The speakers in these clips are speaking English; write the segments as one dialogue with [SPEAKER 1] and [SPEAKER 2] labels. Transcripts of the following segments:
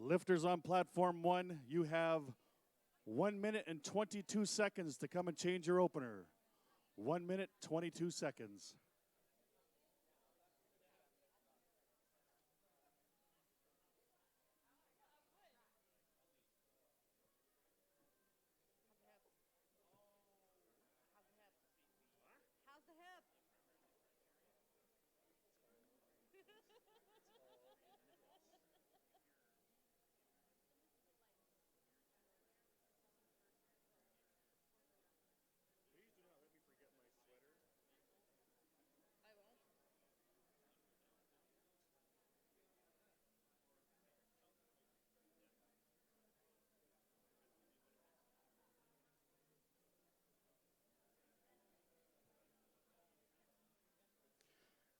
[SPEAKER 1] Lifters on platform 1, you have 1 minute and 22 seconds to come and change your opener. 1 minute, 22 seconds.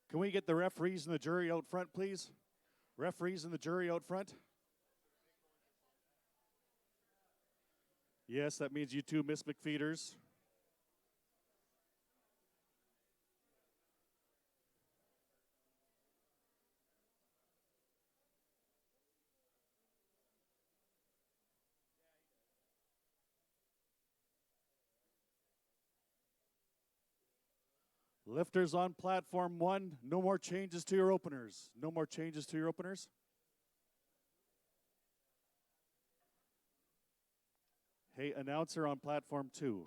[SPEAKER 1] Can we get the referees and the jury out front, please? Referees and the jury out front. Yes, that means you two, Miss McFeeders. Lifters on platform 1, no more changes to your openers. No more changes to your openers. Hey, announcer on platform 2.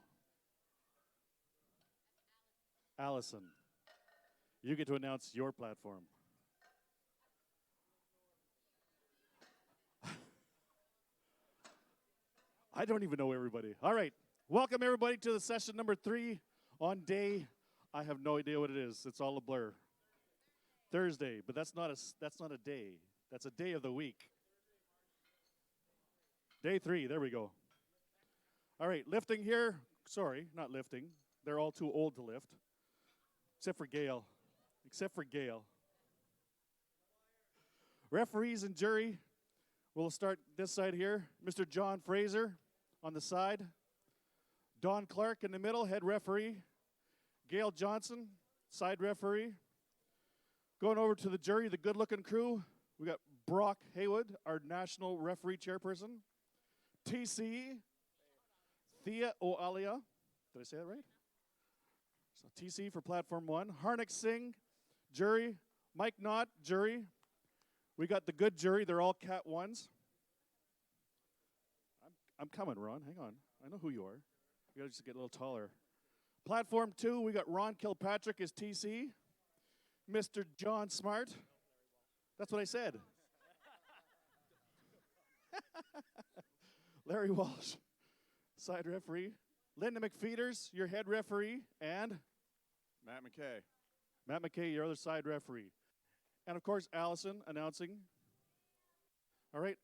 [SPEAKER 1] Allison, you get to announce your platform. I don't even know everybody. All right, welcome everybody to the session number 3 on day, I have no idea what it is. It's all a blur. Thursday, but that's not a day. That's a day of the week. Day 3, there we go. All right, lifting here. Sorry, not lifting. They're all too old to lift. Except for Gail. Referees and jury, we'll start this side here. Mr. John Fraser on the side. Don Clark in the middle, head referee. Gail Johnson, side referee. Going over to the jury, the good-looking crew. We got Brock Haywood, our national referee chairperson. TC, Thea O'Alia. Did I say that right? So TC for platform 1. Harnik Singh, jury. Mike Knott, jury. We got the good jury. They're all Cat 1s. I'm coming, Ron. Hang on. I know who you are. You got to just get a little taller. Platform 2, we got Ron Kilpatrick as TC. Mr. John Smart. That's what I said. Larry Walsh, side referee. Linda McFeeders, your head referee. And
[SPEAKER 2] Matt McKay.
[SPEAKER 1] Matt McKay, your other side referee. And, of course, Allison announcing. All right,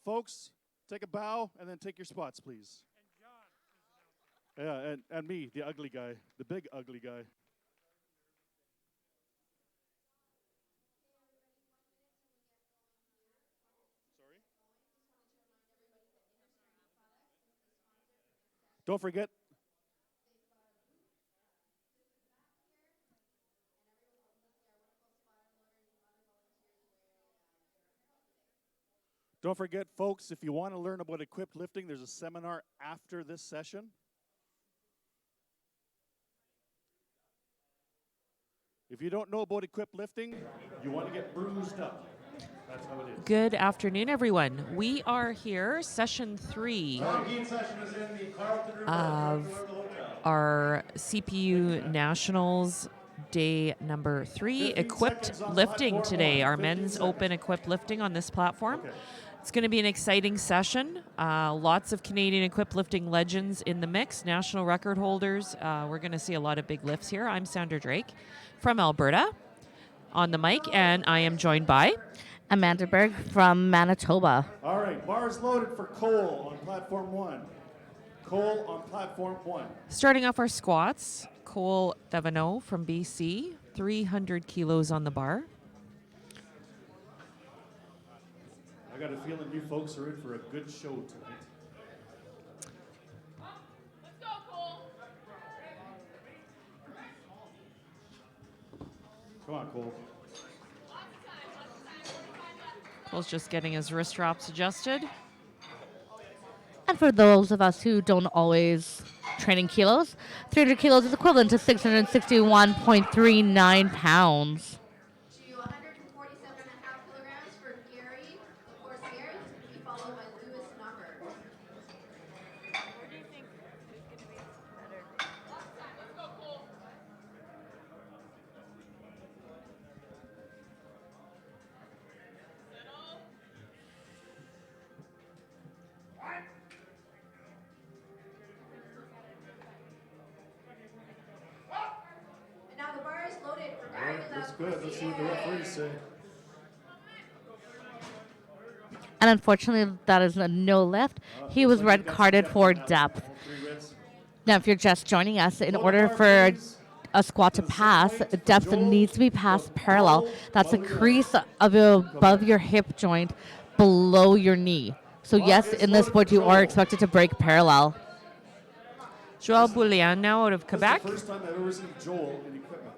[SPEAKER 1] folks, take a bow and then take your spots, please. And John. Yeah, and me, the ugly guy, the big ugly guy. Sorry? Don't forget. Don't forget, folks, if you want to learn about equipped lifting, there's a seminar after this session. If you don't know about equipped lifting, you want to get bruised up. That's how it is.
[SPEAKER 3] Good afternoon, everyone. We are here, session 3 of our CPU Nationals, day number 3. Equipped lifting today, our men's open equipped lifting on this platform.
[SPEAKER 1] Okay.
[SPEAKER 3] It's going to be an exciting session. Lots of Canadian equipped lifting legends in the mix, national record holders. We're going to see a lot of big lifts here. I'm Sandra Drake from Alberta on the mic, and I am joined by
[SPEAKER 4] Amanda Berg from Manitoba.
[SPEAKER 1] All right, bars loaded for Cole on platform 1. Cole on platform 1.
[SPEAKER 3] Starting off our squats, Cole Thevenot from BC, 300 kilos on the bar.
[SPEAKER 1] I got a feeling you folks are in for a good show tonight.
[SPEAKER 5] Let's go, Cole.
[SPEAKER 1] Come on, Cole.
[SPEAKER 3] Ziffel's just getting his wrist straps adjusted.
[SPEAKER 4] And for those of us who don't always train in kilos, 300 kilos is equivalent to 661.39 pounds.
[SPEAKER 2] To 147.5 kilograms for Gary. Of course, Gary is going to be followed by Lewis Number.
[SPEAKER 3] Where do you think is going to be better?
[SPEAKER 2] And now the bar is loaded for Gary.
[SPEAKER 1] That's good. Let's see what the referees say.
[SPEAKER 4] And unfortunately, that is a no lift. He was red carded for depth.
[SPEAKER 1] All 3 reds.
[SPEAKER 4] Now, if you're just joining us, in order for a squat to pass, depth needs to be passed parallel. That's a crease of above your hip joint below your knee. So yes, in this sport, you are expected to break parallel.
[SPEAKER 3] Joelle Bullion now out of
[SPEAKER 1] This
[SPEAKER 3] Quebec.
[SPEAKER 1] is the first time I've ever seen Joel in equipment.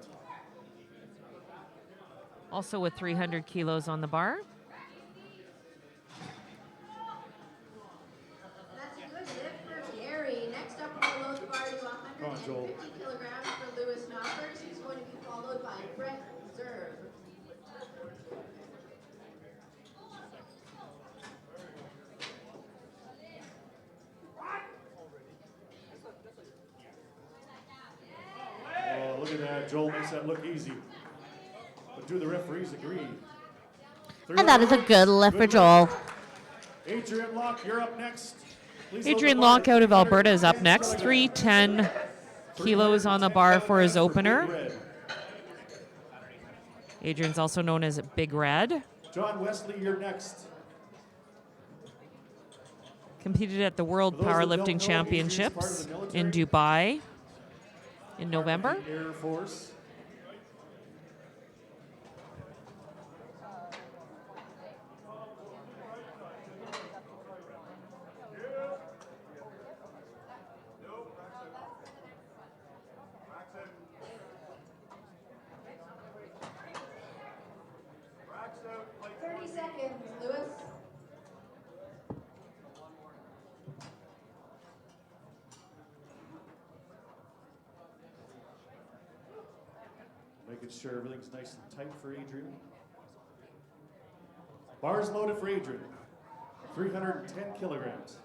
[SPEAKER 3] Also with 300 kilos on the bar.
[SPEAKER 2] That's a good lift for Gary. Next up, we're going to load the bar to
[SPEAKER 1] Come on, Joel.
[SPEAKER 2] 150 kilograms for Lewis Knoppers. He's going to be followed by Brett Zerb.
[SPEAKER 1] Oh, look at that. Joel makes that look easy. But do the referees agree?
[SPEAKER 4] And that is a good lift for Joel.
[SPEAKER 1] Adrian Locke, you're up next. Please load
[SPEAKER 3] Adrian
[SPEAKER 1] the bar
[SPEAKER 3] Locke out of
[SPEAKER 1] 310
[SPEAKER 3] Alberta is up next. 310 kilos on the bar for his opener.
[SPEAKER 1] Red.
[SPEAKER 3] Adrian's also known as Big Red.
[SPEAKER 1] John Wesley, you're next.
[SPEAKER 3] Competed at the World
[SPEAKER 1] For those that don't know,
[SPEAKER 3] Powerlifting
[SPEAKER 1] Adrian's part of
[SPEAKER 3] Championships
[SPEAKER 1] the military.
[SPEAKER 3] in Dubai in November.
[SPEAKER 1] Air Force.
[SPEAKER 2] Lewis.
[SPEAKER 1] Making sure everything's nice and tight for Adrian. Bars loaded for Adrian. 310 kilograms.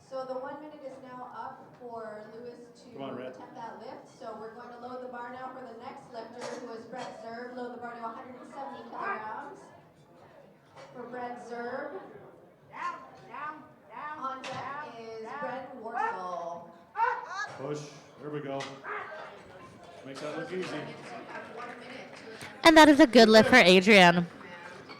[SPEAKER 2] So the 1 minute is now up for Lewis to
[SPEAKER 1] Come on, Red.
[SPEAKER 2] attempt that lift. So we're going to load the bar now for the next lifter, who is Brett Zerb. Load the bar to 170 kilograms for Brett Zerb. On deck is Brett Warsaw.
[SPEAKER 1] Push. There we go. Makes that look easy.
[SPEAKER 4] And that is a good lift for Adrian.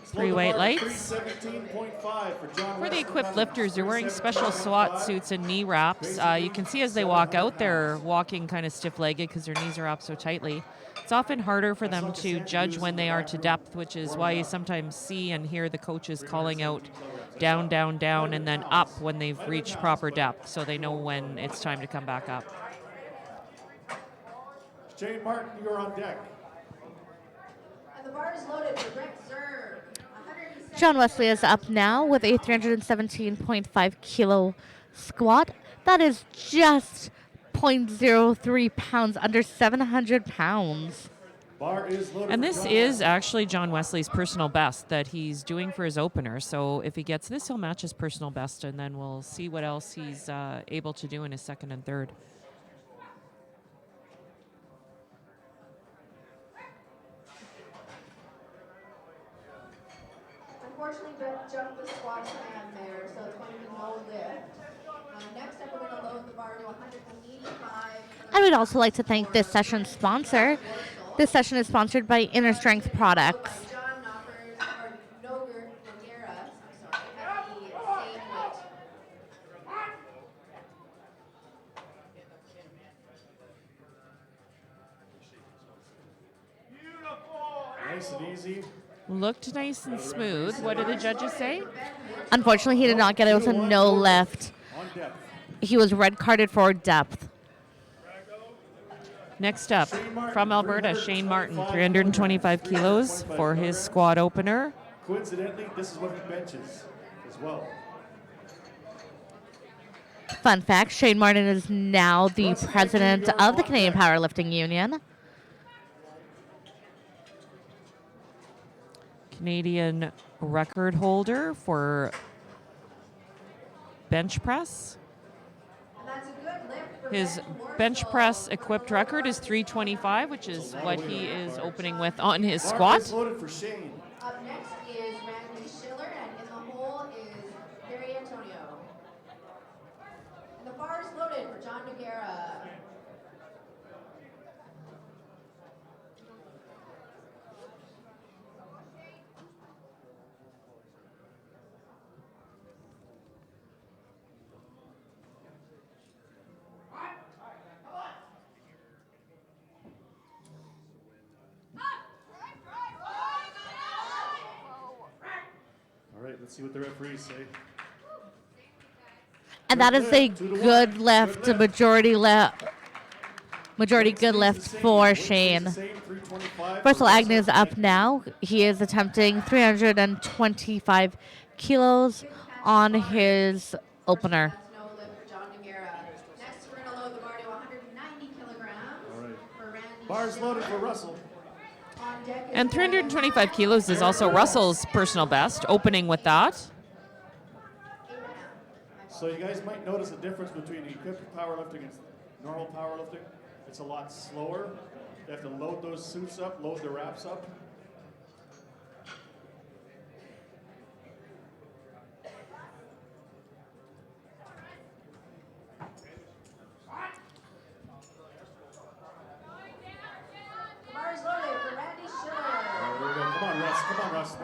[SPEAKER 3] Three white lights.
[SPEAKER 1] 317.5 for John
[SPEAKER 3] For the
[SPEAKER 1] Wesley.
[SPEAKER 3] equipped lifters, they're wearing special SWAT suits and knee wraps. You can see as they walk out, they're walking kind of stiff-legged because their knees are up so tightly. It's often harder for them to judge when they are to depth, which is why you sometimes see and hear the coaches calling out down, down, down, and then up when they've reached proper depth, so they know when it's time to come back up.
[SPEAKER 1] Shayne Martin, you're on deck.
[SPEAKER 2] And the bar is loaded for Brett Zerb.
[SPEAKER 4] John Wesley is up now with a 317.5 kilo squat. That is just 0.03 pounds, under 700 pounds.
[SPEAKER 1] Bar is loaded
[SPEAKER 3] And
[SPEAKER 1] for
[SPEAKER 3] this
[SPEAKER 1] John
[SPEAKER 3] is
[SPEAKER 1] Wesley.
[SPEAKER 3] actually John Wesley's personal best that he's doing for his opener. So if he gets this, he'll match his personal best, and then we'll see what else he's able to do in his second and third.
[SPEAKER 2] Unfortunately, Brett jumped the squat command there, so it's going to be no lift. Next up, we're going to load the bar to 185.
[SPEAKER 4] I would also like to thank this session's sponsor. This session is sponsored by Inner Strength Products.
[SPEAKER 2] John Knoppers, or Noguera, I'm sorry, at the same weight.
[SPEAKER 1] Nice and easy.
[SPEAKER 3] Looked nice and smooth. What do the judges say?
[SPEAKER 4] Unfortunately, he did not get it with a no lift.
[SPEAKER 1] On depth.
[SPEAKER 4] he was red carded for depth.
[SPEAKER 3] Next up,
[SPEAKER 1] Shayne Martin,
[SPEAKER 3] from Alberta, Shayne Martin, 325 kilos for his squad opener.
[SPEAKER 1] Coincidentally, this is what he benches as well.
[SPEAKER 4] Fun fact, Shayne Martin is now the president of the Canadian Powerlifting Union.
[SPEAKER 3] Canadian record holder for bench press.
[SPEAKER 2] And that's a good lift for
[SPEAKER 3] His
[SPEAKER 2] Ben
[SPEAKER 3] bench
[SPEAKER 2] Morsel.
[SPEAKER 3] press equipped record is 325, which is what he is opening with on his
[SPEAKER 1] Bar
[SPEAKER 3] squat.
[SPEAKER 1] is loaded for Shayne.
[SPEAKER 2] Up next is Randy Schiller, and in the hole is Barry Antonio. And the bar is loaded for John Noguera.
[SPEAKER 1] All right, let's see what the referees say.
[SPEAKER 4] And that is a good lift, a majority good lift for Shayne. Russell Agnew is up now. He is attempting 325 kilos on his opener.
[SPEAKER 2] That's no lift for John Noguera. Next, we're going to load the bar to 190 kilograms
[SPEAKER 1] All right.
[SPEAKER 2] for Randy
[SPEAKER 1] Bars
[SPEAKER 2] Schiller.
[SPEAKER 1] loaded for Russell.
[SPEAKER 2] On deck is
[SPEAKER 3] And 325 kilos is also Russell's personal best, opening with that.
[SPEAKER 2] Abraham.
[SPEAKER 1] So you guys might notice a difference between equipped powerlifting and normal powerlifting. It's a lot slower. They have to load those suits up, load the wraps up.
[SPEAKER 2] The bar is loaded for Randy Schiller.
[SPEAKER 1] All right, here we go. Come on, Russ. Come on, Russ.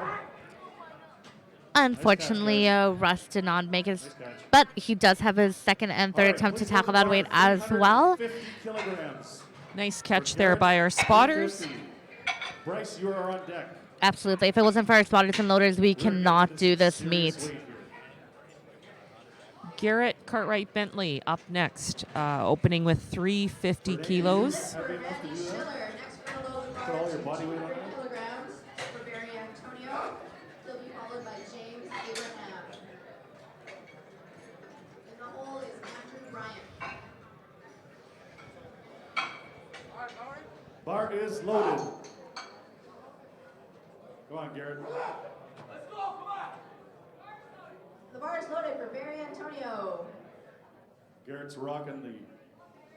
[SPEAKER 4] Unfortunately, Russ did not make his,
[SPEAKER 1] Nice catch.
[SPEAKER 4] but he does have his second and third
[SPEAKER 1] All right,
[SPEAKER 4] attempt to
[SPEAKER 1] please
[SPEAKER 4] tackle
[SPEAKER 1] load the
[SPEAKER 4] that weight
[SPEAKER 1] bar,
[SPEAKER 4] as well.
[SPEAKER 1] 350 kilograms.
[SPEAKER 3] Nice catch there by our spotters.
[SPEAKER 1] 350. Bryce, you are on deck.
[SPEAKER 4] Absolutely. If it wasn't for our spotters and loaders, we
[SPEAKER 1] We're gonna
[SPEAKER 4] cannot
[SPEAKER 1] get
[SPEAKER 4] do this
[SPEAKER 1] serious
[SPEAKER 4] meet.
[SPEAKER 1] weight here.
[SPEAKER 3] Garrett, Cartwright, Bentley up next, opening with 350 kilos.
[SPEAKER 1] Heavy enough to
[SPEAKER 2] Randy
[SPEAKER 1] do that?
[SPEAKER 2] Schiller. Next, we're going to load the
[SPEAKER 1] Put
[SPEAKER 2] bar
[SPEAKER 1] all
[SPEAKER 2] to
[SPEAKER 1] your body weight on
[SPEAKER 2] 200
[SPEAKER 1] it?
[SPEAKER 2] kilograms for Barry Antonio. He'll be followed by James Abraham. In the hole is Andrew Bryant.
[SPEAKER 1] Bar is loaded. Go on, Garrett.
[SPEAKER 2] The bar is loaded for Barry Antonio.
[SPEAKER 1] Garrett's rocking the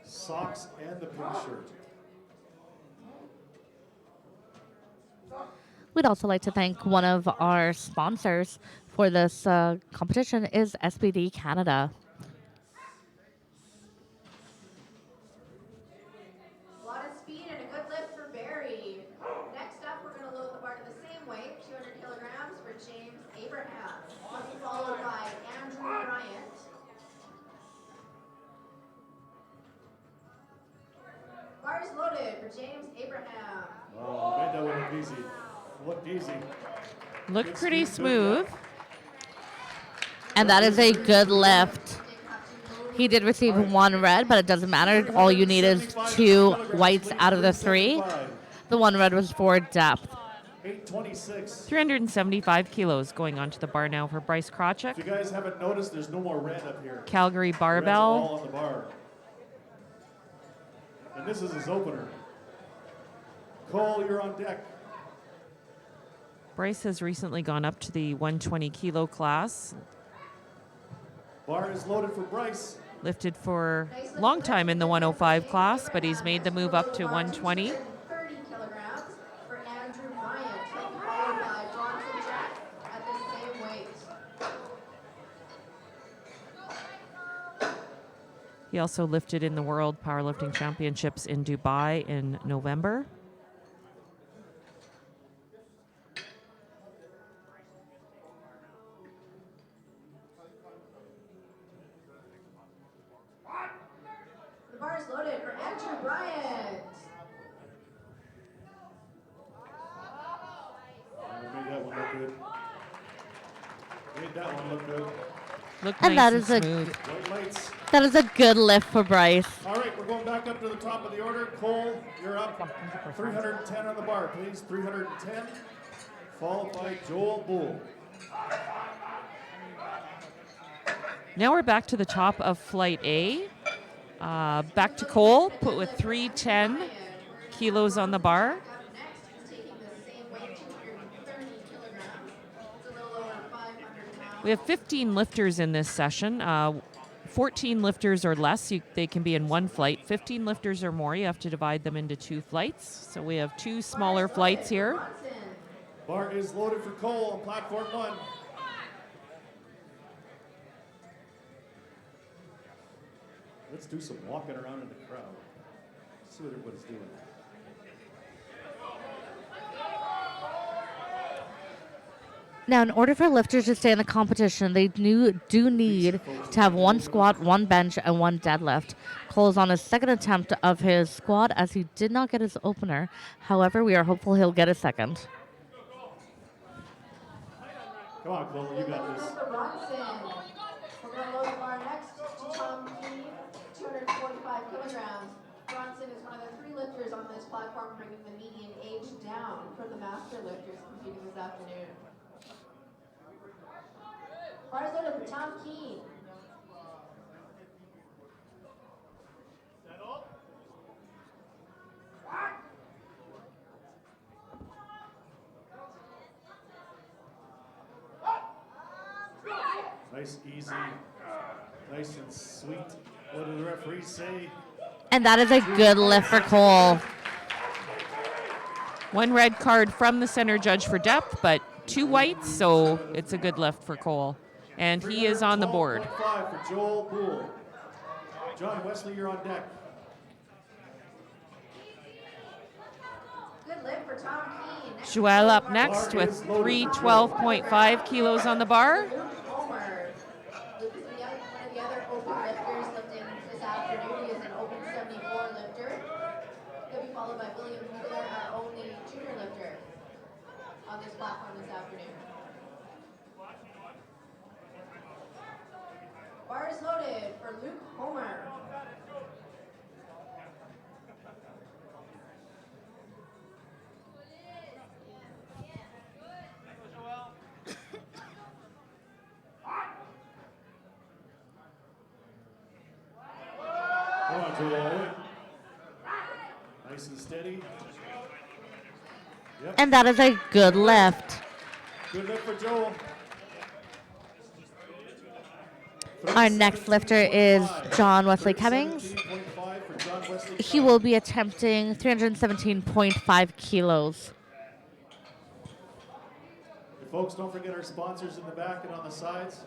[SPEAKER 1] socks and the pink shirt.
[SPEAKER 4] We'd also like to thank one of our sponsors for this competition is SBD Canada.
[SPEAKER 2] A lot of speed and a good lift for Barry. Next up, we're going to load the bar to the same weight, 200 kilograms for James Abraham. He'll be followed by Andrew Bryant. Bar is loaded for James Abraham.
[SPEAKER 1] Oh, made that one look easy. Looked easy.
[SPEAKER 3] Looked pretty smooth.
[SPEAKER 4] And that is a good lift. He did receive one red, but it doesn't matter. All you need is 2 whites out of the 3. The one red was for depth.
[SPEAKER 1] 826.
[SPEAKER 3] 375 kilos going onto the bar now for Bryce Krawczyk.
[SPEAKER 1] If you guys haven't noticed, there's no more red up here.
[SPEAKER 3] Calgary
[SPEAKER 1] Red's all
[SPEAKER 3] barbell.
[SPEAKER 1] on the bar. And this is his opener. Cole, you're on deck.
[SPEAKER 3] Bryce has recently gone up to the 120 kilo class.
[SPEAKER 1] Bar is loaded for Bryce.
[SPEAKER 3] Lifted for a long time in the 105 class, but he's made the move up to 120.
[SPEAKER 2] 30 kilograms for Andrew Bryant. He'll be followed by Bronson Jack at the same weight.
[SPEAKER 3] He also lifted in the World Powerlifting Championships in Dubai in November.
[SPEAKER 2] The bar is loaded for Andrew Bryant.
[SPEAKER 1] Made that one look good. Made that one look good.
[SPEAKER 3] Looked
[SPEAKER 4] And
[SPEAKER 3] nice
[SPEAKER 4] that
[SPEAKER 3] and
[SPEAKER 4] is a
[SPEAKER 3] smooth.
[SPEAKER 1] White lights.
[SPEAKER 4] That is a good lift for Bryce.
[SPEAKER 1] All right, we're going back up to the top of the order. Cole, you're up. 310 on the bar, please. 310. Followed by Joelle Bullion.
[SPEAKER 3] Now we're back to the top of flight A. Back to Cole, put with 310 kilos on the bar.
[SPEAKER 2] Up next, taking the same weight, 230 kilograms. It's a little over 500 pounds.
[SPEAKER 3] We have 15 lifters in this session. 14 lifters or less, they can be in one flight. 15 lifters or more, you have to divide them into 2 flights. So we have 2 smaller flights here.
[SPEAKER 1] Bar is loaded for Cole on platform 1. Let's do some walking around in the crowd. See what everybody's doing.
[SPEAKER 4] Now, in order for lifters to stay in the competition, they do need to have 1 squat, 1 bench, and 1 deadlift. Cole is on his second attempt of his squat as he did not get his opener. However, we are hopeful he'll get a second.
[SPEAKER 1] Come on, Cole, you got this.
[SPEAKER 2] We're going to load the bar next to Tom Key, 245 kilograms. Bronson is one of the 3 lifters on this platform, bringing the median age down for the master lifters competing this afternoon. Bar is loaded for Tom Key.
[SPEAKER 1] Nice, easy, nice and sweet. What do the referees say?
[SPEAKER 4] And that is a good lift for Cole.
[SPEAKER 3] 1 red card from the center judge for depth, but 2 whites, so it's a good lift for Cole. And he is on the board.
[SPEAKER 1] 312.5 for Joelle Bullion. John Wesley, you're on deck.
[SPEAKER 2] Good lift for Tom Key. Next
[SPEAKER 3] Joelle up next with 312.5 kilos on the bar.
[SPEAKER 2] Luke Homer. Luke is one of the other open lifters lifting this afternoon. He is an open 74 lifter. He'll be followed by William Wheeler, our only junior lifter on this platform this afternoon. Bar is loaded for Luke Homer.
[SPEAKER 1] Come on, Joelle. Nice and steady. Yep.
[SPEAKER 4] And that is a good lift.
[SPEAKER 1] Good lift for Joel.
[SPEAKER 4] Our next lifter is John Wesley Cummings.
[SPEAKER 1] 17.5 for John Wesley.
[SPEAKER 4] He will be attempting 317.5 kilos.
[SPEAKER 1] And folks, don't forget our sponsors in the back and on the sides.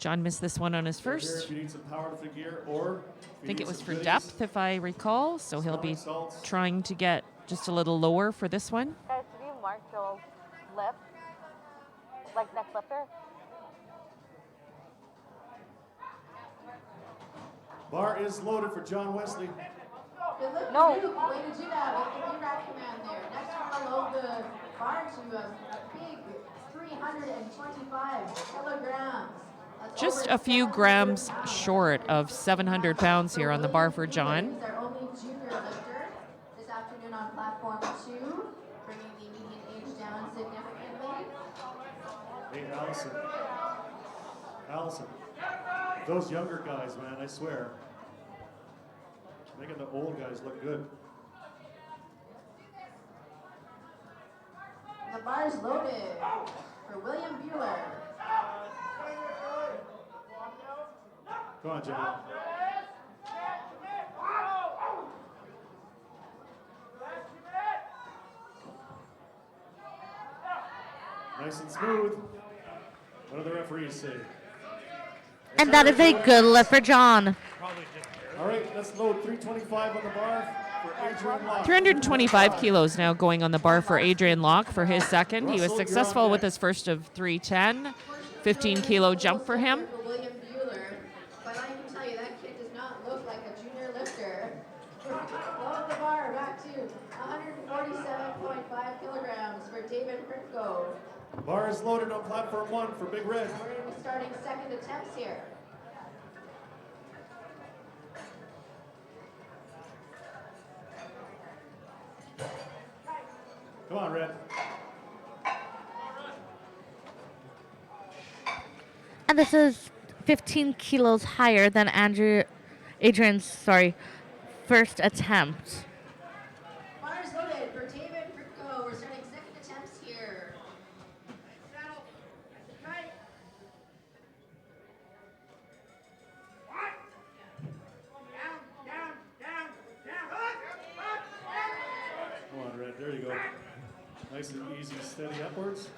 [SPEAKER 3] John missed this one on his
[SPEAKER 1] Here
[SPEAKER 3] first.
[SPEAKER 1] if you need some powerlifting gear, or
[SPEAKER 3] I think it was for depth, if I recall. So he'll be
[SPEAKER 1] salts.
[SPEAKER 3] trying to get just a little lower for this one.
[SPEAKER 4] Guys, did you mark Joel's lift? Like next lifter?
[SPEAKER 1] Bar is loaded for John Wesley.
[SPEAKER 2] Good lift
[SPEAKER 4] No.
[SPEAKER 2] for Luke. Way to do that with the B-Rack command there. Next we're going to load the bar to a big 325 kilograms. That's
[SPEAKER 3] Just
[SPEAKER 2] over
[SPEAKER 3] a few
[SPEAKER 2] 700
[SPEAKER 3] grams
[SPEAKER 2] pounds.
[SPEAKER 3] short of 700 pounds here on the bar for John.
[SPEAKER 2] He's our only junior lifter this afternoon on platform 2, bringing the median age down significantly.
[SPEAKER 1] Hey, Allison. Allison. Those younger guys, man, I swear. Making the old guys look good.
[SPEAKER 2] The bar is loaded for William Bueller.
[SPEAKER 1] Come on, John. Nice and smooth. What do the referees say?
[SPEAKER 4] And that is a good lift for John.
[SPEAKER 1] All right, let's load 325 on the bar for Adrian Locke.
[SPEAKER 3] 325 kilos now going on the bar for Adrian Locke for his second. He was successful with his first of 310. 15 kilo jump for him.
[SPEAKER 2] For William Bueller, but I can tell you that kid does not look like a junior lifter. Load the bar back to 147.5 kilograms for David Ritko.
[SPEAKER 1] Bar is loaded on platform 1 for Big Red.
[SPEAKER 2] We're going to be starting second attempts here.
[SPEAKER 1] Red.
[SPEAKER 4] And this is 15 kilos higher than Adrian's first attempt.
[SPEAKER 2] Bars loaded for David Rico. We're starting second attempts here.
[SPEAKER 1] Come on, Red. There you go. Nice and easy, steady upwards.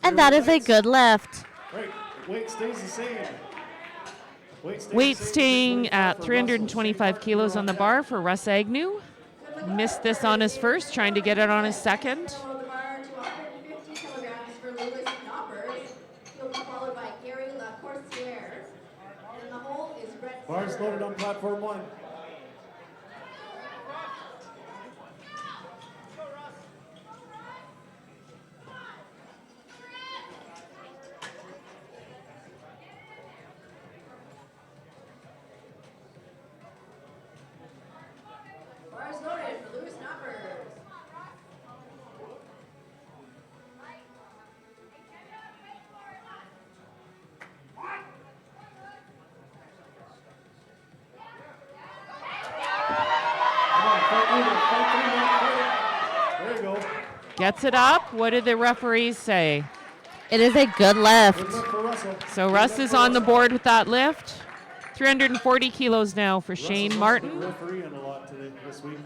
[SPEAKER 4] And that is a good lift.
[SPEAKER 1] Right. Weight stays the same.
[SPEAKER 3] Weight staying at 325 kilos on the bar for Russ Agnew. Missed this on his first, trying to get it on his second.
[SPEAKER 2] Below the bar to 150 kilograms for Lewis Knoppers. He'll be followed by Gary Lacourciere. And in the hole is Brett.
[SPEAKER 1] Bars loaded on platform 1.
[SPEAKER 2] Bars loaded for Lewis Knoppers.
[SPEAKER 1] Come on, fight through that, fight through that, fight. There you go.
[SPEAKER 3] Gets it up. What did the referees say?
[SPEAKER 4] It is a good
[SPEAKER 1] Good
[SPEAKER 4] lift.
[SPEAKER 1] luck for Russell.
[SPEAKER 3] So Russ is on the board with that lift. 340 kilos now for Shayne
[SPEAKER 1] Russell's
[SPEAKER 3] Martin
[SPEAKER 1] been refereeing a lot today, this week.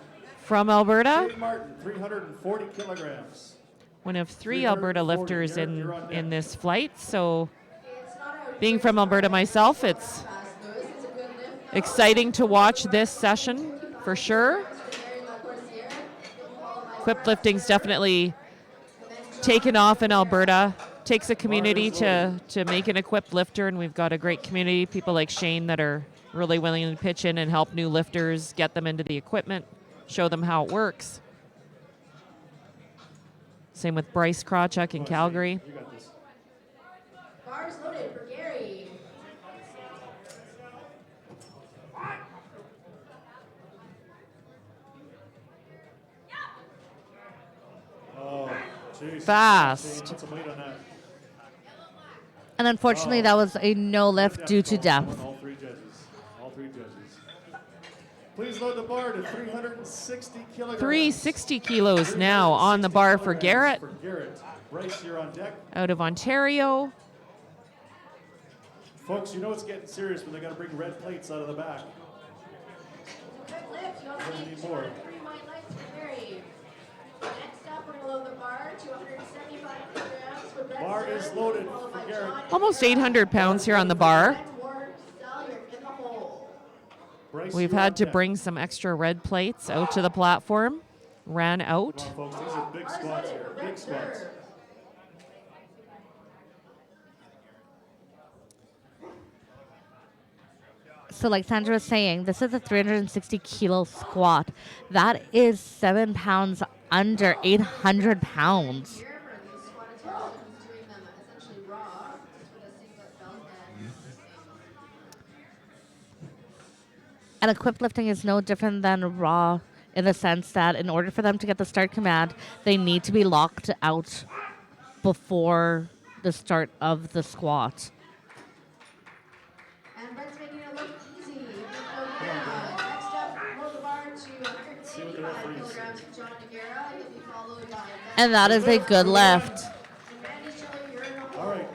[SPEAKER 3] from Alberta.
[SPEAKER 1] Shayne Martin, 340 kilograms.
[SPEAKER 3] One of 3 Alberta
[SPEAKER 1] 340.
[SPEAKER 3] lifters
[SPEAKER 1] You're on deck.
[SPEAKER 3] in this flight. So
[SPEAKER 2] It's not a
[SPEAKER 3] being from Alberta myself, it's
[SPEAKER 2] pass, Lewis. It's a good lift.
[SPEAKER 3] exciting to watch this session for sure.
[SPEAKER 2] For Gary Lacourciere. He'll be followed by
[SPEAKER 3] Equip lifting's definitely taken off in Alberta. Takes a community to make an equipped lifter, and we've got a great community. People like Shayne that are really willing to pitch in and help new lifters, get them into the equipment, show them how it works. Same with Bryce Krawczyk in Calgary.
[SPEAKER 1] You got this.
[SPEAKER 2] bars loaded for Gary.
[SPEAKER 1] Oh, jeez.
[SPEAKER 3] Fast.
[SPEAKER 1] Put some weight on that.
[SPEAKER 4] And unfortunately, that was a no lift due to depth.
[SPEAKER 1] All three judges. All three judges. Please load the bar to 360 kilograms.
[SPEAKER 3] 360 kilos now on the bar for Garrett
[SPEAKER 1] For Garrett. Bryce, you're on deck.
[SPEAKER 3] out of Ontario.
[SPEAKER 1] Folks, you know it's getting serious when they got to bring red plates out of the back.
[SPEAKER 2] Quick lift. You
[SPEAKER 1] We're
[SPEAKER 2] only
[SPEAKER 1] gonna
[SPEAKER 2] need
[SPEAKER 1] need more.
[SPEAKER 2] 3 white lights for Gary. Next up, we're going to load the bar to 175 kilograms for Brett.
[SPEAKER 1] Bar is
[SPEAKER 2] Sten,
[SPEAKER 1] loaded
[SPEAKER 2] followed
[SPEAKER 1] for
[SPEAKER 2] by
[SPEAKER 1] Garrett.
[SPEAKER 2] John
[SPEAKER 3] Almost
[SPEAKER 2] Garrett.
[SPEAKER 3] 800 pounds here on the bar.
[SPEAKER 2] Brett Ward, Sal, you're in the hole.
[SPEAKER 1] Bryce,
[SPEAKER 3] We've
[SPEAKER 1] you're
[SPEAKER 3] had
[SPEAKER 1] on
[SPEAKER 3] to
[SPEAKER 1] deck.
[SPEAKER 3] bring some extra red plates out to the platform. Ran out.
[SPEAKER 1] Come on, folks. These are big squats here. Big squats.
[SPEAKER 4] So like Sandra was saying, this is a 360 kilo squat. That is 7 pounds under 800 pounds.
[SPEAKER 2] Here for these squat attempts, he's doing them essentially raw, just with a singlet belt and
[SPEAKER 4] And equipped lifting is no different than raw in the sense that in order for them to get the start command, they need to be locked out before the start of the squat.
[SPEAKER 2] And Brett's making it look easy. Next up, load the bar to 185 kilograms for John Negera. He'll be followed by
[SPEAKER 4] And that is a good lift.
[SPEAKER 2] Randy Schiller, you're in the hole.
[SPEAKER 1] All right.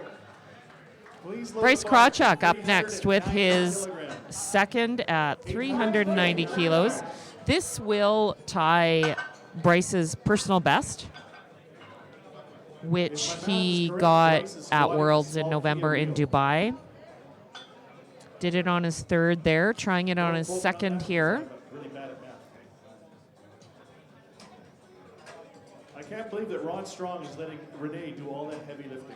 [SPEAKER 1] Please load
[SPEAKER 3] Bryce
[SPEAKER 1] the bar to
[SPEAKER 3] Krawczyk up next with
[SPEAKER 1] 395
[SPEAKER 3] his
[SPEAKER 1] kilograms.
[SPEAKER 3] second at 390 kilos. This will tie Bryce's personal best, which he got at Worlds in November in Dubai. Did it on his third there, trying it on his second here.
[SPEAKER 1] Really bad at math. I can't believe that Ron Strong is letting Renee do all that heavy lifting.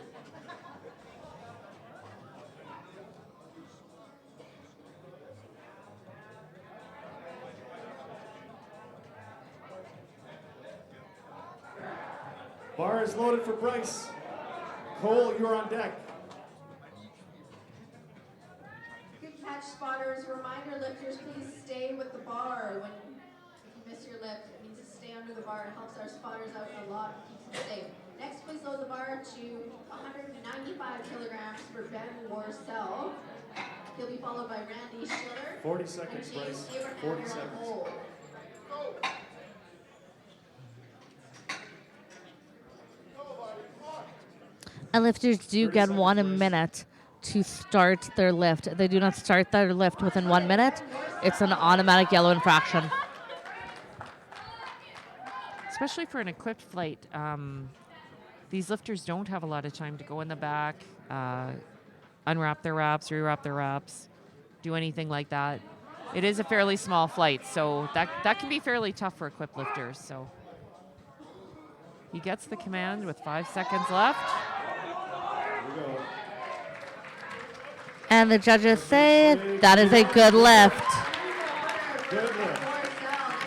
[SPEAKER 1] Bar is loaded for Bryce. Cole, you're on deck.
[SPEAKER 2] Good catch, spotters. Reminder, lifters, please stay with the bar. When if you miss your lift, it means to stay stay under the bar. It helps our spotters out a lot, keeps them safe. Next, please load the bar to 195 kilograms for Ben Warcell. He'll be followed by Randy Schiller.
[SPEAKER 1] 40 seconds,
[SPEAKER 2] and James
[SPEAKER 1] Bryce.
[SPEAKER 2] Abraham
[SPEAKER 1] 40
[SPEAKER 2] here on
[SPEAKER 1] seconds.
[SPEAKER 2] hold.
[SPEAKER 4] And lifters do
[SPEAKER 1] 30
[SPEAKER 4] get
[SPEAKER 1] seconds,
[SPEAKER 4] 1
[SPEAKER 1] Bryce.
[SPEAKER 4] minute to start their lift. They do not start their lift within 1 minute. It's an automatic yellow infraction.
[SPEAKER 3] Especially for an equipped flight, these lifters don't have a lot of time to go in the back, unwrap their wraps, rewrap their wraps, do anything like that. It is a fairly small flight, so that can be fairly tough for equipped lifters. So he gets the command with 5 seconds left.
[SPEAKER 1] Here we go.
[SPEAKER 4] And the judges say that is a good lift.
[SPEAKER 1] Good lift.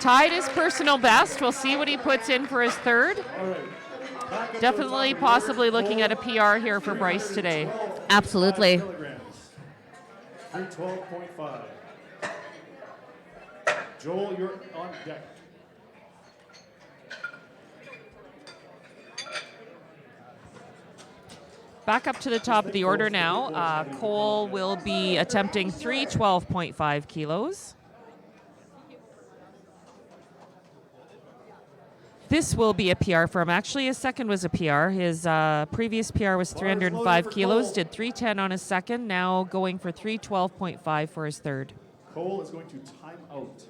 [SPEAKER 3] Tied his personal best. We'll see what he puts in for his third.
[SPEAKER 1] All right. Back up to the
[SPEAKER 3] Definitely
[SPEAKER 1] top of
[SPEAKER 3] possibly
[SPEAKER 1] your
[SPEAKER 3] looking at a
[SPEAKER 1] full
[SPEAKER 3] PR here for Bryce today.
[SPEAKER 1] 312
[SPEAKER 4] Absolutely.
[SPEAKER 1] kilograms. 312.5. Joel, you're on deck.
[SPEAKER 3] Back up to the top of the order now. Cole will be attempting 312.5 kilos. This will be a PR for him. Actually, his second was a PR. His previous PR was 305 kilos, did 310 on his second, now going for 312.5 for his third.
[SPEAKER 1] Cole is going to time out.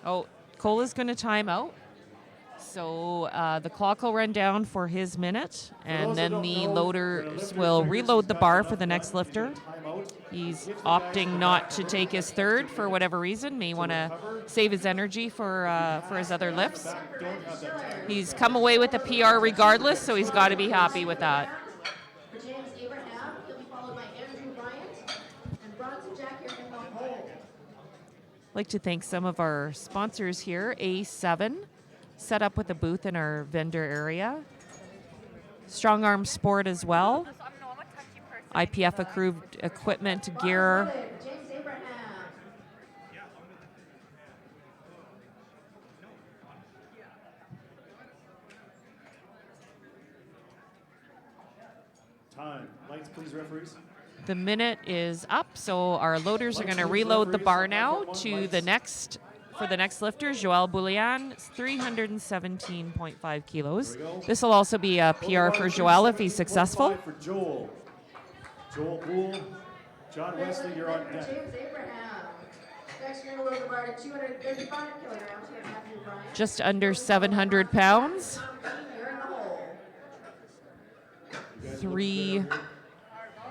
[SPEAKER 3] Oh, Cole is going to time out. So the clock will run down for his minute, and then the loaders will reload the bar for the next lifter. He's opting not to take his third for whatever reason. May want to save his energy for his other lifts. He's come away with a PR regardless, so he's got to be happy with that.
[SPEAKER 2] For James Abraham, he'll be followed by Andrew Bryant and Bronson Jack here in the hold.
[SPEAKER 3] I'd like to thank some of our sponsors here. A7, set up with a booth in our vendor area. Strong Arm Sport as well. IPF approved equipment gear.
[SPEAKER 2] James Abraham.
[SPEAKER 1] Time. Lights, please, referees.
[SPEAKER 3] The minute is up, so our loaders are going to reload the bar now to the next, for the next lifter, Joelle Bullion, 317.5 kilos. This will also be a PR for Joelle if he's successful.
[SPEAKER 1] For Joel. Joel Bull. John Wesley, you're on deck.
[SPEAKER 2] James Abraham. Next, you're going to load the bar to 235 kilograms here in Andrew Bryant.
[SPEAKER 3] Just under 700 pounds.
[SPEAKER 2] You're in the hole.
[SPEAKER 1] You guys look good out here.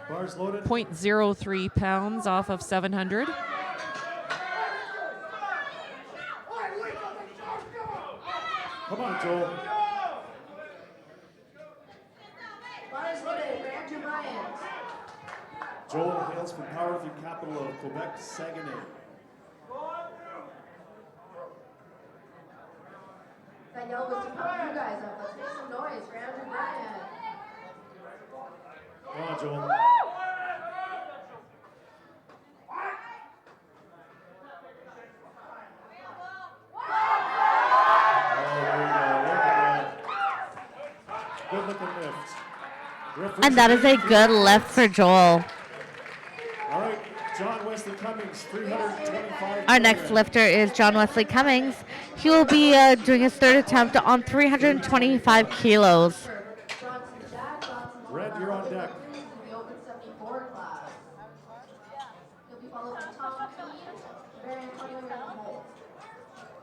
[SPEAKER 1] Bars loaded.
[SPEAKER 3] 3.03 pounds off of 700.
[SPEAKER 1] Come on, Joel.
[SPEAKER 2] Bars loaded for Andrew Bryant.
[SPEAKER 1] Joel hails from powerlifting capital of Quebec, Saguenay.
[SPEAKER 2] That yell was to pump you guys up. Let's make some noise for Andrew Bryant.
[SPEAKER 1] Come on, Joel. Good looking lift.
[SPEAKER 4] And that is a good lift for Joel.
[SPEAKER 1] All right, John Wesley Cummings, 325.
[SPEAKER 4] Our next lifter is John Wesley Cummings. He will be doing his third attempt on 325 kilos.
[SPEAKER 2] Bronson Jack.
[SPEAKER 1] Red, you're on deck.
[SPEAKER 2] In the open 74 class. He'll be followed by Tom Keane, Barry Antonio here in the hole.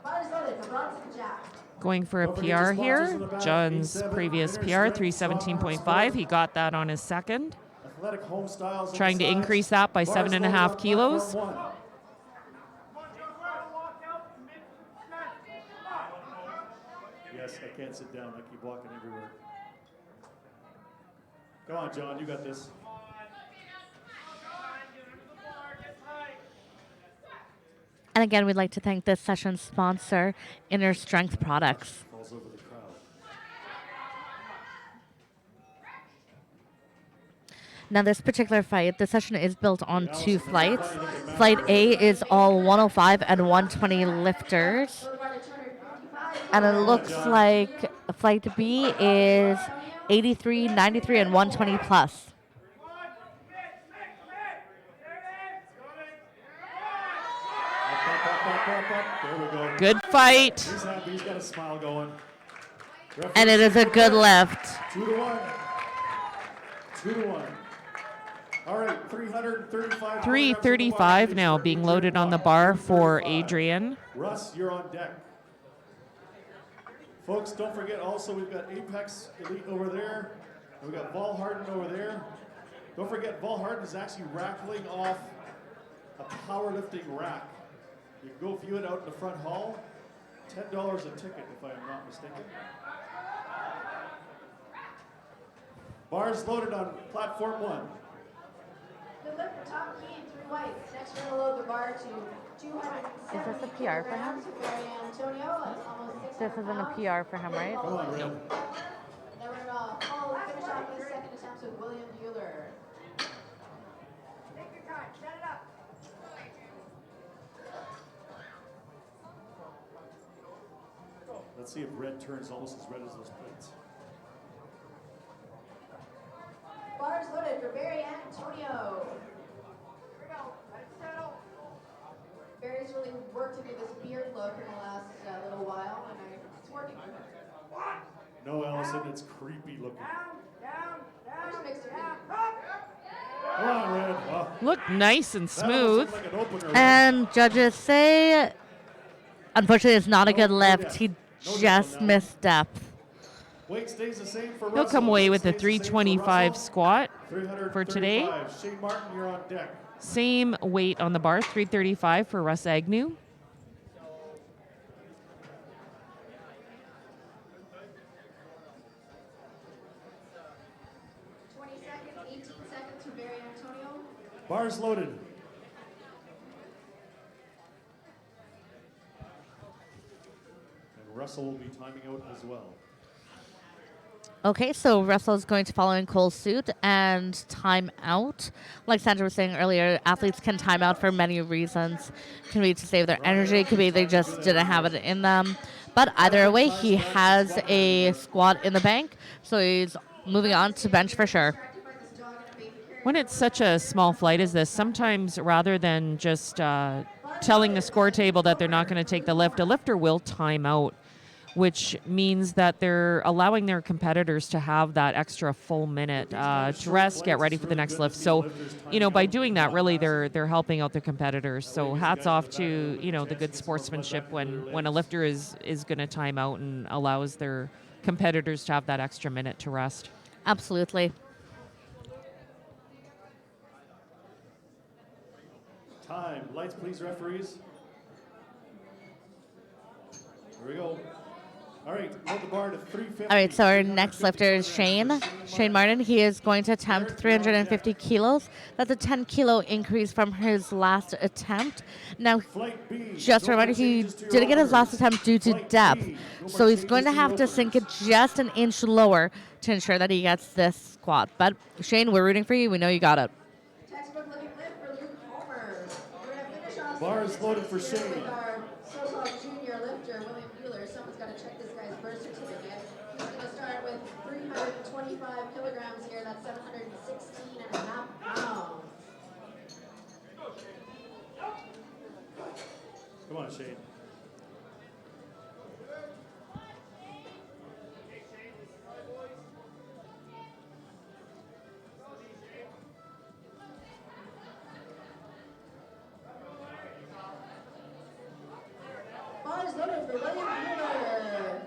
[SPEAKER 2] Bars loaded for Bronson Jack.
[SPEAKER 3] Going for a PR here. John's previous PR, 317.5. He got that on his second.
[SPEAKER 1] Athletic home styles on
[SPEAKER 3] Trying
[SPEAKER 1] the
[SPEAKER 3] to
[SPEAKER 1] sides.
[SPEAKER 3] increase that by
[SPEAKER 1] Bars
[SPEAKER 3] 7.5
[SPEAKER 1] loaded on
[SPEAKER 3] kilos.
[SPEAKER 1] platform one. Yes, I can't sit down. I keep walking everywhere. Come on, John, you got this.
[SPEAKER 4] And again, we'd like to thank this session's sponsor, Inner Strength Products.
[SPEAKER 1] Falls over the crowd.
[SPEAKER 4] Now, this particular fight, the session is built on 2 flights. Flight A is all 105 and 120 lifters.
[SPEAKER 2] Load the bar to 255
[SPEAKER 4] And it looks like flight B is 83, 93, and 120 plus.
[SPEAKER 1] There we go.
[SPEAKER 3] Good fight.
[SPEAKER 1] He's happy. He's got a smile going.
[SPEAKER 4] And it is a good lift.
[SPEAKER 1] 2-1. 2-1. All right, 335.
[SPEAKER 3] 335 now being loaded on the bar for Adrian.
[SPEAKER 1] Russ, you're on deck. Folks, don't forget also we've got Apex Elite over there. And we've got Vol Harden over there. Don't forget Vol Harden is actually raffling off a powerlifting rack. You can go view it out in the front hall. $10 a ticket, if I am not mistaken. Bars loaded on platform 1.
[SPEAKER 2] Good lift for top key and 3 whites. Next we're going to load the bar to 270
[SPEAKER 4] Is this a PR for him?
[SPEAKER 2] kilograms. Very Antonio, that's almost 600
[SPEAKER 4] This isn't a PR for him, right?
[SPEAKER 1] Come on, Red.
[SPEAKER 2] Then we're going to finish off the second attempt with William Bueller. Take your time, set it up.
[SPEAKER 1] Let's see if red turns almost as red as those plates.
[SPEAKER 2] Bars loaded for Barry Antonio. Here we go. Let it settle. Barry's really worked into this beard look in the last little while, and it's working for him.
[SPEAKER 1] No, Allison, it's creepy looking.
[SPEAKER 2] Just mixed it in.
[SPEAKER 1] Come on, Red. Oh,
[SPEAKER 3] Look nice and
[SPEAKER 1] that almost
[SPEAKER 3] smooth.
[SPEAKER 1] looks like an opener, Red.
[SPEAKER 4] And judges say, unfortunately, it's not a good lift. He just missed depth.
[SPEAKER 1] Weight stays the same for
[SPEAKER 3] He'll
[SPEAKER 1] Russell.
[SPEAKER 3] come away with a
[SPEAKER 1] Weight stays the same for
[SPEAKER 3] 325
[SPEAKER 1] Russell.
[SPEAKER 3] squat
[SPEAKER 1] 335.
[SPEAKER 3] for today.
[SPEAKER 1] Shayne Martin, you're on deck.
[SPEAKER 3] Same weight on the bar, 335 for Russ Agnew.
[SPEAKER 2] 20 seconds, 18 seconds for Barry Antonio.
[SPEAKER 1] Bars loaded. And Russell will be timing out as well.
[SPEAKER 4] Okay, so Russell's going to follow in Cole's suit and time out. Like Sandra was saying earlier, athletes can time out for many reasons. Can be to save their energy, could be they just didn't have it in them. But either way, he has a squat in the bank, so he's moving on to bench for sure.
[SPEAKER 3] When it's such a small flight as this, sometimes rather than just telling the score table that they're not going to take the lift, a lifter will time out, which means that they're allowing their competitors to have that extra full minute to rest, get ready for the next lift. So, you know, by doing that, really they're helping out their competitors. So hats off to, you know, the good sportsmanship when a lifter is going to time out and allows their competitors to have that extra minute to rest.
[SPEAKER 4] Absolutely.
[SPEAKER 1] Time. Lights, please, referees. Here we go. All right, hold the bar to 350.
[SPEAKER 4] All right, so our next lifter is Shayne Martin. He is going to attempt 350 kilos. That's a 10 kilo increase from his last attempt. Now,
[SPEAKER 1] Flight B.
[SPEAKER 4] just a reminder, he didn't get his last attempt due to depth. So he's going to have to sink it just an inch lower to ensure that he gets this squat. But Shayne, we're rooting for you. We know you got it.
[SPEAKER 2] Textbook looking lift for Luke Homer. We're going to finish off
[SPEAKER 1] Bars loaded for Shayne.
[SPEAKER 2] with our so-called junior lifter, William Bueller. Someone's got to check this guy's birth certificate. He's going to start with 325 kilograms here. That's 716 and a half pounds.
[SPEAKER 1] Come on, Shayne.
[SPEAKER 2] Ball is loaded for William Bueller.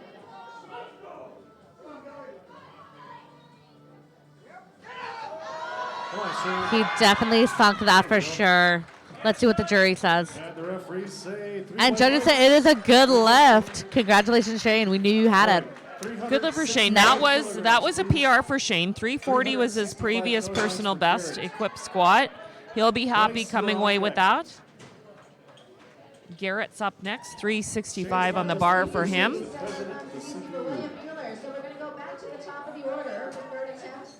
[SPEAKER 1] Come on, Shayne.
[SPEAKER 4] He definitely sunk that for sure. Let's see what the jury says.
[SPEAKER 1] And the referees say
[SPEAKER 4] And judges say it is a good lift. Congratulations, Shayne. We knew you had it.
[SPEAKER 3] Good lift for Shayne. That was a PR for Shayne. 340 was his previous personal best equipped squat. He'll be happy coming away with that. Garrett's up next. 365 on the bar for him.
[SPEAKER 2] For William Bueller. So we're going to go back to the top of the order for third attempt.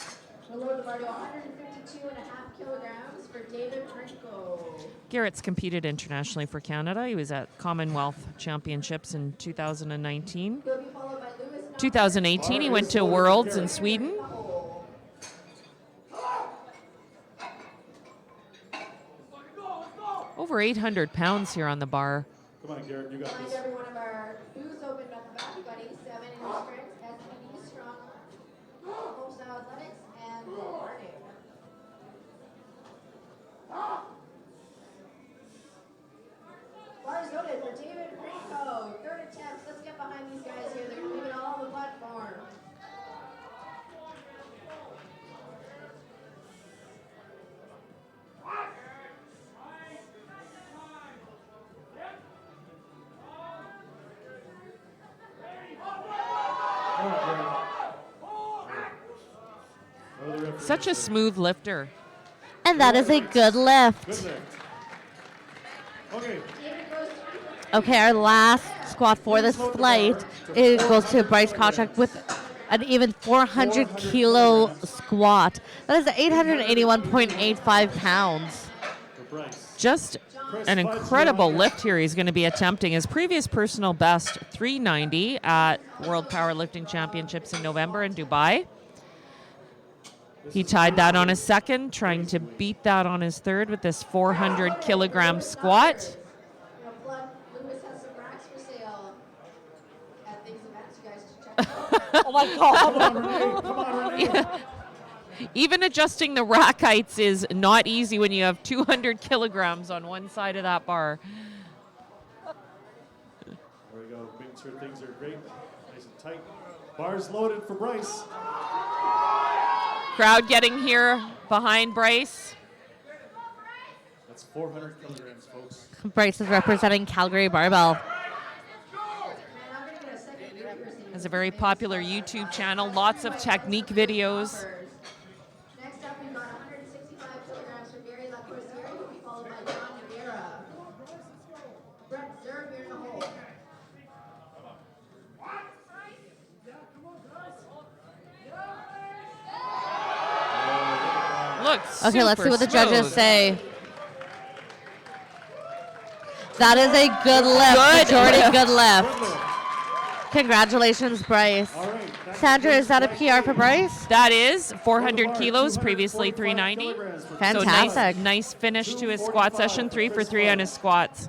[SPEAKER 2] We'll lower the bar to 152.5 kilograms for David Rinko.
[SPEAKER 3] Garrett's competed internationally for Canada. He was at Commonwealth Championships in 2019.
[SPEAKER 2] He'll be followed by Lewis.
[SPEAKER 3] 2018, he went to Worlds in Sweden. Over 800 pounds here on the bar.
[SPEAKER 1] Come on, Garrett, you got
[SPEAKER 2] Remind
[SPEAKER 1] this.
[SPEAKER 2] every one of our booths opened up the back. We've got 87 in your strengths, SPD, strong, home-style athletics, and learning. Bars loaded for David Rinko. Third attempt. Let's get behind these guys here. They're moving all the platform.
[SPEAKER 1] Come on, Garrett. Oh, the referee
[SPEAKER 3] Such a
[SPEAKER 1] said,
[SPEAKER 3] smooth lifter.
[SPEAKER 4] And that is a good lift.
[SPEAKER 1] Good lift. Okay.
[SPEAKER 2] David goes
[SPEAKER 4] Okay, our last squat for this flight, it goes to Bryce Krawczyk with an even 400 kilo squat. That is 881.85 pounds.
[SPEAKER 1] For Bryce.
[SPEAKER 3] Just an incredible lift here he's going to be attempting. His previous personal best, 390 at World Powerlifting Championships in November in Dubai. He tied that on his second, trying to beat that on his third with this 400 kilogram squat.
[SPEAKER 2] plug. Lewis has some racks for sale at these events. You guys should check them out.
[SPEAKER 4] Oh my God.
[SPEAKER 1] Come on, Renee. Come on, Renee.
[SPEAKER 3] Even adjusting the rack heights is not easy when you have 200 kilograms on one side of that bar.
[SPEAKER 1] There we go. Making sure things are great. Nice and tight. Bars loaded for Bryce.
[SPEAKER 3] Crowd getting here behind Bryce.
[SPEAKER 1] That's 400 kilograms, folks.
[SPEAKER 4] Bryce is representing Calgary Barbell.
[SPEAKER 2] Man, I'm gonna get a second beer here so you
[SPEAKER 3] Has a very popular YouTube channel, lots of technique videos.
[SPEAKER 2] Next up, we've got 165 kilograms for Gary Lacourciere, who will be followed by John Guerra. Brett Zerb, you're in the hole.
[SPEAKER 3] Looks
[SPEAKER 4] Okay, let's see what the judges
[SPEAKER 3] smooth.
[SPEAKER 4] say. That is a good lift. Majority good lift.
[SPEAKER 1] Good lift.
[SPEAKER 4] Congratulations, Bryce.
[SPEAKER 1] All right. That's
[SPEAKER 4] Sandra, is that a PR for Bryce?
[SPEAKER 3] That is 400 kilos, previously 390. So
[SPEAKER 4] Fantastic.
[SPEAKER 3] nice finish to his squat session, 3 for 3 on his squats.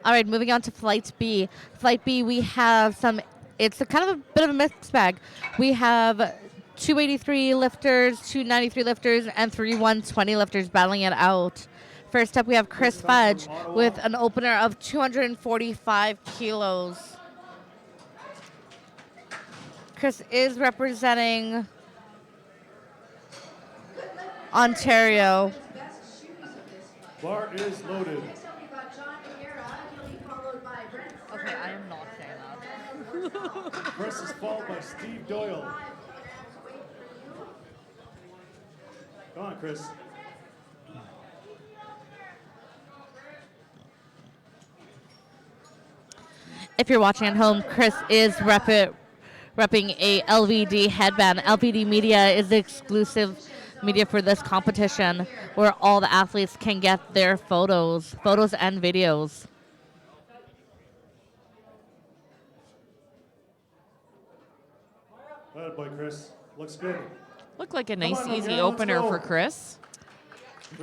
[SPEAKER 4] All right, moving on to Flight B. Flight B, we have some, it's a kind of a bit of a mixed bag. We have 283 lifters, 293 lifters, and 3 120 lifters battling it out. First up, we have Chris Fudge with an opener of 245 kilos. Chris is representing Ontario.
[SPEAKER 2] Best shoes of this fight.
[SPEAKER 1] Bar is loaded.
[SPEAKER 2] Next up, we've got John Guerra. He'll be followed by Brett Zerb.
[SPEAKER 4] Okay, I am not saying that.
[SPEAKER 1] Press is followed by Steve Doyle.
[SPEAKER 2] 5 kilograms weight for you.
[SPEAKER 1] Come on, Chris.
[SPEAKER 4] If you're watching at home, Chris is repping a LVD headband. LVD Media is the exclusive media for this competition where all the athletes can get their photos and videos.
[SPEAKER 1] Good boy, Chris. Looks good.
[SPEAKER 3] Looked like a nice,
[SPEAKER 1] on,
[SPEAKER 3] easy
[SPEAKER 1] Miguel, let's
[SPEAKER 3] opener
[SPEAKER 1] go.
[SPEAKER 3] for Chris.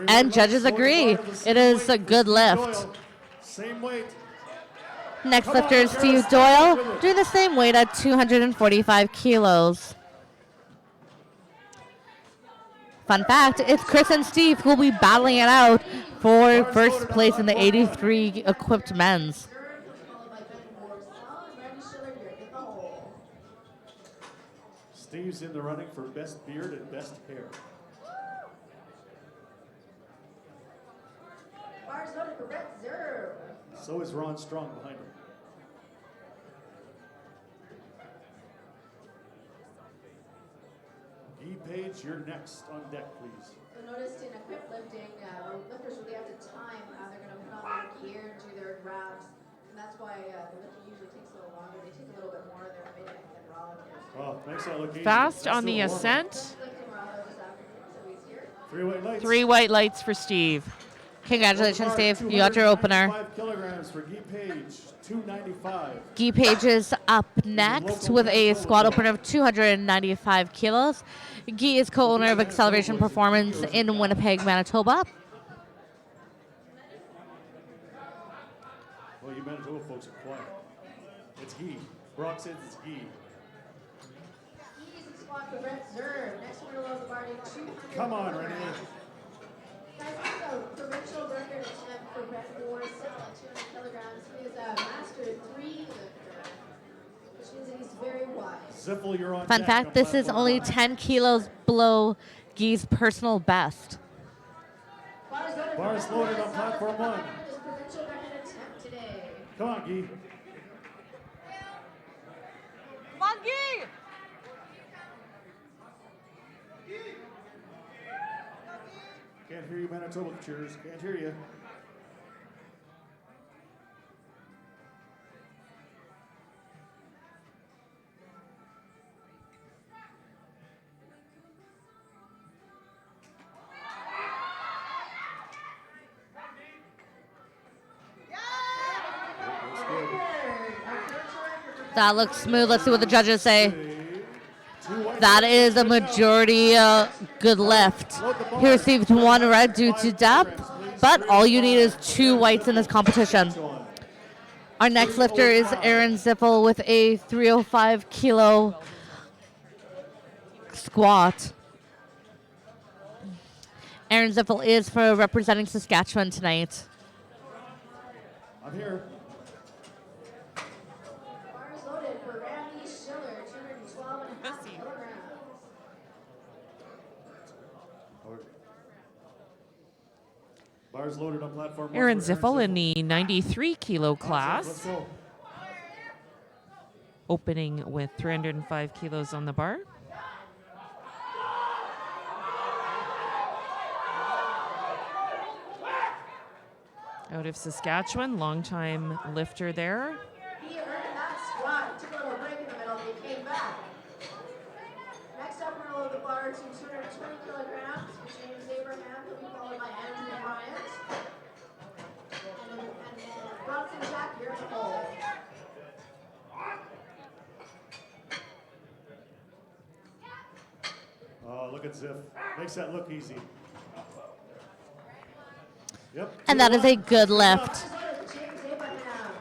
[SPEAKER 4] And judges agree. It is a good lift.
[SPEAKER 1] Same weight.
[SPEAKER 4] Next lifter is Steve Doyle, doing the same weight at 245 kilos. Fun fact, it's Chris and Steve who will be battling it out for first place in the 83 equipped men's.
[SPEAKER 2] Followed by Ben Warsaw and Randy Schiller here in the hole.
[SPEAKER 1] Steve's in the running for best beard and best hair.
[SPEAKER 2] Bars loaded for Brett Zerb.
[SPEAKER 1] So is Ron Strong behind him. E. Page, you're next on deck, please.
[SPEAKER 2] You'll notice in equipped lifting, lifters really have to time how they're going to put on their gear and do their grabs. And that's why the lifting usually takes a little longer. They take a little bit more of their minute than raw lifters.
[SPEAKER 1] Oh, makes that look easy.
[SPEAKER 3] Fast
[SPEAKER 1] That's
[SPEAKER 3] on the
[SPEAKER 1] still warm.
[SPEAKER 3] ascent.
[SPEAKER 2] Lifting
[SPEAKER 1] 3 white lights.
[SPEAKER 3] 3 white lights for Steve.
[SPEAKER 4] Congratulations, Steve. You got your opener.
[SPEAKER 1] 295 kilograms for Guy Page, 295.
[SPEAKER 4] Guy Page is up next with a squat opener of 295 kilos. Guy is co-owner of Acceleration Performance in Winnipeg, Manitoba.
[SPEAKER 1] Well, you Manitoba folks are quiet. It's Guy. Brock says it's Guy.
[SPEAKER 2] Easy squat for Brett Zerb. Next one below the bar to 200.
[SPEAKER 1] Come on, Renee.
[SPEAKER 2] Guys, this is a provincial record attempt for Brett Ward, Sippel at 200 kilograms. He is a master 3 lifter, which means that he's very wide.
[SPEAKER 1] Ziffel, you're on
[SPEAKER 4] Fun
[SPEAKER 1] deck
[SPEAKER 4] fact,
[SPEAKER 1] on
[SPEAKER 4] this is
[SPEAKER 1] platform
[SPEAKER 4] only
[SPEAKER 1] 1.
[SPEAKER 4] 10 kilos below Guy's personal best.
[SPEAKER 1] Bars loaded on platform 1.
[SPEAKER 2] His provincial record attempt today.
[SPEAKER 1] Come on, Guy.
[SPEAKER 4] Come on, Guy!
[SPEAKER 1] Can't hear you, Manitoba cheers. Can't hear you.
[SPEAKER 4] That looks smooth. Let's see what the judges say. That is a majority good lift. He received 1 red due to depth, but all you need is 2 whites in this competition. Our next lifter is Aaron Ziffel with a 305 kilo squat. Aaron Ziffel is for representing Saskatchewan tonight.
[SPEAKER 1] I'm here.
[SPEAKER 2] Bars loaded for Randy Schiller, 212.5 kilograms.
[SPEAKER 1] Bars loaded on platform 1.
[SPEAKER 3] Aaron
[SPEAKER 1] for
[SPEAKER 3] Ziffel in the 93 kilo
[SPEAKER 1] Let's
[SPEAKER 3] class,
[SPEAKER 1] go.
[SPEAKER 3] opening with 305 kilos on the bar. Out of Saskatchewan, longtime lifter there.
[SPEAKER 2] He earned that squat. Took a little break in the middle, but he came back. Next up, we're below the bar to 220 kilograms for James Abraham. He'll be followed by Andrew Bryant. And then Bronson Jack here in the hole.
[SPEAKER 1] Oh, look at Ziff. Makes that look easy. Yep.
[SPEAKER 4] And that is a good lift.
[SPEAKER 2] James Abraham.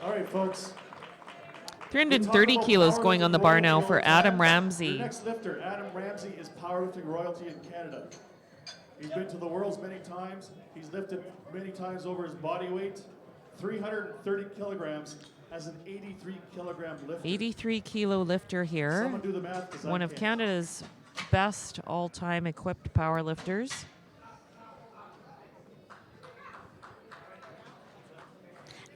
[SPEAKER 1] All right, folks.
[SPEAKER 3] 330 kilos going on the bar now for Adam Ramsey.
[SPEAKER 1] Your next lifter, Adam Ramsey, is powerlifting royalty in Canada. He's been to the Worlds many times. He's lifted many times over his body weight. 330 kilograms as an 83 kilogram lifter.
[SPEAKER 3] 83 kilo lifter here.
[SPEAKER 1] Someone do the math, 'cause I
[SPEAKER 3] One of
[SPEAKER 1] can't.
[SPEAKER 3] Canada's best all-time equipped power lifters.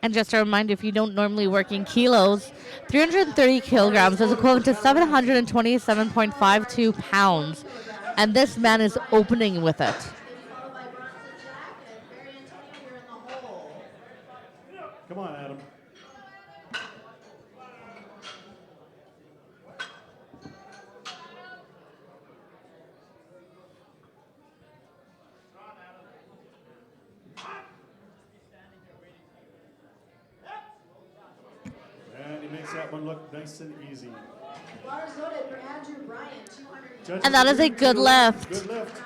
[SPEAKER 4] And just a reminder, if you don't normally work in kilos, 330 kilograms is equivalent to 727.52 pounds. And this man is opening with it.
[SPEAKER 2] Followed by Bronson Jack and Barry Antonio here in the hole.
[SPEAKER 1] Come on, Adam. And he makes that one look nice and easy.
[SPEAKER 2] Bars loaded for Andrew Bryant, 200.
[SPEAKER 1] Judges
[SPEAKER 4] And that is a
[SPEAKER 1] agree.
[SPEAKER 4] good lift.
[SPEAKER 1] Good lift.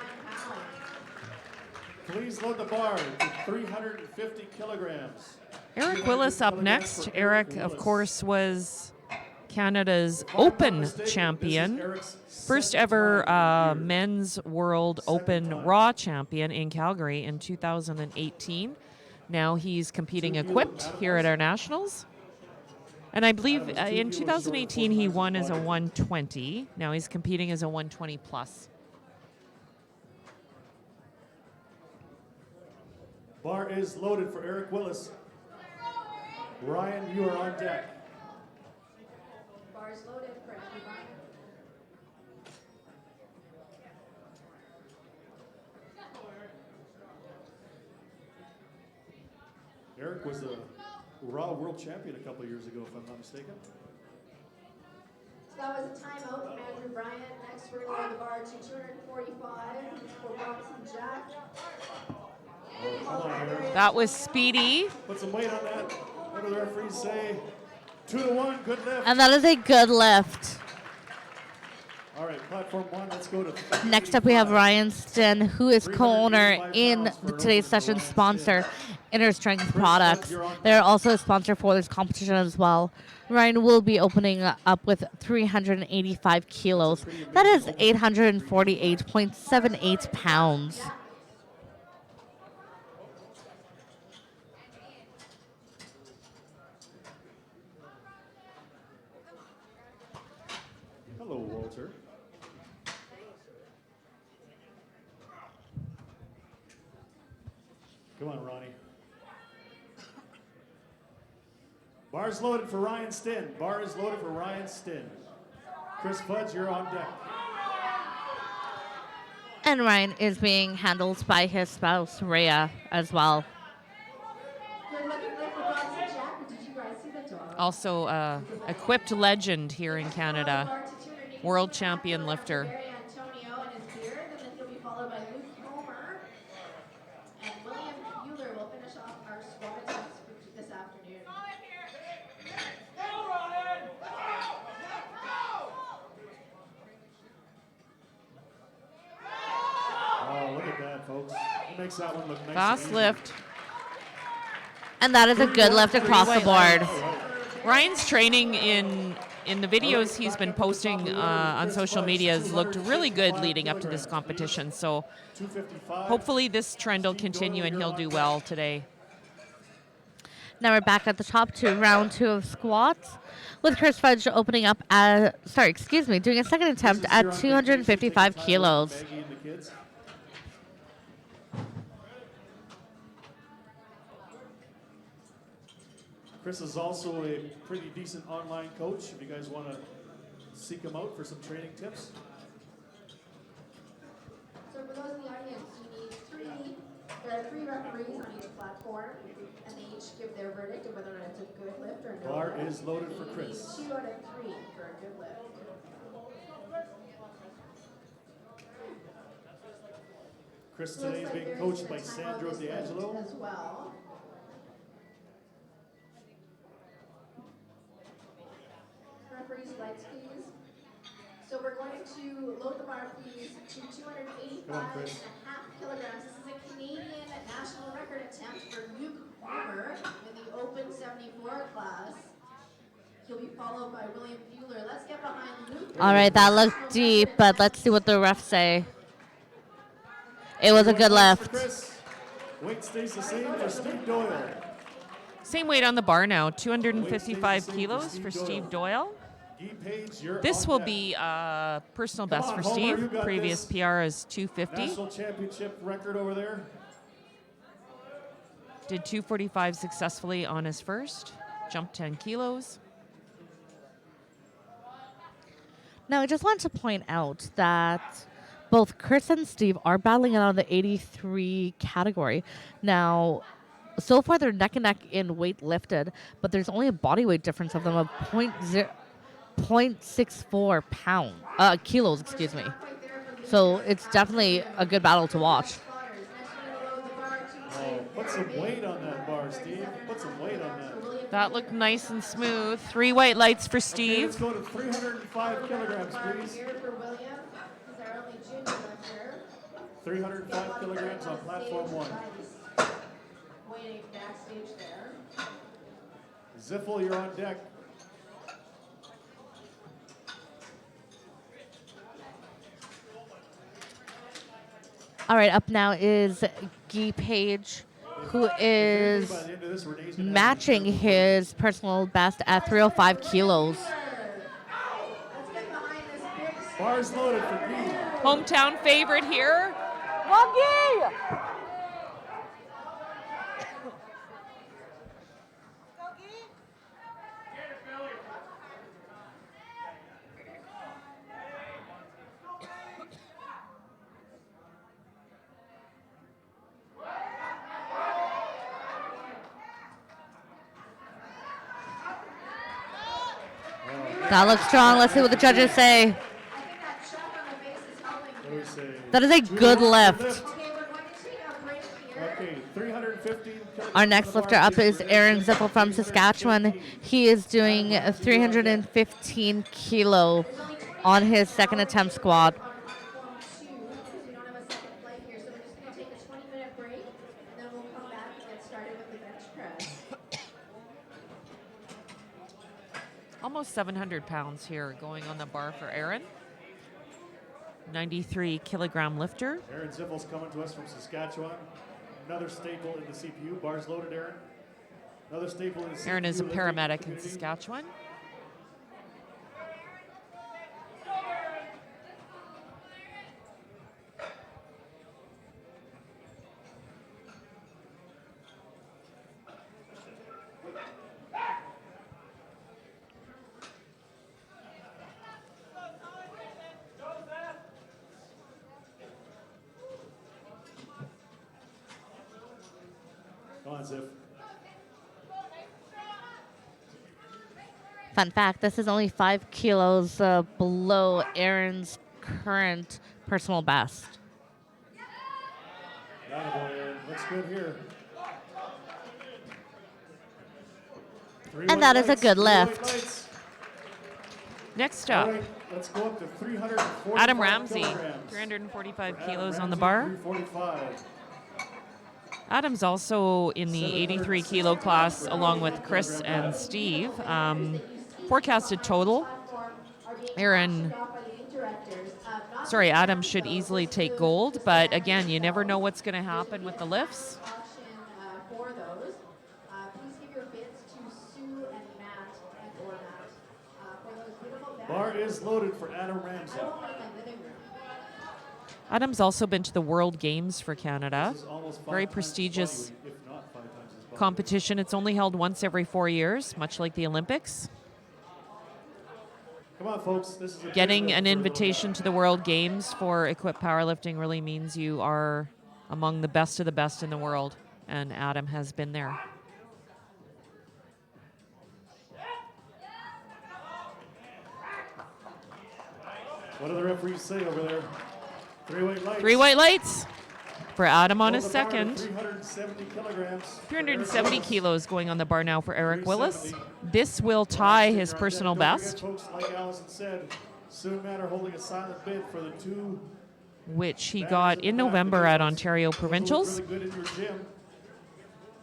[SPEAKER 1] Please load the bar to 350 kilograms.
[SPEAKER 3] Eric Willis up next. Eric, of course, was Canada's Open champion. First ever men's World Open Raw champion in Calgary in 2018. Now he's competing equipped here at our Nationals. And I believe in 2018 he won as a 120. Now he's competing as a 120 plus.
[SPEAKER 1] Bar is loaded for Eric Willis. Ryan, you are on deck.
[SPEAKER 2] Bars loaded for Andrew Bryant.
[SPEAKER 1] Eric was a Raw World Champion a couple years ago, if I'm not mistaken.
[SPEAKER 2] So that was a timeout from Andrew Bryant. Next Next, we're going to the bar to 245 for Bronson Jack.
[SPEAKER 1] Oh, come on here.
[SPEAKER 3] That was speedy.
[SPEAKER 1] Put some weight on that. What do the referees say? 2-1, good lift.
[SPEAKER 4] And that is a good lift.
[SPEAKER 1] All right, platform 1, let's go to...
[SPEAKER 4] Next up, we have Ryan Sten, who is co-owner in today's session sponsor, Inner Strength Products. They're also a sponsor for this competition as well. Ryan will be opening up with 385 kilos. That is 848.78 pounds.
[SPEAKER 1] Hello, Walter. Come on, Ronnie. Bar is loaded for Ryan Sten. Bar is loaded for Ryan Sten. Chris Fudge, you're on deck.
[SPEAKER 4] And Ryan is being handled by his spouse, Rhea, as well.
[SPEAKER 2] Good looking lift for Bronson Jack. Did you guys see the dog?
[SPEAKER 3] Also, equipped legend here in Canada. World champion lifter.
[SPEAKER 2] Antonio and his beard, and then he'll be followed by Luke Homer. And William Euler will finish off our squat attempts for this afternoon.
[SPEAKER 1] Oh, look at that, folks. It makes that one look nice.
[SPEAKER 3] Fast
[SPEAKER 1] and easy.
[SPEAKER 3] lift.
[SPEAKER 4] And that is a good lift across the board.
[SPEAKER 3] Ryan's training in the videos he's been posting on social media has looked really good leading up to this competition. So
[SPEAKER 1] 255.
[SPEAKER 3] hopefully this trend will continue and he'll do well today.
[SPEAKER 4] Now we're back at the top to round 2 of squats, with Chris Fudge opening up at, doing a second attempt at 255 kilos.
[SPEAKER 1] Maggie and the kids. Chris is also a pretty decent online coach if you guys want to seek him out for some training tips.
[SPEAKER 2] So for those in the audience, there are three referees on each platform, and they each give their verdict of whether or not it's a good lift or no.
[SPEAKER 1] Bar
[SPEAKER 2] lift.
[SPEAKER 1] is loaded for
[SPEAKER 2] And you
[SPEAKER 1] Chris.
[SPEAKER 2] need 2 out of 3 for a good lift.
[SPEAKER 1] Chris today is being coached by Sandro D'Angelo.
[SPEAKER 2] As well. Referees lights, please. So we're going to load the bar, please, to 285.5 kilograms. This is a Canadian national record attempt for Luke Homer in the Open 74 class. He'll be followed by William Bueller. Let's get behind Luke.
[SPEAKER 4] All right, that looked deep, but let's see what the refs say. It was a good lift.
[SPEAKER 1] Weight stays the same for Steve Doyle.
[SPEAKER 3] Same weight on the bar now, 255 kilos for Steve Doyle. This will be personal best for Steve. Previous PR is 250.
[SPEAKER 1] National championship record over there.
[SPEAKER 3] Did 245 successfully on his first. Jumped 10 kilos.
[SPEAKER 4] Now, I just want to point out that both Chris and Steve are battling out of the 83 category. Now, so far they're neck and neck in weight lifted, but there's only a body weight difference of them of 0.64 kilos, excuse me. So it's definitely a good battle to watch.
[SPEAKER 1] Oh, put some weight on that bar, Steve. Put some weight on that.
[SPEAKER 3] That looked nice and smooth. 3 white lights for
[SPEAKER 1] Okay,
[SPEAKER 3] Steve.
[SPEAKER 1] let's go to 305 kilograms, please.
[SPEAKER 2] Here for William. He's our only junior lifter.
[SPEAKER 1] 305 kilograms on platform 1.
[SPEAKER 2] Waiting backstage there.
[SPEAKER 1] Ziffel, you're on deck.
[SPEAKER 4] All right, up now is Guy Page, who is
[SPEAKER 1] By the end of this, Renee's gonna have
[SPEAKER 4] matching his personal best at 305 kilos.
[SPEAKER 2] Let's get behind this big
[SPEAKER 1] bars loaded for Guy.
[SPEAKER 3] Hometown favorite here.
[SPEAKER 4] That looks strong. Let's see what the judges say.
[SPEAKER 2] I think that check on the
[SPEAKER 1] What do we say?
[SPEAKER 4] That is a good lift.
[SPEAKER 2] Okay, we're going to take a break here.
[SPEAKER 1] Okay, 315 kilograms.
[SPEAKER 4] Our next lifter up is Aaron Ziffel from Saskatchewan. He is doing 315 kilo on his second attempt squat.
[SPEAKER 2] On form 2, because we don't have a second flight here, so we're just going to take a 20-minute break, and then we'll come back and get started with the bench press.
[SPEAKER 3] Almost 700 pounds here going on the bar for Aaron. 93 kilogram lifter.
[SPEAKER 1] Aaron Ziffel's coming to us from Saskatchewan. Another staple in the CPU. Bars loaded, Aaron. Another staple in the CPU.
[SPEAKER 3] Aaron is a
[SPEAKER 1] lifting
[SPEAKER 3] paramedic in
[SPEAKER 1] community.
[SPEAKER 3] Saskatchewan.
[SPEAKER 1] Come on, Ziff.
[SPEAKER 4] Fun fact, this is only 5 kilos below Aaron's current personal best.
[SPEAKER 1] Attaboy, Aaron. Looks good here.
[SPEAKER 4] And that is a good lift.
[SPEAKER 3] Next
[SPEAKER 1] All
[SPEAKER 3] up,
[SPEAKER 1] right, let's go up to 345
[SPEAKER 3] Adam Ramsey,
[SPEAKER 1] kilograms.
[SPEAKER 3] 345
[SPEAKER 1] For
[SPEAKER 3] kilos
[SPEAKER 1] Adam
[SPEAKER 3] on the
[SPEAKER 1] Ramsey,
[SPEAKER 3] bar.
[SPEAKER 1] 345.
[SPEAKER 3] Adam's also in the 83 kilo class along with Chris and Steve. Forecasted total, Aaron, sorry, Adam should easily take gold, but again, you never know what's going to happen with the lifts.
[SPEAKER 2] For those, please give your bids to Sue and Matt or Matt for those beautiful bags.
[SPEAKER 1] Bar is loaded for Adam Ramsey.
[SPEAKER 2] I don't want my living room.
[SPEAKER 3] Adam's also been to the World Games for Canada.
[SPEAKER 1] This is almost 5
[SPEAKER 3] Very
[SPEAKER 1] times
[SPEAKER 3] prestigious
[SPEAKER 1] flyweight, if not 5 times as body.
[SPEAKER 3] competition. It's only held once every 4 years, much like the Olympics.
[SPEAKER 1] Come on, folks. This is a
[SPEAKER 3] Getting
[SPEAKER 1] big
[SPEAKER 3] an
[SPEAKER 1] lift for a little
[SPEAKER 3] invitation
[SPEAKER 1] guy.
[SPEAKER 3] to the World Games for equipped powerlifting really means you are among the best of the best in the world, and Adam has been there.
[SPEAKER 1] What do the referees say over there? 3 white lights.
[SPEAKER 3] 3 white lights for Adam on
[SPEAKER 1] Roll
[SPEAKER 3] his
[SPEAKER 1] the bar to
[SPEAKER 3] second.
[SPEAKER 1] 370 kilograms.
[SPEAKER 3] 370 kilos going on the bar now for Eric Willis.
[SPEAKER 1] 370.
[SPEAKER 3] This will tie his
[SPEAKER 1] Don't
[SPEAKER 3] personal
[SPEAKER 1] forget,
[SPEAKER 3] best,
[SPEAKER 1] folks, like Allison said, Sue and Matt are holding a silent bid for the 2
[SPEAKER 3] which he
[SPEAKER 1] bags
[SPEAKER 3] got
[SPEAKER 1] the
[SPEAKER 3] in
[SPEAKER 1] back
[SPEAKER 3] November at
[SPEAKER 1] divisions.
[SPEAKER 3] Ontario
[SPEAKER 1] Those who look
[SPEAKER 3] Provincials.
[SPEAKER 1] really good in your gym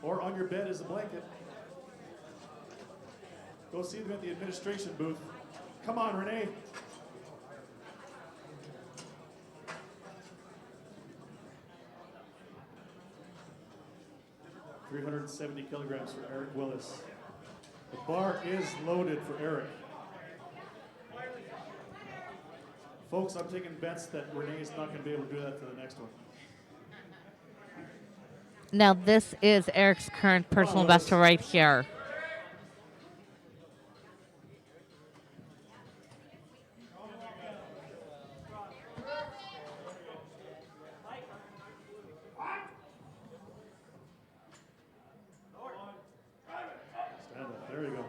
[SPEAKER 1] or on your bed as a blanket. Go see them at the administration booth. Come on, Renee. $370 kilograms for Eric Willis. The bar is loaded for Eric. Folks, I'm taking bets that Renee's not going to be able to do that to the next one.
[SPEAKER 4] Now this is Eric's current personal best right here.
[SPEAKER 1] Stand up. There you go.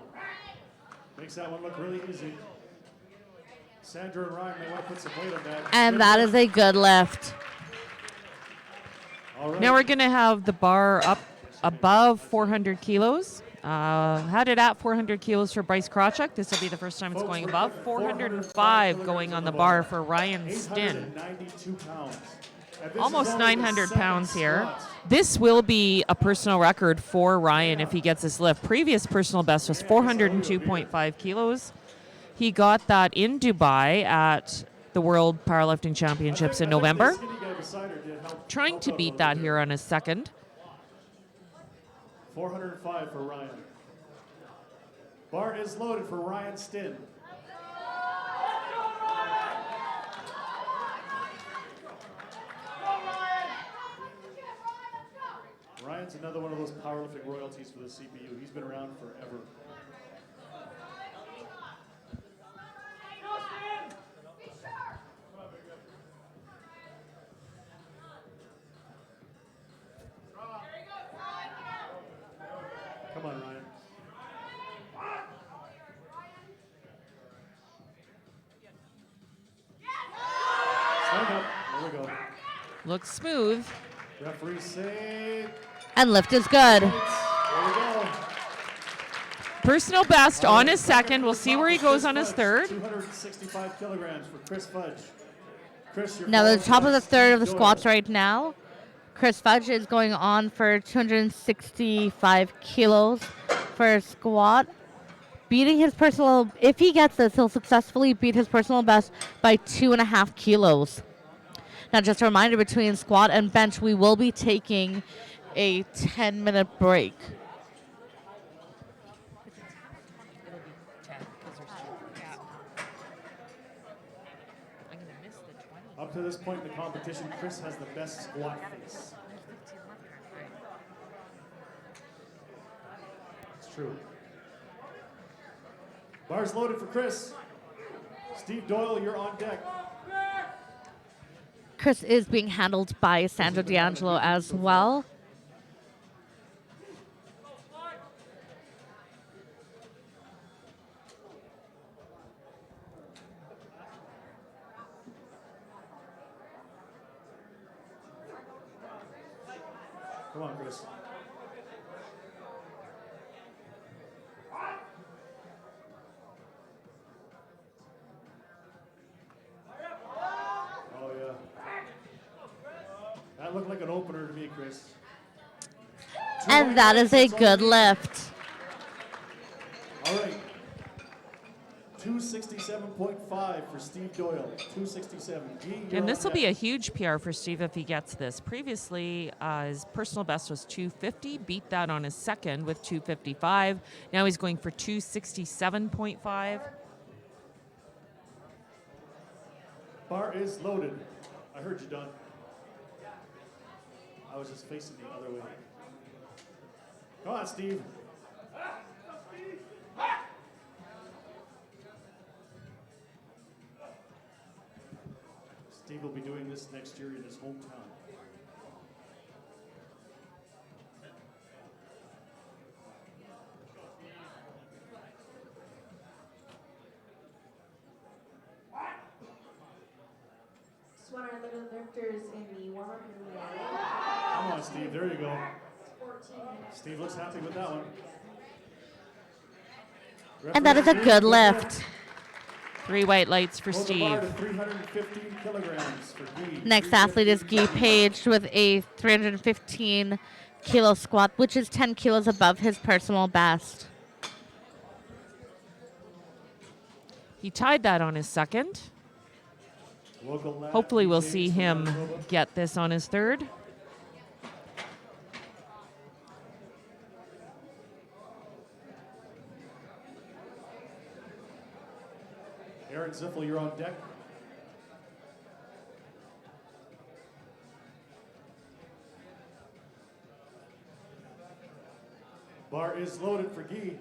[SPEAKER 1] Makes that one look really easy. Sandra and Ryan may want to put some weight on that.
[SPEAKER 4] And that is a good lift.
[SPEAKER 1] All right.
[SPEAKER 3] Now we're going to have the bar up above 400 kilos. Had it at 400 kilos for Bryce Krawczyk. This will be the first time it's
[SPEAKER 1] Folks,
[SPEAKER 3] going
[SPEAKER 1] we're
[SPEAKER 3] above.
[SPEAKER 1] talking
[SPEAKER 3] 405 going on the bar for Ryan Sten.
[SPEAKER 1] 892 pounds. And this
[SPEAKER 3] Almost
[SPEAKER 1] is only the
[SPEAKER 3] 900
[SPEAKER 1] second
[SPEAKER 3] pounds here.
[SPEAKER 1] slot.
[SPEAKER 3] This will be a personal record for Ryan if he gets this lift. Previous personal best was 402.5 kilos. He got that in Dubai at the World Powerlifting Championships in
[SPEAKER 1] I think
[SPEAKER 3] November.
[SPEAKER 1] the skinny guy beside her did help-
[SPEAKER 3] Trying
[SPEAKER 1] help
[SPEAKER 3] to
[SPEAKER 1] out a
[SPEAKER 3] beat
[SPEAKER 1] little
[SPEAKER 3] that
[SPEAKER 1] bit
[SPEAKER 3] here on his second.
[SPEAKER 1] 405 for Ryan. Bar is loaded for Ryan Sten. Ryan's another one of those powerlifting royalties for the CPU. He's been around forever. Come on, Ryan. Stand up. There we go.
[SPEAKER 3] Looks smooth.
[SPEAKER 1] Referee say.
[SPEAKER 4] And lift is good.
[SPEAKER 1] There we go.
[SPEAKER 3] Personal best on his second. We'll see where he goes on his third.
[SPEAKER 1] 265 kilograms for Chris Fudge. Chris,
[SPEAKER 4] Now the top of the third of the squats right now. Chris Fudge is going on for 265 kilos for a squat. Beating his personal, if he gets this, he'll successfully beat his personal best by 2.5 kilos. Now just a reminder, between squat and bench, we will be taking a 10-minute break.
[SPEAKER 1] Up to this point in the competition, Chris has the best squat face. It's true. Bars loaded for Chris. Steve Doyle, you're on deck.
[SPEAKER 4] Chris is being handled by Sandro D'Angelo as well.
[SPEAKER 1] Come on, Chris. Oh, yeah. That looked like an opener to me, Chris.
[SPEAKER 4] And that is a good lift.
[SPEAKER 1] All right. 267.5 for Steve Doyle. 267.
[SPEAKER 3] And this will be a huge PR for Steve if he gets this. Previously, his personal best was 250. Beat that on his second with 255. Now he's going for 267.5.
[SPEAKER 1] Bar is loaded. I heard you, Don. I was just facing the other way. Come on, Steve. Steve will be doing this next year in his hometown.
[SPEAKER 2] Just want our little lifters in the warm-up area.
[SPEAKER 1] Come on, Steve. There you go.
[SPEAKER 2] 14 minutes.
[SPEAKER 1] Steve looks happy with that one.
[SPEAKER 4] And that is a good lift.
[SPEAKER 3] 3 white lights for
[SPEAKER 1] Hold the
[SPEAKER 3] Steve.
[SPEAKER 1] bar to 315 kilograms for Guy.
[SPEAKER 4] Next athlete is Guy Page with a 315 kilo squat, which is 10 kilos above his personal best.
[SPEAKER 3] He tied that on his second.
[SPEAKER 1] Local lad,
[SPEAKER 3] Hopefully we'll
[SPEAKER 1] Guy
[SPEAKER 3] see
[SPEAKER 1] Page from
[SPEAKER 3] him
[SPEAKER 1] Manitoba.
[SPEAKER 3] get this on his third.
[SPEAKER 1] Aaron Ziffel, you're on deck. Bar is loaded for Guy.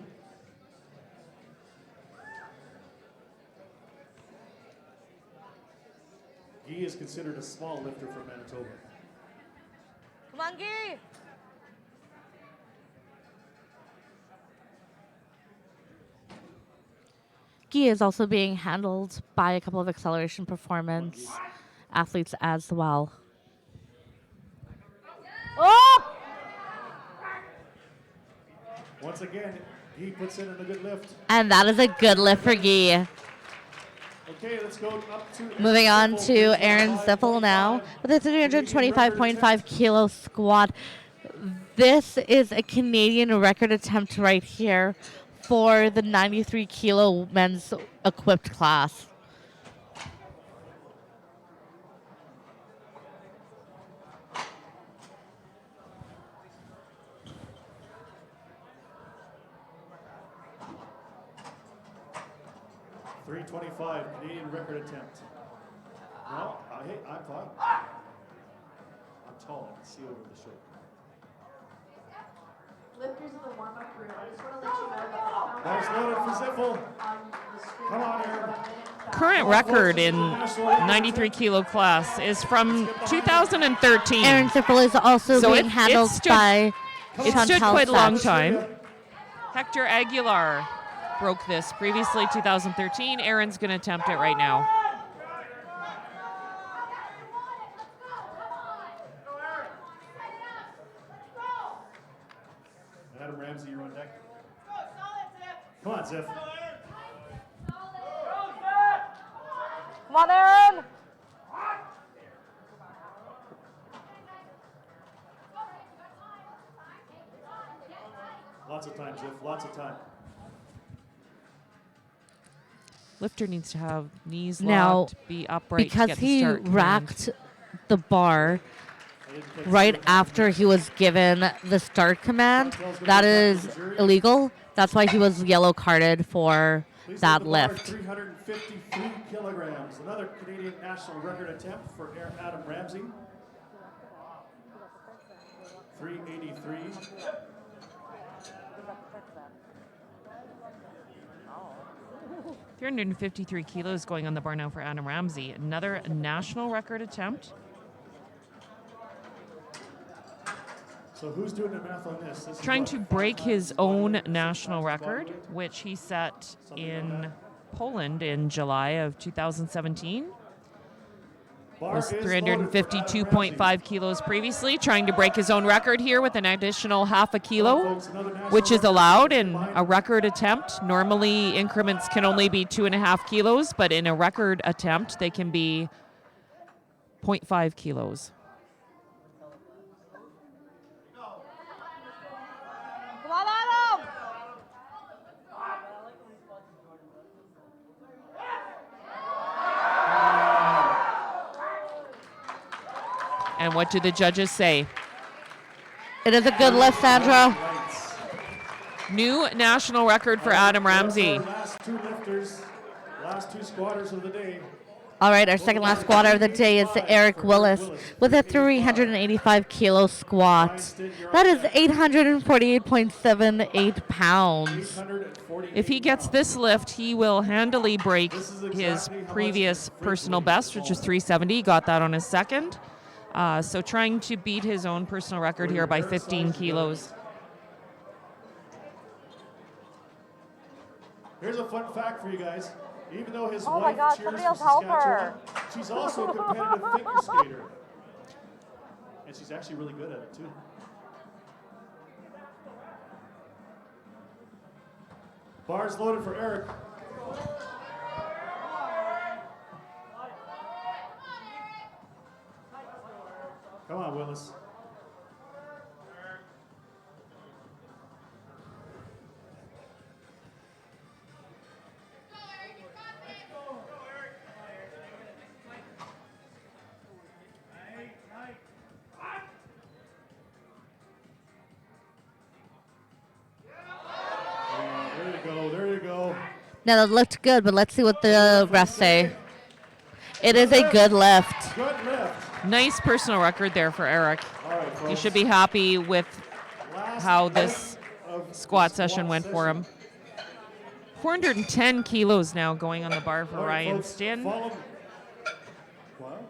[SPEAKER 1] Guy is considered a small lifter from Manitoba.
[SPEAKER 4] Come on, Guy. Guy is also being handled by a couple of acceleration performance athletes as well. Oh!
[SPEAKER 1] Once again, Guy puts in a good lift.
[SPEAKER 4] And that is a good lift for Guy.
[SPEAKER 1] Okay, let's go up to
[SPEAKER 4] Moving on
[SPEAKER 1] Ziffel,
[SPEAKER 4] to Aaron Ziffel now with a 325.5 kilo squat. This is a Canadian record attempt right here for the 93 kilo men's equipped class.
[SPEAKER 1] .325 Canadian record attempt. No, hey, I'm fine. I'm tall. I can see over the shoulder.
[SPEAKER 2] Lifters in the warm-up room. I just want to let you know that the
[SPEAKER 1] Nice loaded for Ziffel.
[SPEAKER 2] on the screen.
[SPEAKER 1] Come on, Aaron.
[SPEAKER 3] Current record in 93 kilo class is from 2013.
[SPEAKER 4] Aaron Sippel is also
[SPEAKER 3] So
[SPEAKER 4] being
[SPEAKER 3] it
[SPEAKER 4] handled
[SPEAKER 3] stood-
[SPEAKER 4] by
[SPEAKER 3] It stood
[SPEAKER 4] Chantal
[SPEAKER 3] quite a long
[SPEAKER 4] Sachs.
[SPEAKER 3] time. Hector Aguilar broke this previously 2013. Aaron's going to attempt it right now.
[SPEAKER 1] Ramsey, you're on deck. Come on, Ziff.
[SPEAKER 4] Come on, Aaron.
[SPEAKER 1] Lots of time, Ziff. Lots of time.
[SPEAKER 3] Lifter needs to have knees
[SPEAKER 4] Now,
[SPEAKER 3] locked, be upright to
[SPEAKER 4] because
[SPEAKER 3] get the
[SPEAKER 4] he
[SPEAKER 3] start command.
[SPEAKER 4] racked the bar right after he was given the start command, that is illegal. That's why he was yellow carded for that lift.
[SPEAKER 1] 353 kilograms. Another Canadian national record attempt for Adam Ramsey. 383.
[SPEAKER 3] Oh. 353 kilos going on the bar now for Adam Ramsey. Another national record attempt.
[SPEAKER 1] So who's doing the math on this?
[SPEAKER 3] Trying to break his own national record, which he set in Poland in July of 2017. Was 352.5 kilos previously, trying to break his own record here with an additional half a kilo, which is allowed in a record attempt. Normally, increments can only be 2.5 kilos, but in a record attempt, they can be 0.5 kilos. And what do the judges say?
[SPEAKER 4] It is a good lift, Sandra.
[SPEAKER 3] New national record for Adam Ramsey.
[SPEAKER 1] Last two lifters, last two squatters of the day.
[SPEAKER 4] All right, our second last squatter of the day is Eric Willis with a 385 kilo squat. That is 848.78 pounds.
[SPEAKER 3] If he gets this lift, he will handily break his previous personal best, which was 370. He got that on his second. So trying to beat his own personal record here by 15 kilos.
[SPEAKER 1] Here's a fun fact for you guys. Even though his
[SPEAKER 4] Oh
[SPEAKER 1] wife
[SPEAKER 4] my God,
[SPEAKER 1] cheers
[SPEAKER 4] somebody
[SPEAKER 1] for
[SPEAKER 4] else help
[SPEAKER 1] Saskatchewan,
[SPEAKER 4] her.
[SPEAKER 1] she's also a competitive figure skater. And she's actually really good at it too. Bars loaded for Eric. Come on, Willis. There you go.
[SPEAKER 4] Now that looked good, but let's see what the refs say. It is a good lift.
[SPEAKER 1] Good lift.
[SPEAKER 3] Nice personal record there for Eric.
[SPEAKER 1] All right, folks.
[SPEAKER 3] You should be happy with
[SPEAKER 1] Last
[SPEAKER 3] how this
[SPEAKER 1] of
[SPEAKER 3] squat session went for him. 410 kilos now going on the bar for
[SPEAKER 1] All right,
[SPEAKER 3] Ryan
[SPEAKER 1] folks,
[SPEAKER 3] Sten.
[SPEAKER 1] follow me. What?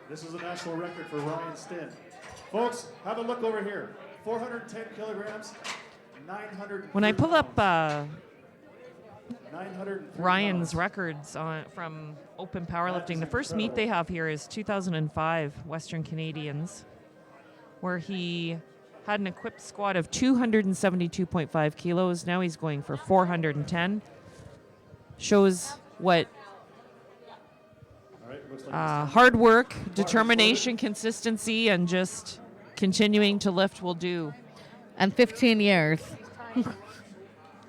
[SPEAKER 1] This is a national record for Ryan Sten. Folks, have a look over here. 410 kilograms, 900.
[SPEAKER 3] When I pull up
[SPEAKER 1] 903
[SPEAKER 3] Ryan's
[SPEAKER 1] pounds.
[SPEAKER 3] records from open powerlifting, the first meet they have here is 2005 Western Canadians, where he had an equipped squat of 272.5 kilos. Now he's going for 410. Shows what
[SPEAKER 1] All right, looks like
[SPEAKER 3] hard work, determination, consistency, and just continuing to lift will do.
[SPEAKER 4] And 15 years.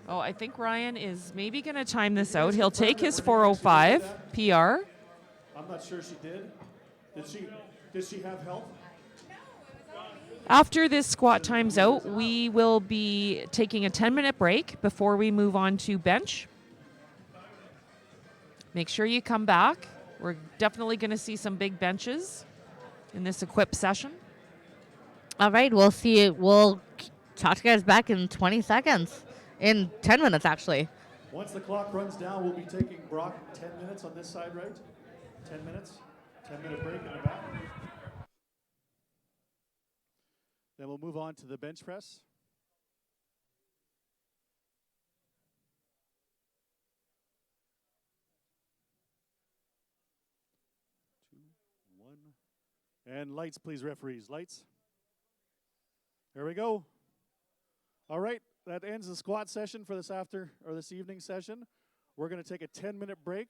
[SPEAKER 3] Oh, I think Ryan is maybe going to time this out. He'll take his 405 PR.
[SPEAKER 1] I'm not sure she did. Did she have help?
[SPEAKER 3] After this squat times out, we will be taking a 10-minute break before we move on to bench. Make sure you come back. We're definitely going to see some big benches in this equip session.
[SPEAKER 4] All right, we'll see it. We'll talk to you guys back in 20 seconds. In 10 minutes, actually.
[SPEAKER 1] Once the clock runs down, we'll be taking Brock 10 minutes on this side, right? 10 minutes. 10-minute break in the back. Then we'll move on to the bench press. 2, 1. And lights, please, referees. Lights. Here we go. All right, that ends the squat session for this evening session. We're going to take a 10-minute break.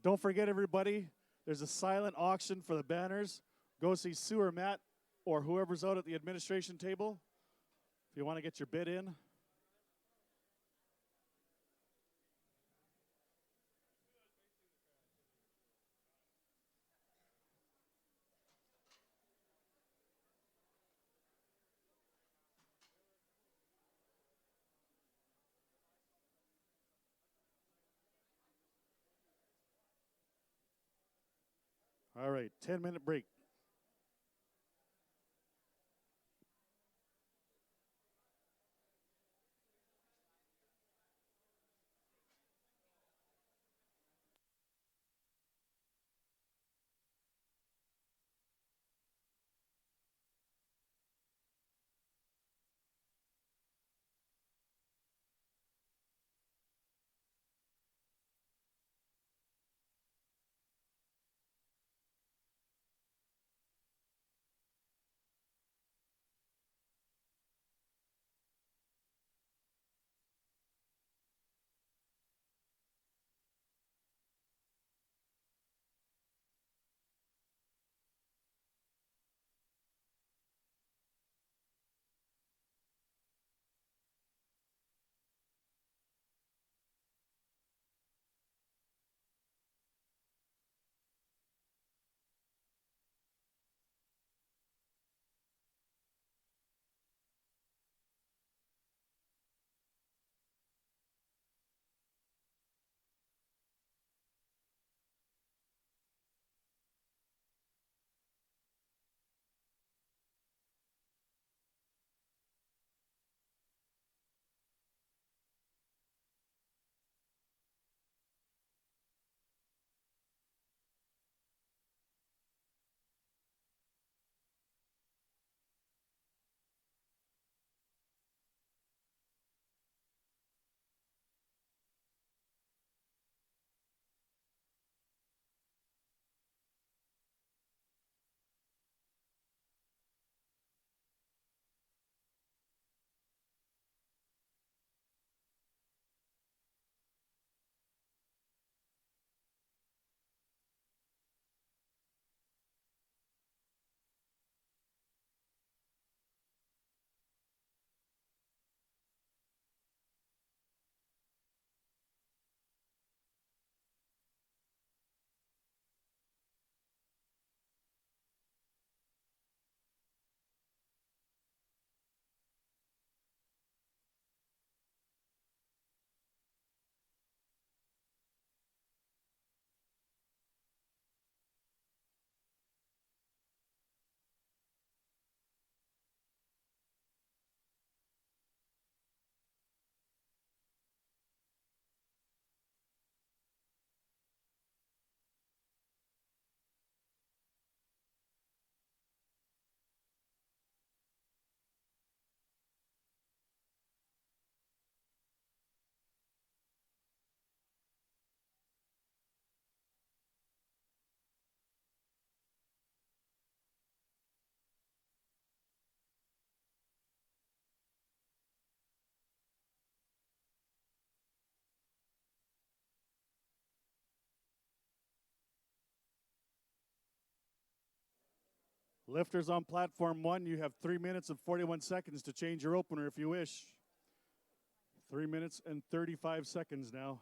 [SPEAKER 1] Don't forget, everybody, there's a silent auction for the banners. Go see Sue or Matt or whoever's out at the administration table if you want to get your bid in. All right, 10-minute break. Lifters on platform 1, you have 3 minutes and 41 seconds to change your opener if you wish. 3 minutes and 35 seconds now.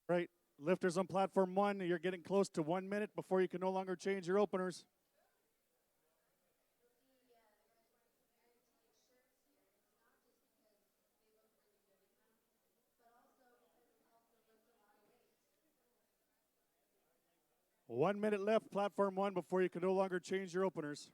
[SPEAKER 1] Right, lifters on platform 1, you're getting close to 1 minute before you can no longer change your openers. One minute left, platform 1, before you can no longer change your openers.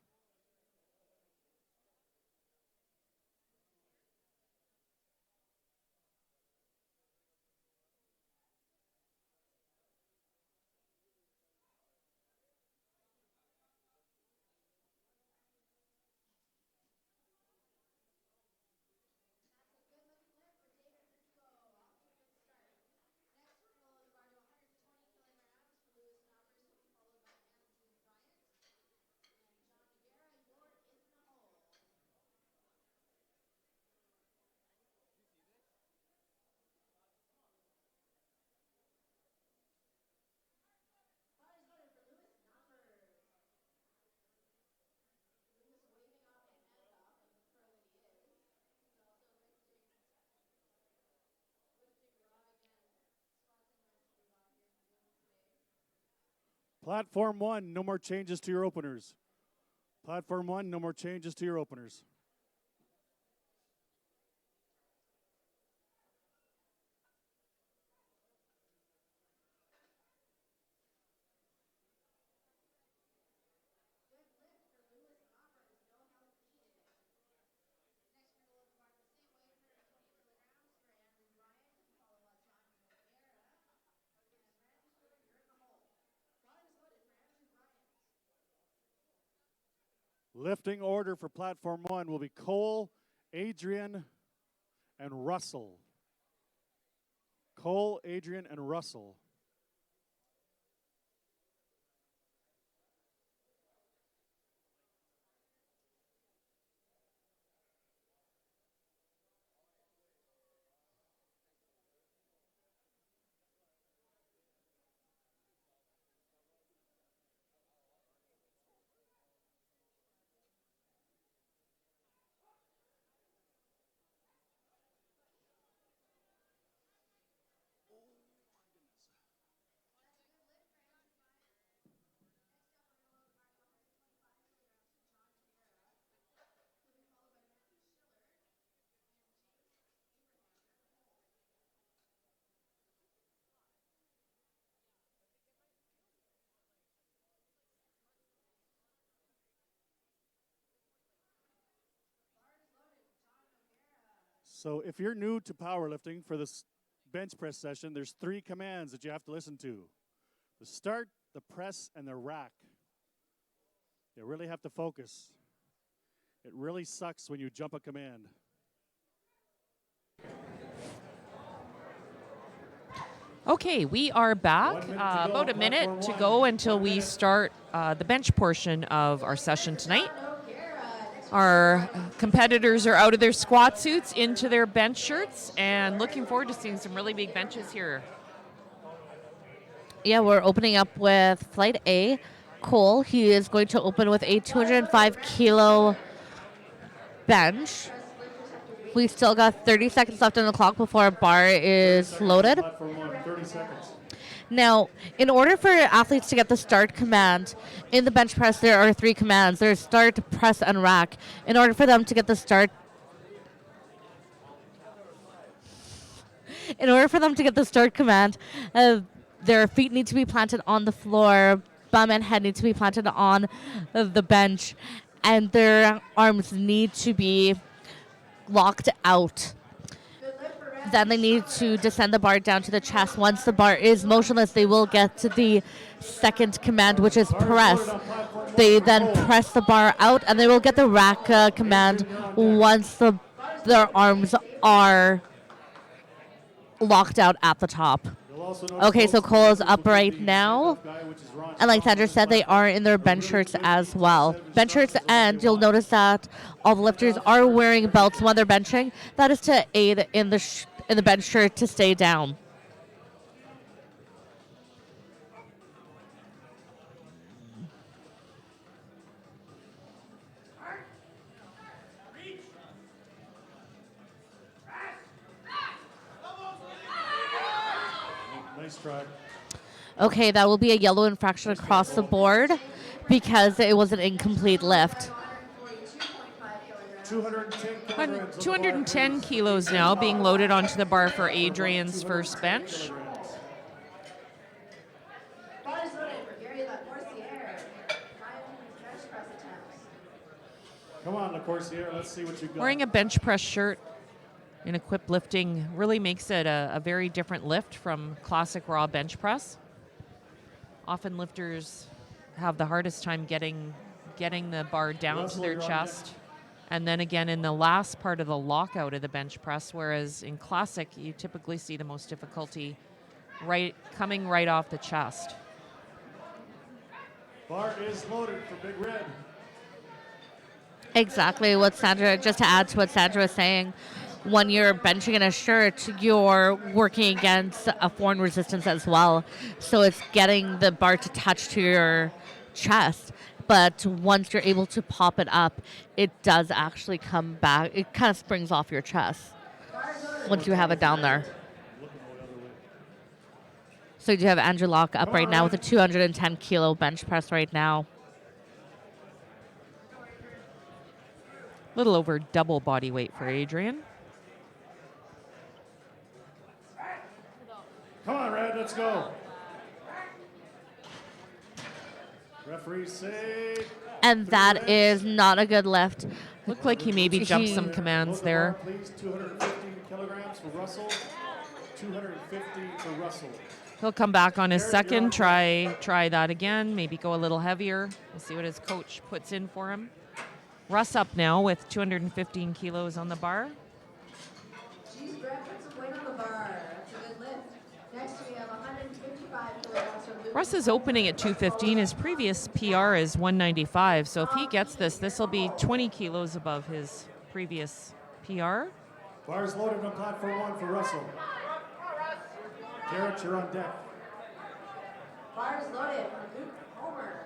[SPEAKER 1] Platform 1, no more changes to your openers. Platform 1, no more changes to your openers. Lifting order for platform 1 will be Cole, Adrian, and Russell. Cole, Adrian, and Russell. So if you're new to powerlifting for this bench press session, there's 3 commands that you have to listen to. The start, the press, and the rack. You really have to focus. It really sucks when you jump a command.
[SPEAKER 3] Okay, we are back.
[SPEAKER 1] 1 minute to go,
[SPEAKER 3] About a minute
[SPEAKER 1] platform
[SPEAKER 3] to
[SPEAKER 1] 1.
[SPEAKER 3] go until we start the bench portion of our session tonight. Our competitors are out of their squat suits into their bench shirts and looking forward to seeing some really big benches here.
[SPEAKER 4] Yeah, we're opening up with Flight A, Cole. He is going to open with a 205 kilo bench. We still got 30 seconds left on the clock before our bar is loaded.
[SPEAKER 1] Platform 1, 30 seconds.
[SPEAKER 4] Now, in order for athletes to get the start command, in the bench press there are 3 commands. There's start, press, and rack. In order for them to get the start command, their feet need to be planted on the floor, bum and head need to be planted on the bench, and their arms need to be locked out. Then they need to descend the bar down to the chest. Once the bar is motionless, they will get to the second command, which is press. They then press the bar out, and they will get the rack command once their arms are locked out at the top. Okay, so Cole is upright now. And like Sandra said, they are in their bench shirts as well. Bench shirts, and you'll notice that all the lifters are wearing belts when they're benching. That is to aid in the bench shirt to stay down.
[SPEAKER 1] Nice try.
[SPEAKER 4] Okay, that will be a yellow infraction across the board because it was an incomplete lift.
[SPEAKER 1] 210 kilograms.
[SPEAKER 3] 210 kilos now being loaded onto the bar for Adrian's first bench.
[SPEAKER 1] Come on, LaCourciere, let's see what you got.
[SPEAKER 3] Wearing a bench press shirt in equip lifting really makes it a very different lift from classic raw bench press. Often lifters have the hardest time getting the bar down to their chest. And then again in the last part of the lockout of the bench press, whereas in classic you typically see the most difficulty coming right off the chest.
[SPEAKER 1] Bar is loaded for Big Red.
[SPEAKER 4] Exactly what Sandra, just to add to what Sandra was saying, when you're benching in a shirt, you're working against a foreign resistance as well. So it's getting the bar to touch to your chest. But once you're able to pop it up, it does actually come back. It kind of springs off your chest once you have it down there. So you have Andrew Locke up right now with a 210 kilo bench press right now.
[SPEAKER 3] A little over double body weight for Adrian.
[SPEAKER 1] Come on, Red, let's go. Referee say.
[SPEAKER 4] And that is not a good lift.
[SPEAKER 3] Looked like he maybe jumped some commands there.
[SPEAKER 1] Please, 215 kilograms for Russell. 250 for Russell.
[SPEAKER 3] He'll come back on his second, try that again, maybe go a little heavier. We'll see what his coach puts in for him. Russ up now with 215 kilos on the bar.
[SPEAKER 2] Jeez, Brett, put some weight on the bar. That's a good lift. Next we have 155 kilograms from Luke.
[SPEAKER 3] Russ is opening at 215. His previous PR is 195. So if he gets this will be 20 kilos above his previous PR.
[SPEAKER 1] Bars loaded on platform 1 for Russell. Garrett, you're on deck.
[SPEAKER 2] Bars loaded for Luke Homer.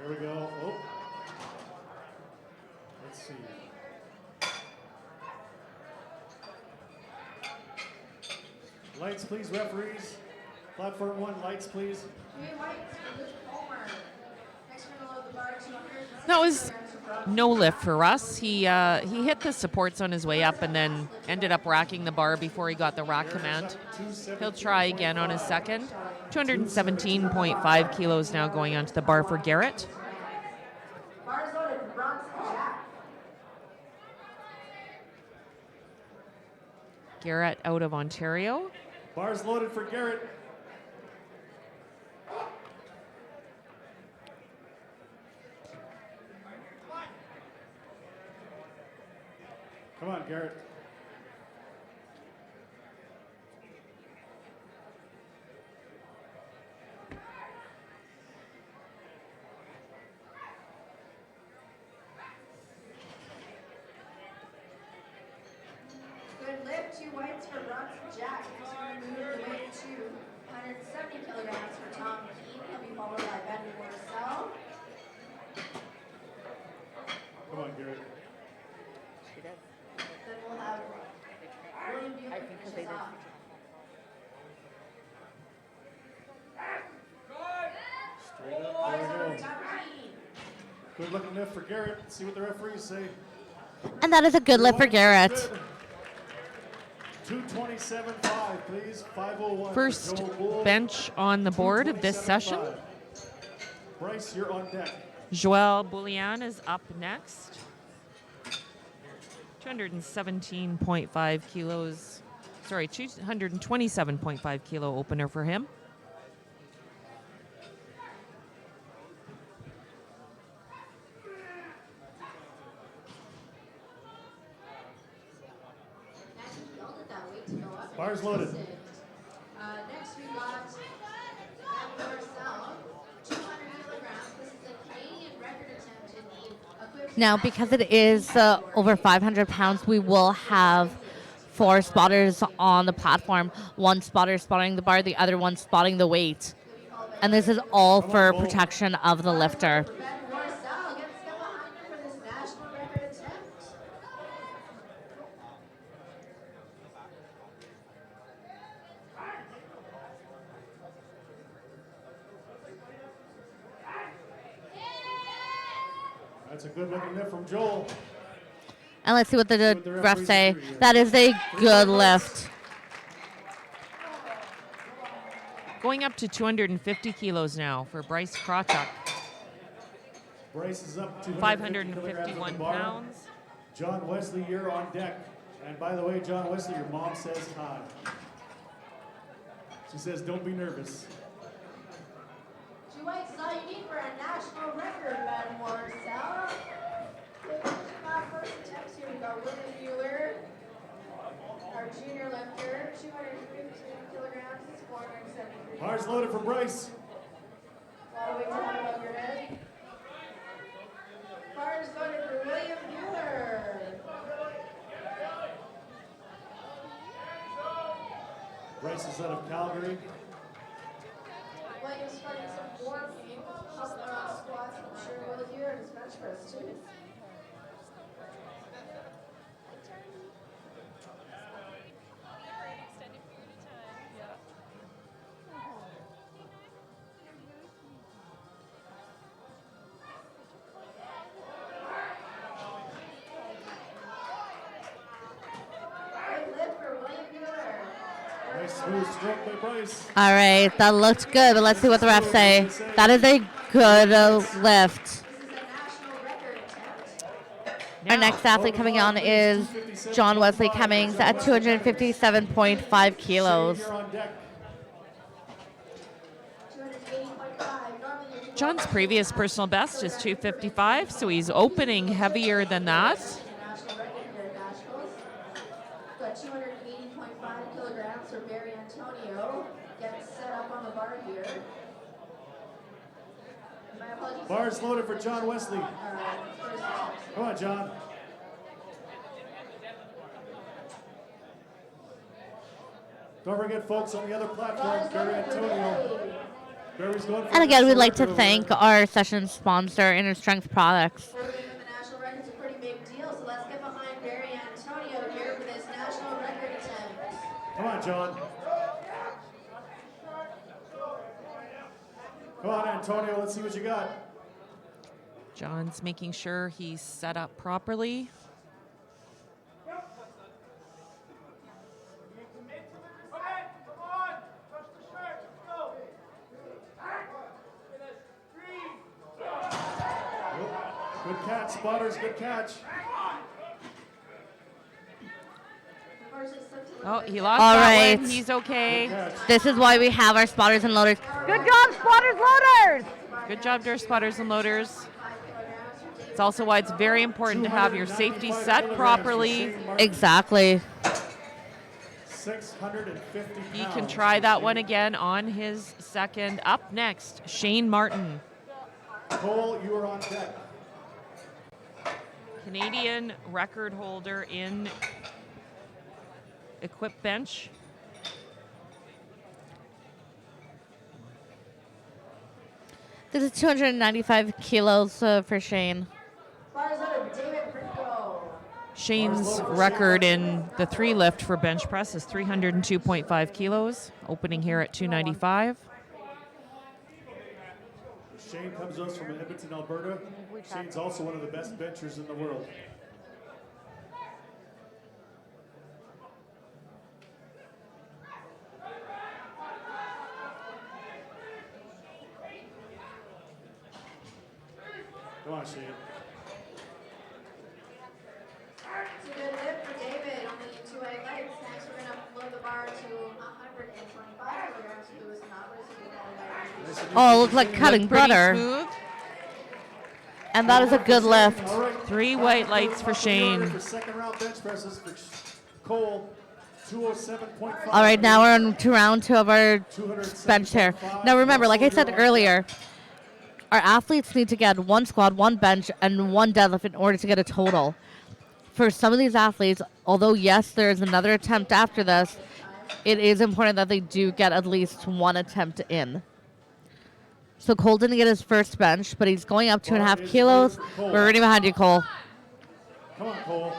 [SPEAKER 1] Here we go. Oh. Let's see. Lights, please, referees. Platform 1, lights, please.
[SPEAKER 2] 3 whites for Luke Homer. Next we're going to load the bar 200.
[SPEAKER 3] That was no lift for Russ. He hit the supports on his way up and then ended up racking the bar before he got the rack command. He'll try again on his second. 217.5 kilos now going onto the bar for Garrett.
[SPEAKER 2] Bars loaded for Ramsay.
[SPEAKER 3] Garrett out of Ontario.
[SPEAKER 1] Bars loaded for Garrett. Come on, Garrett.
[SPEAKER 2] Good lift, 2 whites for Ramsay Jack. He's going to move the weight to 170 kilograms for Tom Keane. He'll be followed by Bentley.
[SPEAKER 1] Come on, Garrett.
[SPEAKER 2] Then we'll have William Buell finish us off.
[SPEAKER 1] Straight up. There we go. Good looking lift for Garrett. See what the referees say.
[SPEAKER 4] And that is a good lift for Garrett.
[SPEAKER 1] 227.5, please. 501.
[SPEAKER 3] First
[SPEAKER 1] Joelle Bullion.
[SPEAKER 3] bench on the board of this session.
[SPEAKER 1] 227.5. Bryce, you're on deck.
[SPEAKER 3] Joelle Bullion is up next. 217.5 kilos. Sorry, 227.5 kilo opener for him.
[SPEAKER 1] Bars loaded.
[SPEAKER 2] Next we got Marcel, 200 kilograms. This is a Canadian record attempt.
[SPEAKER 4] Now, because it is over 500 pounds, we will have 4 spotters on the platform. One spotter spotting the bar, the other one spotting the weight. And this is all for protection of the lifter.
[SPEAKER 1] That's a good looking lift from Joel.
[SPEAKER 4] And let's see what the refs say. That is a good lift.
[SPEAKER 3] Going up to 250 kilos now for Bryce Krawczyk.
[SPEAKER 1] Bryce is up to
[SPEAKER 3] 551 pounds.
[SPEAKER 1] John Wesley, you're on deck. And by the way, John Wesley, your mom says hi. She says, don't be nervous.
[SPEAKER 2] 2 weights is all you need for a national record, Mademoiselle. First attempts here, we got Willis Mueller, our junior lifter, 215 kilograms, 473.
[SPEAKER 1] Bars loaded for Bryce.
[SPEAKER 2] A lot of weight to have above your head. Bars loaded for William Mueller.
[SPEAKER 1] Bryce is out of Calgary.
[SPEAKER 2] William's starting some warming. Squats, I'm sure will here, and his bench press too.
[SPEAKER 1] Nice smooth stroke by Bryce.
[SPEAKER 4] All right, that looked good, but let's see what the refs say. That is a good lift. Our next athlete coming on is John Wesley Cummings at 257.5 kilos.
[SPEAKER 3] John's previous personal best is 255, so he's opening heavier than that.
[SPEAKER 2] Got 280.5 kilograms for Barry Antonio. Getting set up on the bar here. My apologies.
[SPEAKER 1] Bars loaded for John Wesley. Come on, John. Don't forget, folks, on the other platform, Barry Antonio. Barry's going for
[SPEAKER 4] And again, we'd like to
[SPEAKER 1] the
[SPEAKER 4] thank our session sponsor, Inner Strength Products.
[SPEAKER 2] The national record's a pretty big deal, so let's get behind Barry Antonio here for this national record attempt.
[SPEAKER 1] Come on, John. Come on, Antonio. Let's see what you got.
[SPEAKER 3] John's making sure he's set up properly.
[SPEAKER 1] Good catch, spotters. Good catch.
[SPEAKER 3] Oh, he lost
[SPEAKER 4] All
[SPEAKER 3] that
[SPEAKER 4] right.
[SPEAKER 3] one. He's okay.
[SPEAKER 4] This is why we have our spotters and loaders. Good job, spotters, loaders!
[SPEAKER 3] Good job, dear spotters and loaders. It's also why it's very important to have your safety set properly.
[SPEAKER 4] Exactly.
[SPEAKER 1] 650 pounds.
[SPEAKER 3] He can try that one again on his second. Up next, Shayne Martin,
[SPEAKER 1] Cole, you are on deck.
[SPEAKER 3] Canadian record holder in equipped bench.
[SPEAKER 4] This is 295 kilos for Shayne.
[SPEAKER 3] Shayne's record in the 3 lift for bench press is 302.5 kilos, opening here at 295.
[SPEAKER 1] Shayne comes to us from Edmonton, Alberta. Shayne's also one of the best benchers in the world. Come on, Shayne.
[SPEAKER 2] It's a good lift for David, only 2 weight legs. Next, we're going to load the bar to 125 kilograms for Lewis Nobbers.
[SPEAKER 4] Oh, it looks like cutting
[SPEAKER 3] Pretty
[SPEAKER 4] butter.
[SPEAKER 3] smooth.
[SPEAKER 4] And that is a good lift.
[SPEAKER 1] All right.
[SPEAKER 3] 3 white lights for Shayne.
[SPEAKER 1] For second round bench presses for Cole, 207.5.
[SPEAKER 4] All right, now we're on to round 2 of our bench here. Now remember, like I said earlier, our athletes need to get 1 squat, 1 bench, and 1 deadlift in order to get a total. For some of these athletes, although yes, there is another attempt after this, it is important that they do get at least 1 attempt in. So Cole didn't get his first bench, but he's going up 2.5 kilos. We're right behind you, Cole.
[SPEAKER 1] Come on, Cole.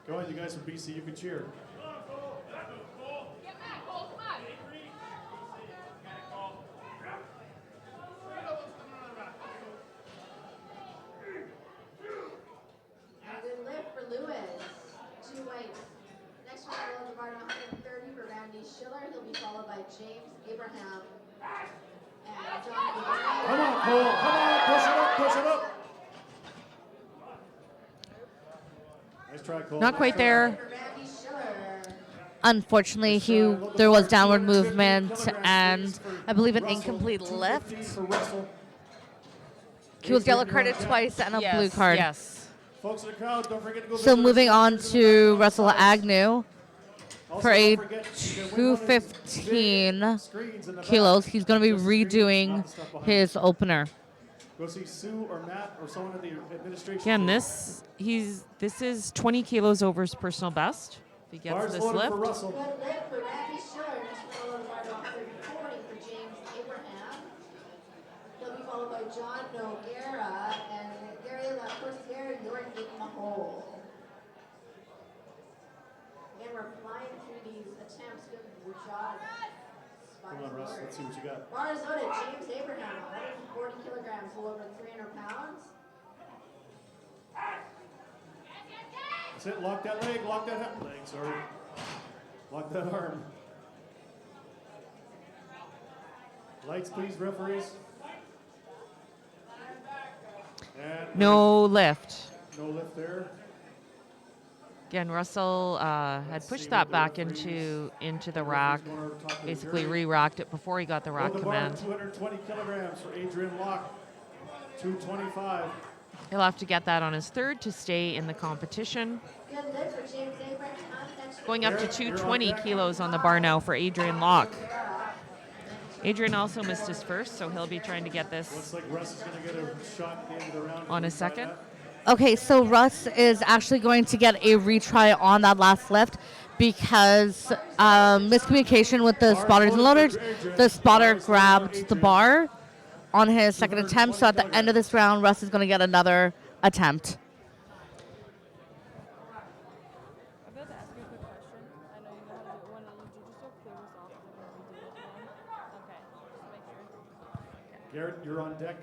[SPEAKER 1] Go ahead, you guys from BC, you can cheer.
[SPEAKER 2] Good lift for Lewis. 2 weights. Next one below the bar, 130 for Randy Schiller. He'll be followed by James Abraham and John.
[SPEAKER 1] Come on, Cole. Come on, push it up, push it up. Nice try, Cole.
[SPEAKER 3] Not quite there.
[SPEAKER 2] For Randy Schiller.
[SPEAKER 4] Unfortunately, there was downward movement and I believe an incomplete lift.
[SPEAKER 1] For Russell.
[SPEAKER 4] He was yellow carded twice and a blue card.
[SPEAKER 3] Yes.
[SPEAKER 1] Folks in the crowd, don't forget to go
[SPEAKER 4] So
[SPEAKER 1] visit
[SPEAKER 4] moving
[SPEAKER 1] us.
[SPEAKER 4] on to Russell Agnew
[SPEAKER 1] Also,
[SPEAKER 4] for a
[SPEAKER 1] don't forget, you can win one of these
[SPEAKER 4] 215
[SPEAKER 1] big screens in the
[SPEAKER 4] kilos.
[SPEAKER 1] back.
[SPEAKER 4] He's going to be
[SPEAKER 1] Just the screen,
[SPEAKER 4] redoing
[SPEAKER 1] not the stuff behind
[SPEAKER 4] his opener.
[SPEAKER 1] it. Go see Sue or Matt or someone in the administration.
[SPEAKER 3] Again,
[SPEAKER 1] team.
[SPEAKER 3] this is 20 kilos over his personal best. If he gets
[SPEAKER 1] Bars
[SPEAKER 3] this
[SPEAKER 1] loaded
[SPEAKER 3] lift.
[SPEAKER 1] for Russell.
[SPEAKER 2] Good lift for Randy Schiller. Next one below the bar, 140 for James Abraham. He'll be followed by John Noguera and Gary LaCourciere. You're in the hole. Again, we're flying through these attempts. Good job.
[SPEAKER 1] Come on, Russ. Let's see what you got.
[SPEAKER 2] Bar is loaded. James Abraham, 140 kilograms, a little over 300 pounds.
[SPEAKER 1] That's it. Lock that leg. Lock that leg. Sorry. Lock that arm. Lights, please, referees. And
[SPEAKER 3] No lift.
[SPEAKER 1] no lift there.
[SPEAKER 3] Again, Russell had pushed that back into the rack. Basically re-racked it before he got the rack
[SPEAKER 1] Hold the bar,
[SPEAKER 3] command.
[SPEAKER 1] 220 kilograms for Adrian Locke. 225.
[SPEAKER 3] He'll have to get that on his third to stay in the competition.
[SPEAKER 2] Good lift for James Abraham. Next
[SPEAKER 3] Going up to 220 kilos on the bar now for Adrian Locke. Adrian also missed his first, so he'll be trying to get this
[SPEAKER 1] Looks like Russ is going to get a shot at the end of the round.
[SPEAKER 3] on his second.
[SPEAKER 4] Okay, so Russ is actually going to get a retry on that last lift because miscommunication with the spotters and loaders. The spotter grabbed the bar on his second attempt, so at the end of this round, Russ is going to get another attempt.
[SPEAKER 5] I'm about to ask you a quick question. I know you know how to do it. When you do just so clear this off, then when we do it again. Okay, just make sure.
[SPEAKER 1] Garrett, you're on deck.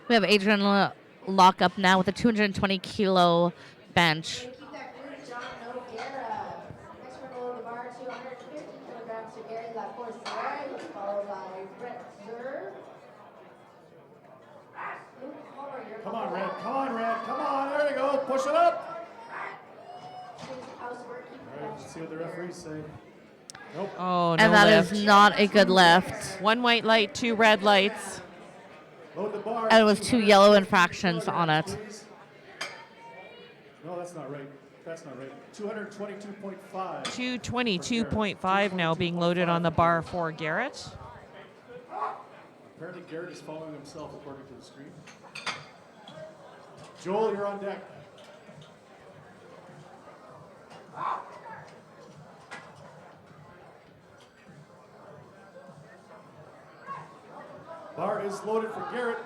[SPEAKER 4] We have Adrian Locke up now with a 220 kilo bench.
[SPEAKER 2] Keep that group, John Noguera. Next one below the bar, 250 kilograms for Gary LaCourciere. He'll be followed by Brett Zerb. Luke Palmer, you're
[SPEAKER 1] Come on, Red. Come on, Red. Come on. There you go. Push it up.
[SPEAKER 2] Housework. Keep
[SPEAKER 1] All right, let's see what the referees say. Nope.
[SPEAKER 3] Oh, no
[SPEAKER 4] And that
[SPEAKER 3] lift.
[SPEAKER 4] is not a good lift.
[SPEAKER 3] One white light, 2 red lights.
[SPEAKER 1] Load the bar.
[SPEAKER 4] And it was 2 yellow infractions on it.
[SPEAKER 1] Please. No, that's not right. That's not right. 222.5.
[SPEAKER 3] 222.5 now being loaded on the bar for Garrett.
[SPEAKER 1] Apparently Garrett is following himself according to the screen. Joel, you're on deck. Bar is loaded for Garrett.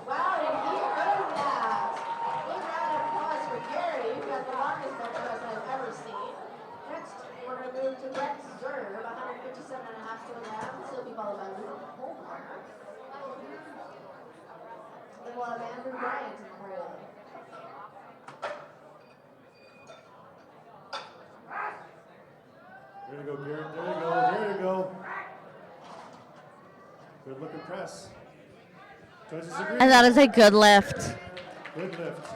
[SPEAKER 2] Wow, did he earn that? Big round of applause for Gary. You've got the longest bench press I've ever seen. Next, we're going to move to Brett Zerb, 157.5 kilograms. He'll be followed by Luke Palmer. Then we'll have Andrew Bryant in the room.
[SPEAKER 1] There you go, Garrett. There you go. There you go. Good looking press. Judges agree.
[SPEAKER 4] And that is a good lift.
[SPEAKER 1] Good lift.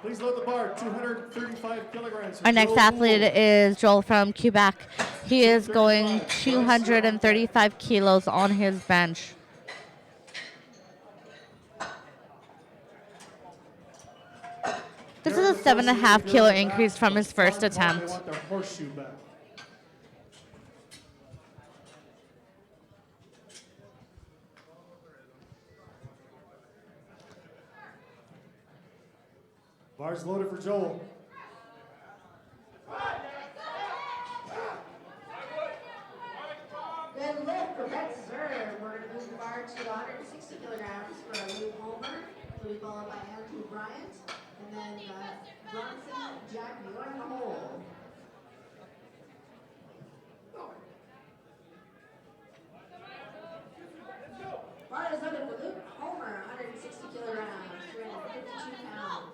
[SPEAKER 1] Please load the bar, 235 kilograms.
[SPEAKER 4] Our next athlete is Joel from Quebec. He is going 235 kilos on his bench. This is a 7.5 kilo increase from his first attempt.
[SPEAKER 1] Bars loaded for Joel.
[SPEAKER 2] Good lift for Brett Zerr. We're going to move the bar to 160 kilograms for Luke Homer. He'll be followed by Andrew Bryant. And then Bronson Jack, you're in the hole. Bar is loaded for Luke Homer, 160 kilograms, 352 pounds.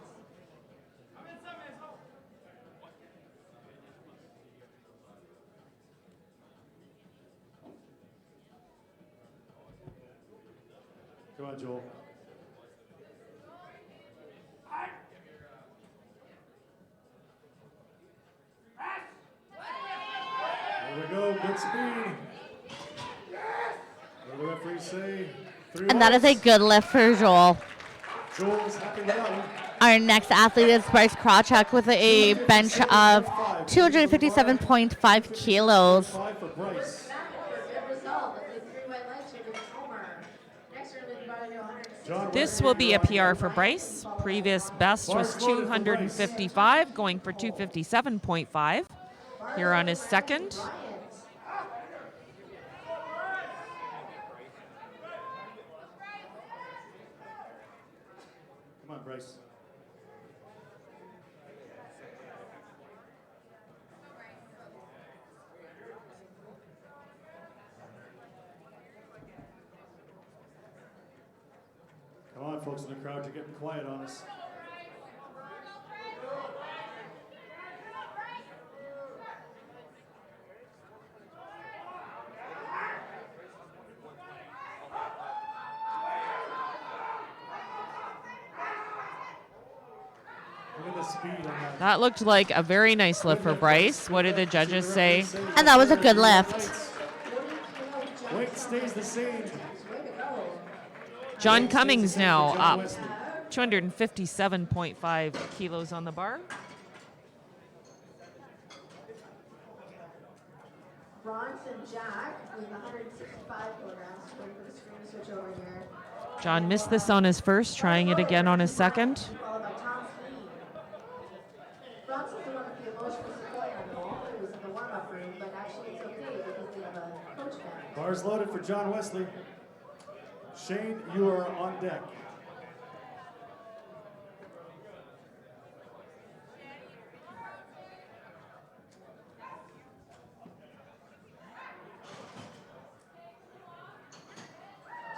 [SPEAKER 1] Come on, Joel. There we go, good speed. What do the referees say?
[SPEAKER 4] And that is a good lift for Joel.
[SPEAKER 1] Joel's happy with that one.
[SPEAKER 4] Our next athlete is Bryce Krawczyk with a bench of 257.5 kilos.
[SPEAKER 1] Five for Bryce.
[SPEAKER 3] This will be a PR for Bryce. Previous best was 255, going for 257.5 here on his second.
[SPEAKER 1] Come on, Bryce. Come on, folks in the crowd, you're getting quiet on us. Look at the speed on that.
[SPEAKER 3] That looked like a very nice lift for Bryce. What did the judges say?
[SPEAKER 4] And that was a good lift.
[SPEAKER 1] Weight stays the same.
[SPEAKER 3] John Cummings now up 257.5 kilos on the bar.
[SPEAKER 2] Bronson Jack with 165 kilograms. Waiting for the screen to switch over here.
[SPEAKER 3] John missed this on his first, trying it again on his second.
[SPEAKER 2] Followed by Tom Lee. Bronson's the one with the emotional support animal. It was in the warm-up room, but actually it's okay because they have a coach bench.
[SPEAKER 1] Bars loaded for John Wesley. Shayne, you are on deck.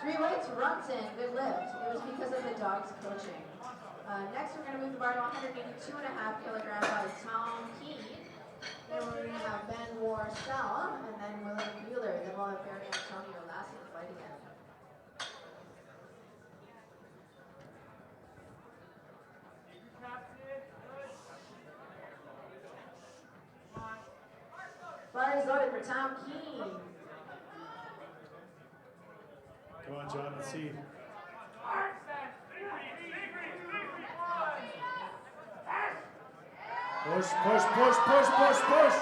[SPEAKER 2] Three weights, Brunson, good lift. It was because of the dog's coaching. Next, we're going to move the bar to 182.5 kilograms by Tom Keen. Then we're going to have Ben Warsell, and then William Wheeler. Then we'll have Barry Antonio last in the fight again. Bar is loaded for Tom Keen.
[SPEAKER 1] Come on, John, let's see. Push, push, push, push, push, push.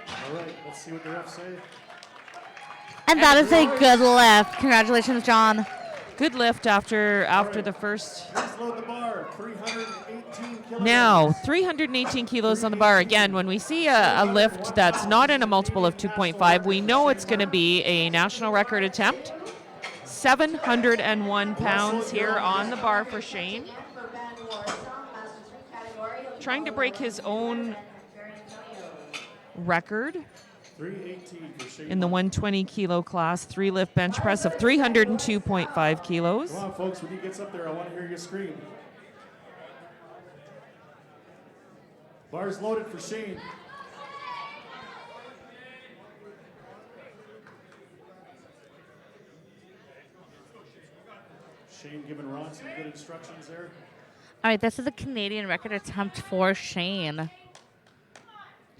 [SPEAKER 1] All right, let's see what the refs say.
[SPEAKER 4] And that is a good lift. Congratulations, John.
[SPEAKER 3] Good lift after the first.
[SPEAKER 1] Please load the bar, 318 kilograms.
[SPEAKER 3] Now, 318 kilos on the bar. Again, when we see a lift that's not in a multiple of 2.5, we know it's going to be a national record attempt. 701 pounds here on the bar for Shayne. Trying to break his own record
[SPEAKER 1] 318 for Shayne.
[SPEAKER 3] in the 120 kilo class, 3 lift bench press of 302.5 kilos.
[SPEAKER 1] Come on, folks, when he gets up there, I want to hear you scream. Bars loaded for Shayne. Shayne giving Ron some good instructions there.
[SPEAKER 4] All right, this is a Canadian record attempt for Shayne.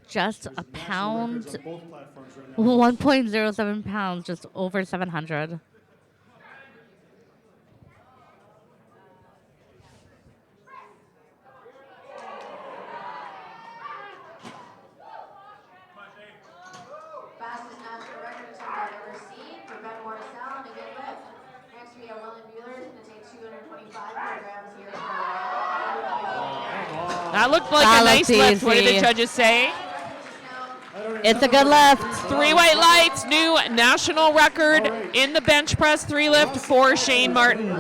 [SPEAKER 4] Just a pound,
[SPEAKER 1] National records on both platforms right now.
[SPEAKER 4] 1.07 pounds, just over 700.
[SPEAKER 2] Fastest national record attempt I've ever seen for Ben Morrisell on a good lift. Next we have Joelle Bullion, who's going to take 225 kilograms here for
[SPEAKER 3] That looked like
[SPEAKER 4] That
[SPEAKER 3] a nice
[SPEAKER 4] looked
[SPEAKER 3] lift. What did the
[SPEAKER 4] easy.
[SPEAKER 3] judges say?
[SPEAKER 4] It's a good lift.
[SPEAKER 3] 3 white lights, new national record in the bench press 3 lift for Shayne Martin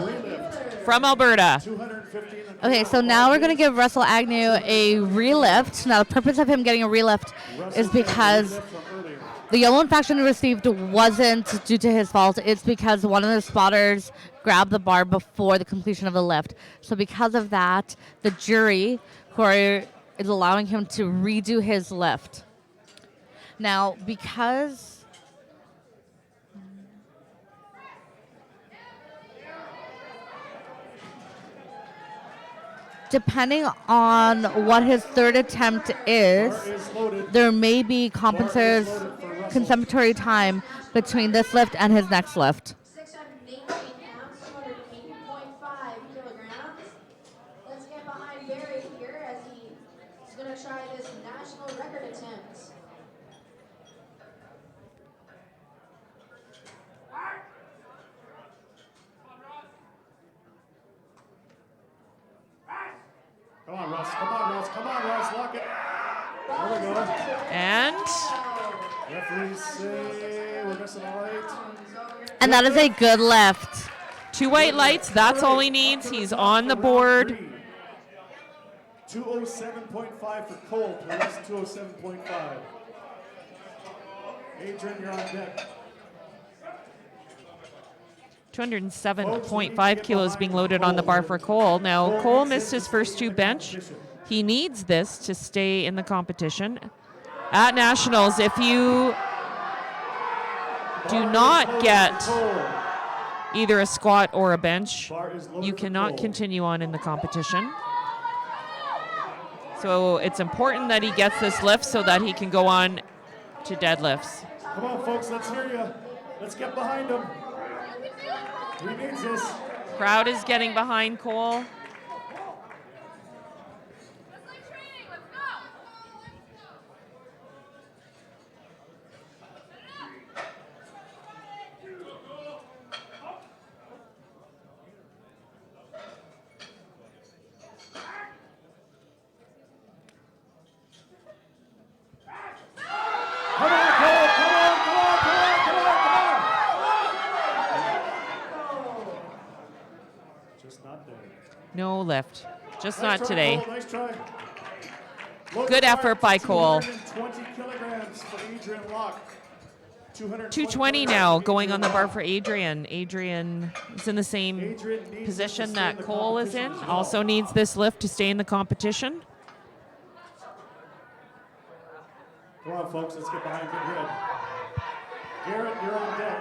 [SPEAKER 3] from Alberta.
[SPEAKER 1] 215.
[SPEAKER 4] Okay, so now we're going to give Russell Agnew a relift. Now, the purpose of him getting a relift is because the yellow infection he received wasn't due to his fault. It's because one of the spotters grabbed the bar before the completion of the lift. So because of that, the jury is allowing him to redo his lift. Now, because depending on what his third attempt is, there may be compensatory time between this lift and his next lift.
[SPEAKER 2] 618 pounds, 280.5 kilograms. Let's get behind Barry here as he's going to try this national record attempt.
[SPEAKER 1] Come on, Russ. Come on, Russ. Come on, Russ. Lock it. There we go.
[SPEAKER 3] And
[SPEAKER 1] Referees say we're missing a light.
[SPEAKER 4] And that is a good lift.
[SPEAKER 3] 2 white lights, that's all he needs. He's on the board.
[SPEAKER 1] 207.5 for Cole, please. 207.5. Adrian, you're on deck.
[SPEAKER 3] 207.5 kilos being loaded on the bar for Cole. Now, Cole missed his first 2 bench. He needs this to stay in the competition. At Nationals, if you do not get either a squat or a bench, you cannot continue on in the competition. So it's important that he gets this lift so that he can go on to deadlifts.
[SPEAKER 1] Come on, folks. Let's hear you. Let's get behind him. He needs this.
[SPEAKER 3] Crowd is getting behind Cole.
[SPEAKER 1] Come on, Cole. Come on, come on, come on, come on, come on. Just not there.
[SPEAKER 3] No lift. Just
[SPEAKER 1] Nice
[SPEAKER 3] not
[SPEAKER 1] try,
[SPEAKER 3] today.
[SPEAKER 1] Cole. Nice try. Load
[SPEAKER 3] Good
[SPEAKER 1] the bar,
[SPEAKER 3] effort by Cole.
[SPEAKER 1] 220 kilograms for Adrian Locke.
[SPEAKER 3] 220 now going on the bar for Adrian. Adrian is in the same
[SPEAKER 1] Adrian needs
[SPEAKER 3] position
[SPEAKER 1] to stay
[SPEAKER 3] that
[SPEAKER 1] the
[SPEAKER 3] Cole is in.
[SPEAKER 1] competition as well.
[SPEAKER 3] Also needs this lift to stay in the competition.
[SPEAKER 1] Come on, folks. Let's get behind Big Red. Garrett, you're on deck.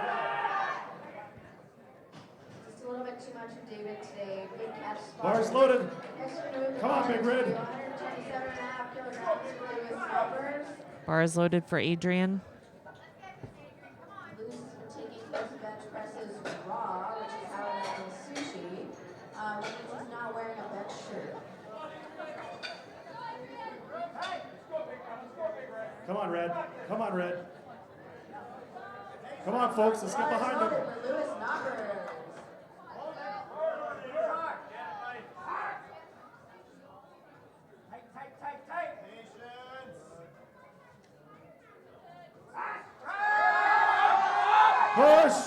[SPEAKER 2] Just a little bit too much for David today. Big catch spot.
[SPEAKER 1] Bars loaded.
[SPEAKER 2] Extra move.
[SPEAKER 1] Come on, Big Red.
[SPEAKER 2] 127.5 kilograms for Lewis Roberts.
[SPEAKER 3] Bar is loaded for Adrian.
[SPEAKER 2] Lewis has been taking those bench presses raw, which is how it is in sushi, which means he's not wearing a bench shirt.
[SPEAKER 1] Come on, Red. Come on, Red. Come on, folks. Let's get behind him.
[SPEAKER 2] For Lewis Knockers.
[SPEAKER 1] Push.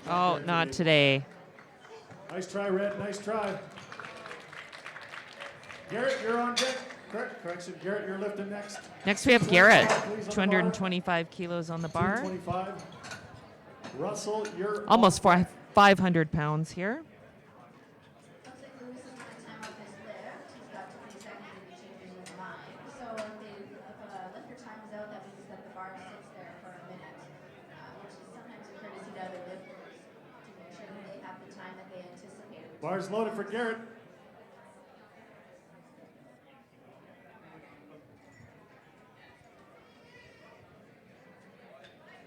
[SPEAKER 3] Oh, not today.
[SPEAKER 1] Nice try, Red. Nice try. Garrett, you're on deck. Correction, Garrett, you're lifting next.
[SPEAKER 3] Next we have Garrett. 225 kilos on the bar.
[SPEAKER 1] 225. Russell, you're
[SPEAKER 3] Almost 500 pounds here.
[SPEAKER 2] Looks like Lewis is going to time up his lift. He's got 20 seconds to be changing his mind. So if a lifter times out, that means that the bar sits there for a minute, which is sometimes a courtesy to other lifters to make sure that they have the time that they anticipated.
[SPEAKER 1] Bars loaded for Garrett.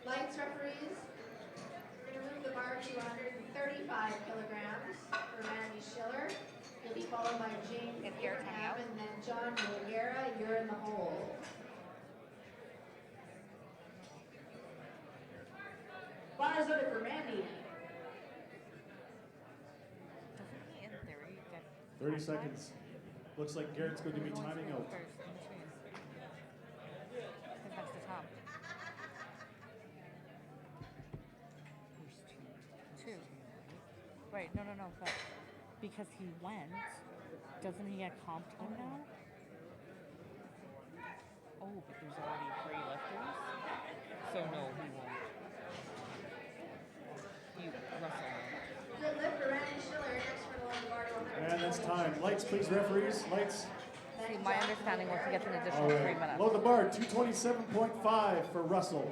[SPEAKER 2] Lights referees, we're going to move the bar to 135 kilograms for Randy Schiller. He'll be followed by James Abraham and then John O'Gara. You're in the hole. Bars loaded for Randy.
[SPEAKER 1] 30 seconds. Looks like Garrett's going to be timing out.
[SPEAKER 4] Right, no, but because he went, doesn't he get comp time now?
[SPEAKER 3] Oh, but there's already 3 lifters. So no, he won't. Russell.
[SPEAKER 2] Good lift for Randy Schiller. Next for the bar to 100.
[SPEAKER 1] And it's time. Lights, please, referees. Lights.
[SPEAKER 4] See, my understanding was he gets an
[SPEAKER 1] All
[SPEAKER 4] additional 3
[SPEAKER 1] right.
[SPEAKER 4] minutes.
[SPEAKER 1] Load the bar. 227.5 for Russell.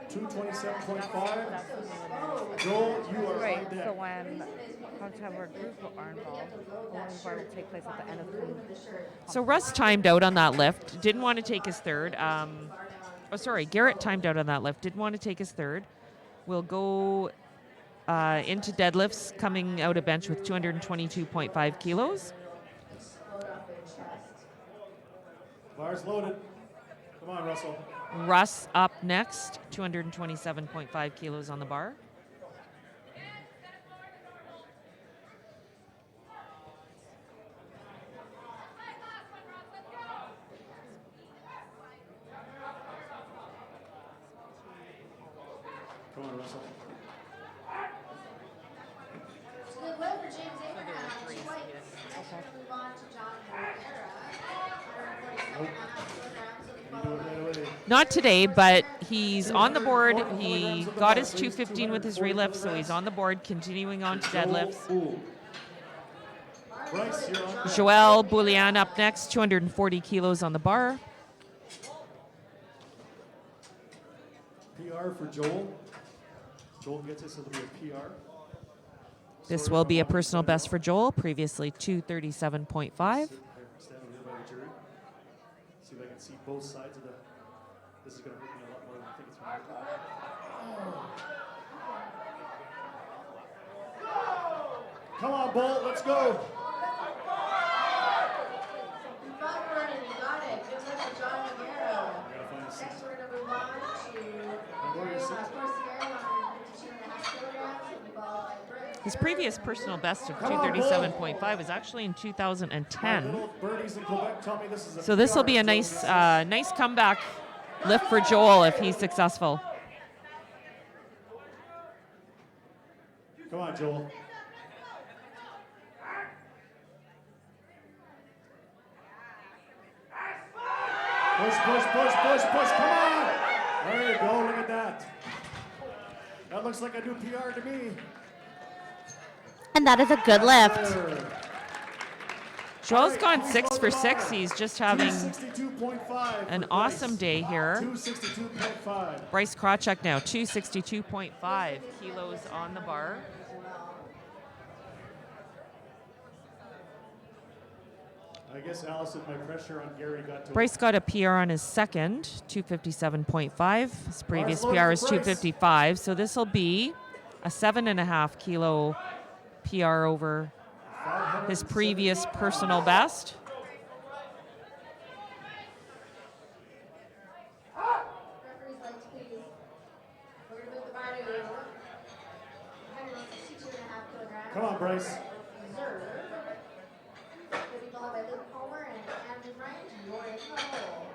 [SPEAKER 1] 227.5. Joel, you are
[SPEAKER 4] Right,
[SPEAKER 1] on deck.
[SPEAKER 4] so when counter groups are involved, the loading bar will take place at the end of the
[SPEAKER 3] So Russ timed out on that lift. Didn't want to take his third. Garrett timed out on that lift. Didn't want to take his third. We'll go into deadlifts, coming out of bench with 222.5 kilos.
[SPEAKER 1] Bars loaded. Come on, Russell.
[SPEAKER 3] Russ up next, 227.5 kilos on the bar.
[SPEAKER 2] Good lift for James Abraham. Two whites. Next we're going to move on to John O'Gara. 147.5 kilograms. He'll be followed by
[SPEAKER 3] Not today, but he's on the board. He got his 215 with his relift, so he's on the board, continuing on to deadlifts.
[SPEAKER 1] Bryce, you're on.
[SPEAKER 3] Joelle Bullion up next, 240 kilos on the bar.
[SPEAKER 1] PR for Joel. Joel gets us, it'll be a PR.
[SPEAKER 3] This will be a personal best for Joel, previously 237.5.
[SPEAKER 1] Stand over here by the jury. See if I can see both sides of the. This is going to hurt me a lot more than I think it's going to hurt. Come on, Bolt, let's go.
[SPEAKER 2] You fought for it and you got it. Good lift for John O'Gara.
[SPEAKER 1] Gotta find a seat.
[SPEAKER 2] Next we're going to move on to Corsier, 152.5 kilograms. He'll be followed by Bryce.
[SPEAKER 3] His previous personal best of 237.5 was actually in 2010.
[SPEAKER 1] Little birdies in Quebec tell me this is a
[SPEAKER 3] So this will be a
[SPEAKER 1] PR.
[SPEAKER 3] nice, nice comeback lift for Joel if he's successful.
[SPEAKER 1] Come on, Joel. Push, push, push, push, push. Come on. There you go. Look at that. That looks like a new PR to me.
[SPEAKER 4] And that is a good lift.
[SPEAKER 3] Joel's gone 6 for 6. He's just having
[SPEAKER 1] 262.5
[SPEAKER 3] an
[SPEAKER 1] for
[SPEAKER 3] awesome
[SPEAKER 1] Bryce.
[SPEAKER 3] day here.
[SPEAKER 1] 262.5.
[SPEAKER 3] Bryce Car Chuck now, 262.5 kilos on the bar.
[SPEAKER 1] I guess, Allison, my pressure on Gary got to.
[SPEAKER 3] Bryce got a PR on his second, 257.5. His previous
[SPEAKER 1] loaded
[SPEAKER 3] PR
[SPEAKER 1] for
[SPEAKER 3] is
[SPEAKER 1] Bryce.
[SPEAKER 3] 255. So this will be a 7.5 kilo PR over his previous personal best.
[SPEAKER 2] Referees, lights, please. We're going to move the bar to 162.5 kilograms.
[SPEAKER 1] Come on, Bryce.
[SPEAKER 2] Reserve. He'll be followed by Luke Palmer and Andrew Bryant. You're in the hole.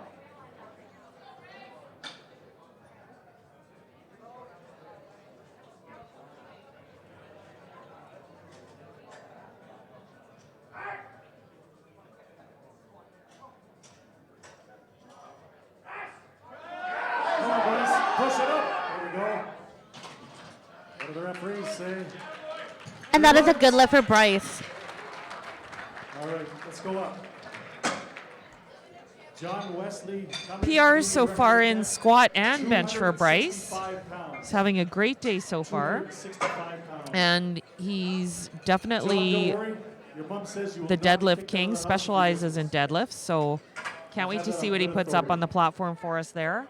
[SPEAKER 1] Come on, Bryce. Push it up. There we go. What do the referees say?
[SPEAKER 4] And that is a good lift for Bryce.
[SPEAKER 1] All right, let's go up. John Wesley.
[SPEAKER 3] PRs so far in squat and bench for Bryce.
[SPEAKER 1] 265 pounds.
[SPEAKER 3] He's having a great day so far.
[SPEAKER 1] 265 pounds.
[SPEAKER 3] And He's
[SPEAKER 1] John,
[SPEAKER 3] definitely
[SPEAKER 1] don't worry. Your mom says you will
[SPEAKER 3] the
[SPEAKER 1] not be
[SPEAKER 3] deadlift
[SPEAKER 1] kicked
[SPEAKER 3] king,
[SPEAKER 1] out of the house if you
[SPEAKER 3] specializes
[SPEAKER 1] do
[SPEAKER 3] in
[SPEAKER 1] this.
[SPEAKER 3] deadlifts. So can't wait to see what he puts up on the platform for us there.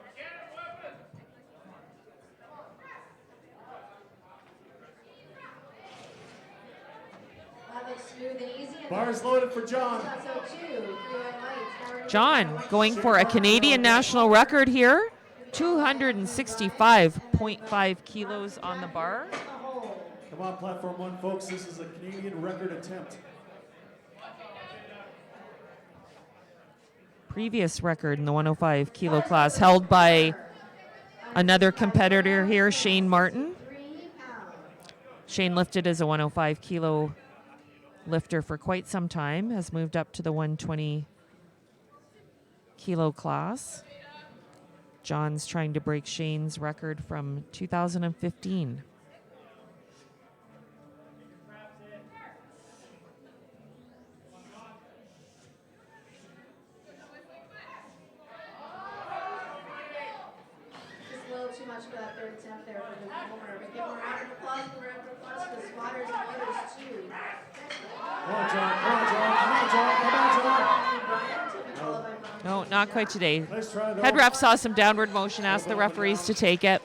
[SPEAKER 2] That looks smooth and easy.
[SPEAKER 1] Bars loaded for John.
[SPEAKER 2] So 2, 3 white lights.
[SPEAKER 3] John going for a Canadian national record here. 265.5 kilos on the bar.
[SPEAKER 1] Come on, platform 1, folks. This is a Canadian record attempt.
[SPEAKER 3] Previous record in the 105 kilo class held by another competitor here, Shayne Martin. Shayne lifted as a 105 kilo lifter for quite some time, has moved up to the 120 kilo class. John's trying to break Shayne's record from 2015.
[SPEAKER 2] Just a little too much for that third attempt there for the homer. But give him a round of applause for the spotters and loaders too.
[SPEAKER 1] Come on, John. Come on, John. Come on, John. Come on, John.
[SPEAKER 3] No, not quite today.
[SPEAKER 1] Nice try, though.
[SPEAKER 3] Head ref saw some downward motion, asked the referees to take it.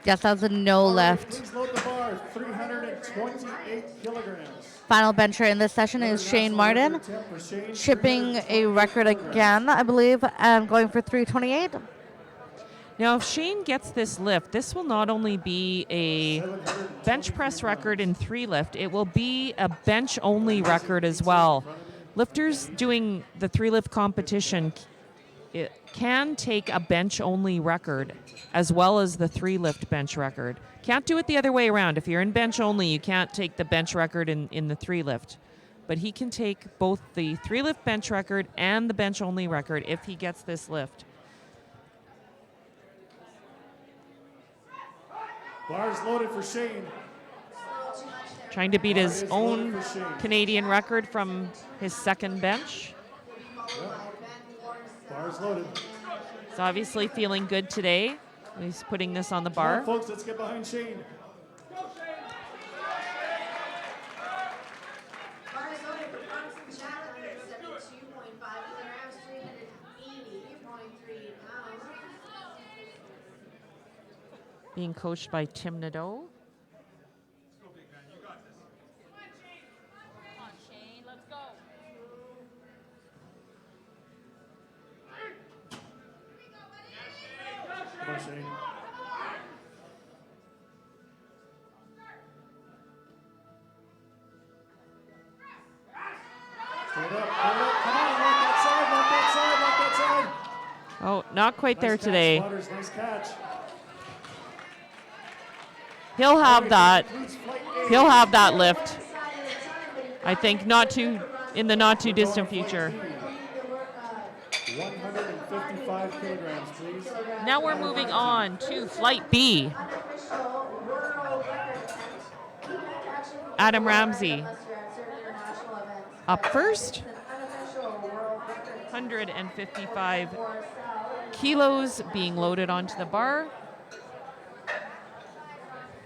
[SPEAKER 4] Yes, that was a no
[SPEAKER 1] All right,
[SPEAKER 4] lift.
[SPEAKER 1] please load the bar. 328 kilograms.
[SPEAKER 4] Final bencher in this session is Shayne Martin, chipping a record again, I believe, and going for 328.
[SPEAKER 3] Now, if Shayne gets this lift, this will not only be a bench press record in 3 lift, it will be a bench only record as well. Lifters doing the 3 lift competition it can take a bench only record as well as the 3 lift bench record. Can't do it the other way around. If you're in bench only, you can't take the bench record in the 3 lift. But he can take both the 3 lift bench record and the bench only record if he gets this lift.
[SPEAKER 1] Bars loaded for Shayne.
[SPEAKER 3] Trying to beat his own Canadian record from his second bench.
[SPEAKER 1] Bars loaded.
[SPEAKER 3] He's obviously feeling good today. He's putting this on the
[SPEAKER 1] Come on,
[SPEAKER 3] bar.
[SPEAKER 1] folks, let's get behind Shayne.
[SPEAKER 2] Bars loaded for Cummings Challenge, 72.5 kilograms, 380.3 pounds.
[SPEAKER 3] Being coached by Tim Nadeau.
[SPEAKER 1] Come on, Shayne. Straight up. Come on, lock that side, lock that side, lock that side.
[SPEAKER 3] Oh, not quite there
[SPEAKER 1] Nice catch,
[SPEAKER 3] today.
[SPEAKER 1] Spotters, nice catch.
[SPEAKER 3] He'll have that.
[SPEAKER 1] Includes flight A.
[SPEAKER 3] He'll have that lift. I think not too in the not too distant future.
[SPEAKER 1] 155 kilograms, please.
[SPEAKER 3] Now we're moving on to flight B.
[SPEAKER 2] Unofficial world record attempt.
[SPEAKER 3] Adam Ramsey
[SPEAKER 2] Unless you're at certain international events.
[SPEAKER 3] up first.
[SPEAKER 2] It's an unofficial world record attempt
[SPEAKER 3] 155
[SPEAKER 2] for Sal.
[SPEAKER 3] kilos being loaded onto the bar.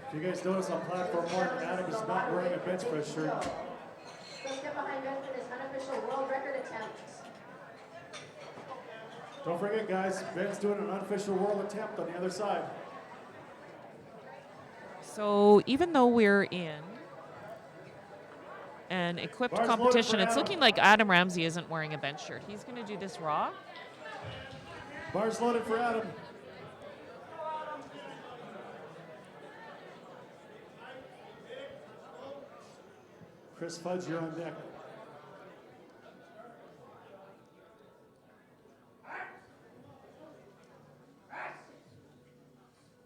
[SPEAKER 1] If you guys notice on platform 1, Adam is not wearing a bench press shirt.
[SPEAKER 2] Let's get behind Ben for this unofficial world record attempt.
[SPEAKER 1] Don't forget, guys, Ben's doing an unofficial world attempt on the other side.
[SPEAKER 3] So even though we're in an equipped
[SPEAKER 1] Bars loaded
[SPEAKER 3] competition,
[SPEAKER 1] for
[SPEAKER 3] it's
[SPEAKER 1] Adam.
[SPEAKER 3] looking like Adam Ramsey isn't wearing a bench shirt. He's going to do this raw.
[SPEAKER 1] Bars loaded for Adam. Chris Fudge, you're on deck.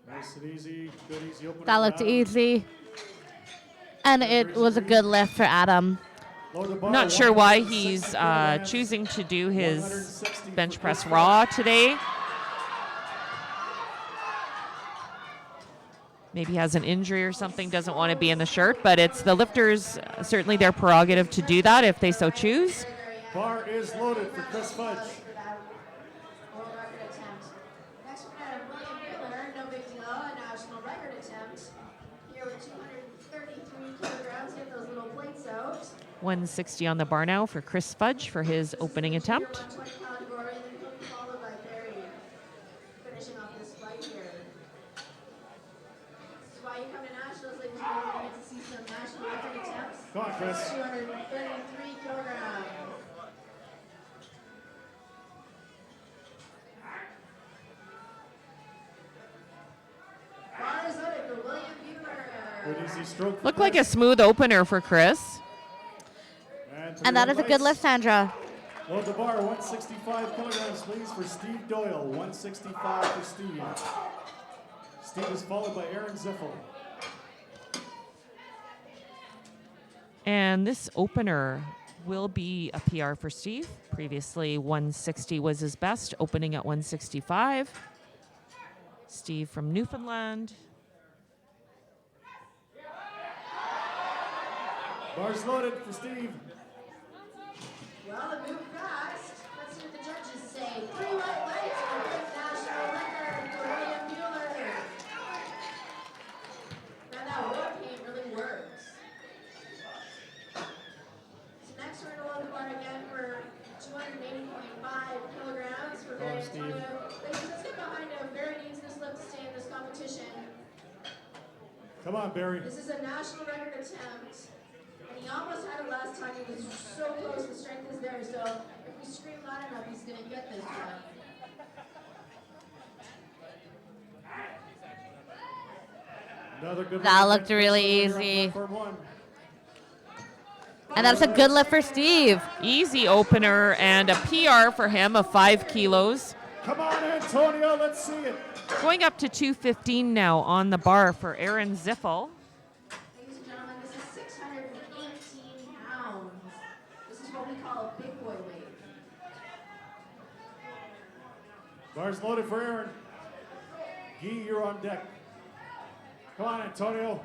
[SPEAKER 1] Nice and easy, good easy opener.
[SPEAKER 4] That
[SPEAKER 1] for
[SPEAKER 4] looked
[SPEAKER 1] Adam.
[SPEAKER 4] easy. And it was a good lift for Adam.
[SPEAKER 1] Load the bar,
[SPEAKER 3] Not sure why
[SPEAKER 1] 160
[SPEAKER 3] he's
[SPEAKER 1] kilograms.
[SPEAKER 3] choosing to do his
[SPEAKER 1] 160
[SPEAKER 3] bench
[SPEAKER 1] for
[SPEAKER 3] press
[SPEAKER 1] Chris
[SPEAKER 3] raw
[SPEAKER 1] Fudge.
[SPEAKER 3] today. Maybe has an injury or something, doesn't want to be in the shirt, but it's the lifters, certainly their prerogative to do that if they so choose.
[SPEAKER 1] Bar is loaded for Chris Fudge.
[SPEAKER 2] For that world record attempt. Next we're gonna have William Miller, no big deal, a national record attempt. Here with 233
[SPEAKER 3] 160 on the bar now for Chris Fudge for his opening attempt.
[SPEAKER 2] 120 category, and then he'll be followed by Barry, finishing off this fight here. This is why you come to nationals, ladies and gentlemen, you get to see some national record attempts.
[SPEAKER 1] Come on, Chris.
[SPEAKER 2] 233 kilograms. Bar is loaded for William Bueller.
[SPEAKER 1] Good easy stroke. for
[SPEAKER 3] Looked like a
[SPEAKER 1] Chris.
[SPEAKER 3] smooth opener for Chris.
[SPEAKER 4] And that is a good lift, Sandra.
[SPEAKER 1] Load the bar, 165 kilograms, please, for Steve Doyle. 165 for Steve. Steve is followed by Aaron Ziffel.
[SPEAKER 3] And this opener will be a PR for Steve. Previously, 160 was his best, opening at 165. Steve from Newfoundland.
[SPEAKER 1] Bar's loaded for Steve.
[SPEAKER 2] Well, it moved fast. Let's see what the judges say. 3 white lights for the national record for William Bueller. Now that wood paint really works. So next we're going to load the bar again for 280.5 kilograms for Barry
[SPEAKER 1] Steve.
[SPEAKER 2] Antonio. Ladies, let's get behind him. Barry needs this lift to stay in this competition.
[SPEAKER 1] Come on, Barry.
[SPEAKER 2] This is a national record attempt. And he almost had it last time. He was so close. The strength is there. So if we scream loud enough, he's going to get this one.
[SPEAKER 1] Another good
[SPEAKER 4] That
[SPEAKER 1] lift.
[SPEAKER 4] looked really
[SPEAKER 1] Here on
[SPEAKER 4] easy.
[SPEAKER 1] platform 1.
[SPEAKER 4] And that's a good lift for Steve.
[SPEAKER 3] Easy opener and a PR for him of 5 kilos.
[SPEAKER 1] Come on, Antonio, let's see it.
[SPEAKER 3] Going up to 215 now on the bar for Aaron Ziffel.
[SPEAKER 2] Ladies and gentlemen, this is 618 pounds. This is what we call a big boy weight.
[SPEAKER 1] Bar's loaded for Aaron. Guy, you're on deck. Come on, Antonio.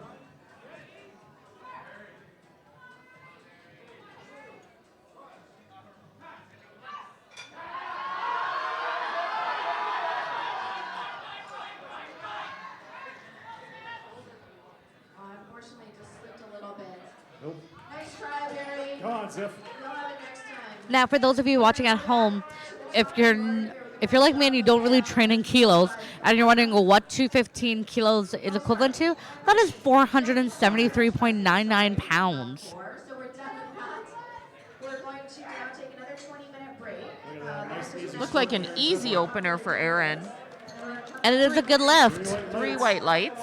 [SPEAKER 2] Unfortunately, it just slipped a little bit.
[SPEAKER 1] Nope.
[SPEAKER 2] Nice try, Barry.
[SPEAKER 1] Come on, Ziff.
[SPEAKER 2] You'll have it next time.
[SPEAKER 4] Now, for those of you watching at home, if you're like me and you don't really train in kilos, and you're wondering what 215 kilos is equivalent to, that is 473.99 pounds.
[SPEAKER 2] So we're done with that. We're going to now take another 20-minute break.
[SPEAKER 1] Look at that, nice easy
[SPEAKER 3] Looked like an easy opener for Aaron.
[SPEAKER 4] And it is a good lift.
[SPEAKER 3] 3 white lights.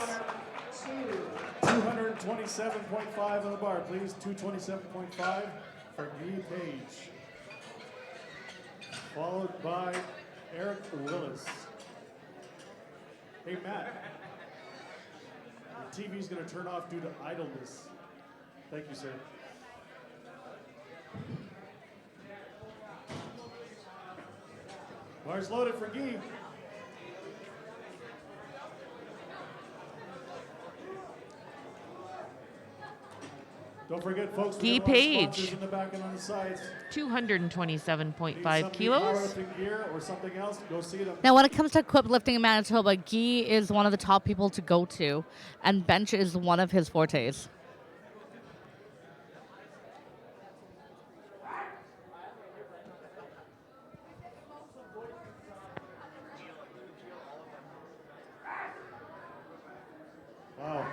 [SPEAKER 1] 227.5 on the bar, please. 227.5 for Guy Page. Followed by Eric Willis. Hey, Matt. The TV's going to turn off due to idleness. Thank you, sir. Bar's loaded for Guy. Don't forget, folks, we
[SPEAKER 3] Guy
[SPEAKER 1] have a lot of
[SPEAKER 3] Page.
[SPEAKER 1] sponsors in the back and on the sides.
[SPEAKER 3] 227.5 kilos.
[SPEAKER 1] Powerlifting gear or something else, go see them.
[SPEAKER 4] Now, when it comes to equipped lifting in Manitoba, Guy is one of the top people to go to, and bench is one of his fortes.
[SPEAKER 1] Wow,